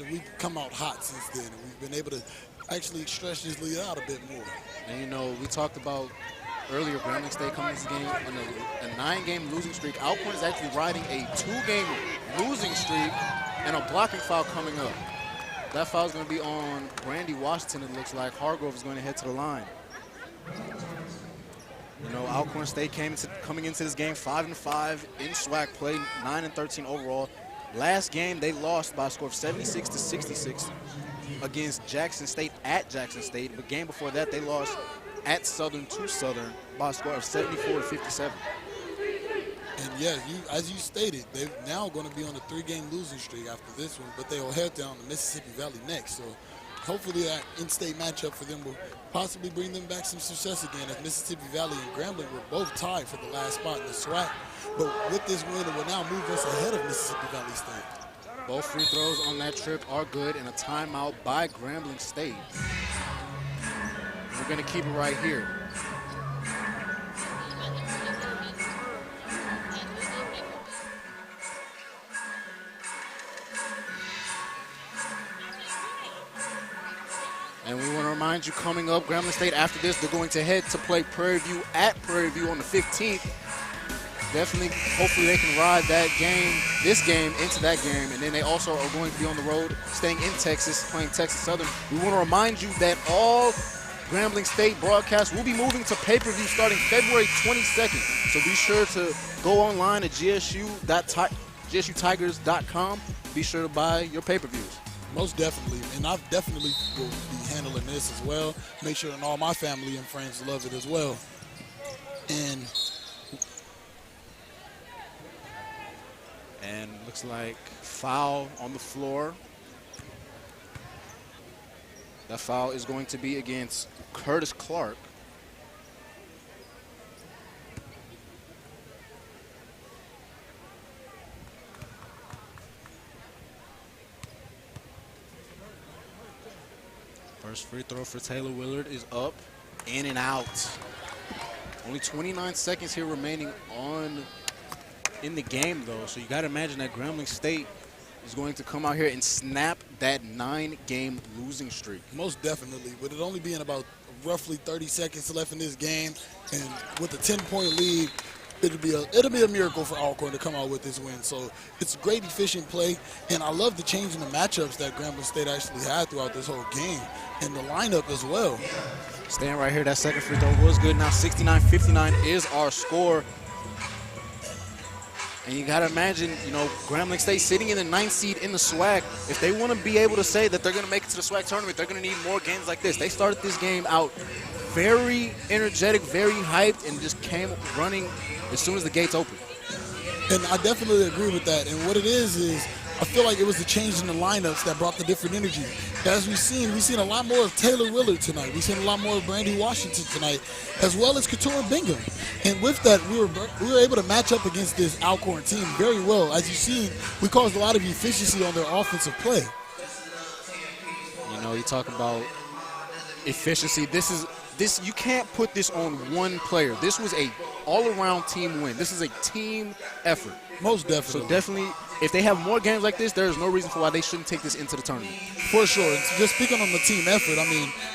Speaker 5: hot since then, and we've been able to actually stretch this lead out a bit more.
Speaker 7: And you know, we talked about earlier Grambling State coming to this game on a 9-game losing streak. Alcorn is actually riding a 2-game losing streak and a blocking foul coming up. That foul is going to be on Brandy Washington, it looks like. Hargrove is going to head to the line. You know, Alcorn State coming into this game 5-5 in SWAC play, 9-13 overall. Last game they lost by a score of 76-66 against Jackson State at Jackson State. The game before that they lost at Southern to Southern by a score of 74-57.
Speaker 5: And yeah, as you stated, they're now going to be on a 3-game losing streak after this one, but they will head down to Mississippi Valley next. So hopefully that in-state matchup for them will possibly bring them back some success again, as Mississippi Valley and Grambling were both tied for the last spot in the SWAC. But with this win, it will now move us ahead of Mississippi Valley State.
Speaker 7: Both free throws on that trip are good, and a timeout by Grambling State. We're going to keep it right here.
Speaker 4: And we want to remind you, coming up, Grambling State after this, they're going to head to play Prairie View at Prairie View on the 15th. Definitely, hopefully they can ride this game into that game. And then they also are going to be on the road, staying in Texas, playing Texas Southern. We want to remind you that all Grambling State broadcasts will be moving to pay-per-view starting February 22nd. So be sure to go online at GSUtigers.com. Be sure to buy your pay-per-views.
Speaker 5: Most definitely, and I definitely will be handling this as well. Make sure that all my family and friends love it as well.
Speaker 4: And looks like foul on the floor. That foul is going to be against Curtis Clark. First free throw for Taylor Willard is up, in and out. Only 29 seconds here remaining in the game, though. So you got to imagine that Grambling State is going to come out here and snap that 9-game losing streak.
Speaker 5: Most definitely. With it only being about roughly 30 seconds left in this game, and with a 10-point lead, it'll be a miracle for Alcorn to come out with this win. So it's great, efficient play, and I love the change in the matchups that Grambling State actually had throughout this whole game, and the lineup as well.
Speaker 4: Staying right here, that second free throw was good. Now 69-59 is our score. And you got to imagine, Grambling State sitting in the 9th seed in the SWAC. If they want to be able to say that they're going to make it to the SWAC tournament, they're going to need more games like this. They started this game out very energetic, very hyped, and just came running as soon as the gates opened.
Speaker 5: And I definitely agree with that. And what it is I feel like it was the change in the lineups that brought the different energy. As we've seen a lot more of Taylor Willard tonight. We've seen a lot more of Brandy Washington tonight, as well as Couture Bingham. And with that, we were able to match up against this Alcorn team very well. As you've seen, we caused a lot of efficiency on their offensive play.
Speaker 4: You talk about efficiency. You can't put this on one player. This was a all-around team win. This is a team effort.
Speaker 5: Most definitely.
Speaker 4: So definitely, if they have more games like this, there's no reason for why they shouldn't take this into the tournament.
Speaker 5: For sure. And just speaking on the team effort,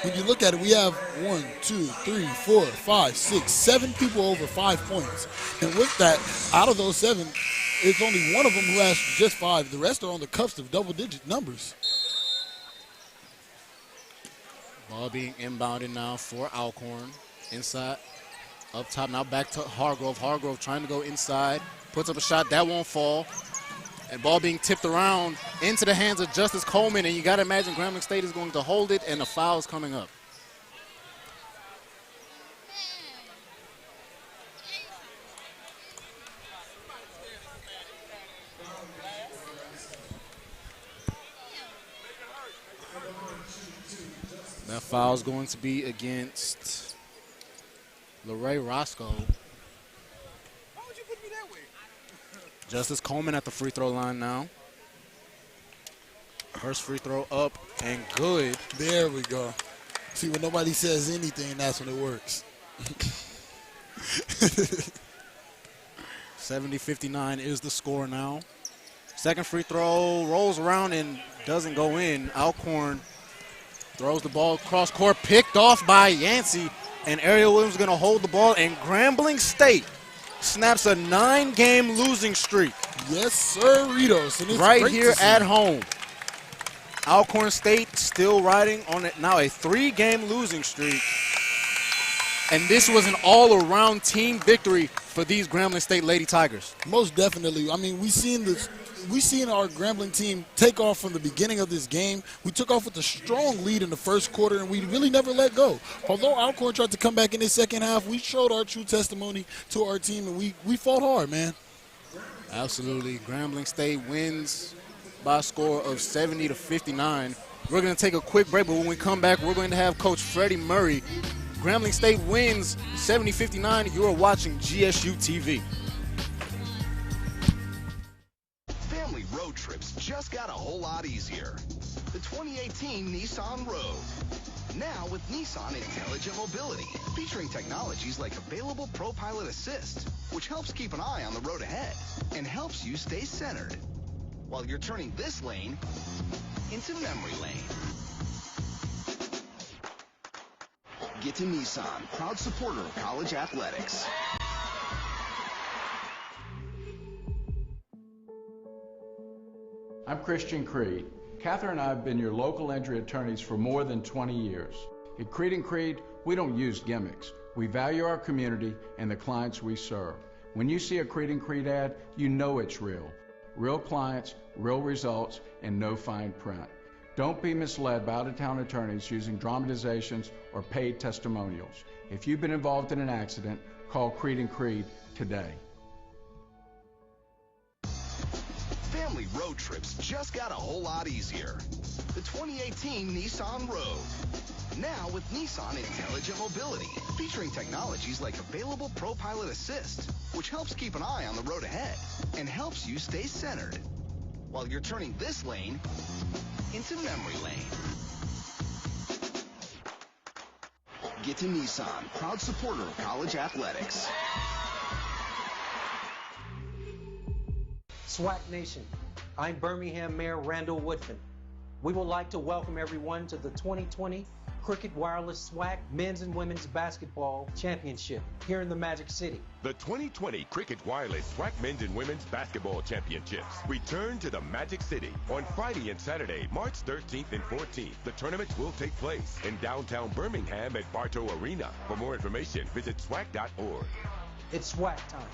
Speaker 5: when you look at it, we have 1, 2, 3, 4, 5, 6, 7 people over 5 points. And with that, out of those 7, it's only one of them who has just 5. The rest are on the cusp of double-digit numbers.
Speaker 4: Ball being inbounded now for Alcorn. Inside, up top, now back to Hargrove. Hargrove trying to go inside, puts up a shot, that won't fall. And ball being tipped around into the hands of Justice Coleman, and you got to imagine Grambling State is going to hold it, and the foul is coming up. That foul is going to be against LeRae Roscoe.
Speaker 17: Why would you put me that way?
Speaker 4: Justice Coleman at the free throw line now. First free throw up and good.
Speaker 5: There we go. See, when nobody says anything, that's when it works.
Speaker 4: 70-59 is the score now. Second free throw rolls around and doesn't go in. Alcorn throws the ball across court, picked off by Yancey, and Ariel Williams is going to hold the ball, and Grambling State snaps a 9-game losing streak.
Speaker 5: Yes, sir, Ritos. And it's
Speaker 4: right here at home. Alcorn State still riding on it now, a 3-game losing streak. And this was an all-around team victory for these Grambling State Lady Tigers.
Speaker 5: Most definitely. We've seen our Grambling team take off from the beginning of this game. We took off with a strong lead in the first quarter, and we really never let go. Although Alcorn tried to come back in the second half, we showed our true testimony to our team, and we fought hard, man.
Speaker 4: Absolutely. Grambling State wins by a score of 70-59. We're going to take a quick break, but when we come back, we're going to have Coach Freddie Murray. Grambling State wins 70-59. You are watching GSU TV.
Speaker 1: Family road trips just got a whole lot easier. The 2018 Nissan Rogue. Now with Nissan Intelligent Mobility, featuring technologies like available ProPilot Assist, which helps keep an eye on the road ahead and helps you stay centered while you're turning this lane into memory lane. Get to Nissan, proud supporter of college athletics.
Speaker 15: I'm Christian Creed. Catherine and I have been your local injury attorneys for more than 20 years. At Creed & Creed, we don't use gimmicks. We value our community and the clients we serve. When you see a Creed & Creed ad, you know it's real. Real clients, real results, and no fine print. Don't be misled by out-of-town attorneys using dramatizations or paid testimonials. If you've been involved in an accident, call Creed & Creed today.
Speaker 1: Family road trips just got a whole lot easier. The 2018 Nissan Rogue. Now with Nissan Intelligent Mobility, featuring technologies like available ProPilot Assist, which helps keep an eye on the road ahead and helps you stay centered while you're turning this lane into memory lane. Get to Nissan, proud supporter of college athletics.
Speaker 2: SWAC Nation, I'm Birmingham Mayor Randall Woodfin. We would like to welcome everyone to the 2020 Cricket Wireless SWAC Men's and Women's Basketball Championship here in the Magic City.
Speaker 3: The 2020 Cricket Wireless SWAC Men's and Women's Basketball Championships return to the Magic City on Friday and Saturday, March 13th and 14th. The tournaments will take place in downtown Birmingham at Bartow Arena. For more information, visit SWAC.org.
Speaker 2: It's SWAC time.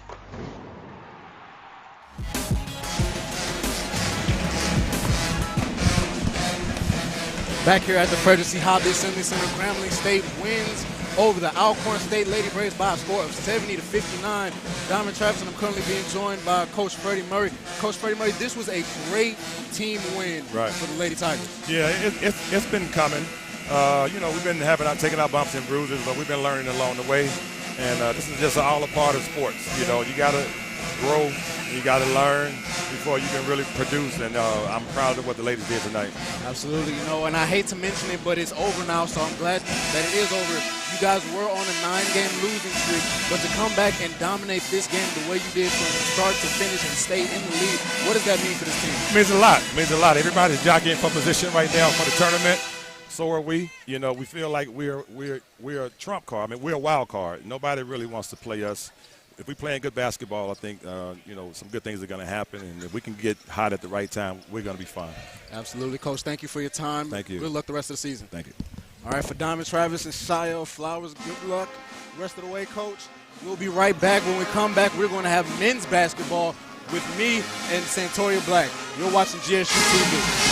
Speaker 4: Back here at the Frederick C. Hobby Assembly Center, Grambling State wins over the Alcorn State Lady Braves by a score of 70-59. Diamond Travis, and I'm currently being joined by Coach Freddie Murray. Coach Freddie Murray, this was a great team win for the Lady Tigers.
Speaker 19: Yeah, it's been coming. We've been taking our bumps and bruises, but we've been learning along the way. And this is just all a part of sports. You got to grow, you got to learn before you can really produce, and I'm proud of what the ladies did tonight.
Speaker 4: Absolutely, and I hate to mention it, but it's over now, so I'm glad that it is over. You guys were on a 9-game losing streak, but to come back and dominate this game the way you did from start to finish and stay in the lead, what does that mean for this team?
Speaker 19: It means a lot. It means a lot. Everybody's jockeying for position right now for the tournament. So are we. We feel like we're a trump card. I mean, we're a wild card. Nobody really wants to play us. If we're playing good basketball, I think, some good things are going to happen. And if we can get hot at the right time, we're going to be fine.
Speaker 4: Absolutely, Coach. Thank you for your time.
Speaker 19: Thank you.
Speaker 4: Good luck the rest of the season.
Speaker 19: Thank you.
Speaker 4: All right, for Diamond Travis and Shia Flowers, good luck the rest of the way, Coach. We'll be right back. When we come back, we're going to have men's basketball with me and Santoria Black. You're watching GSU TV.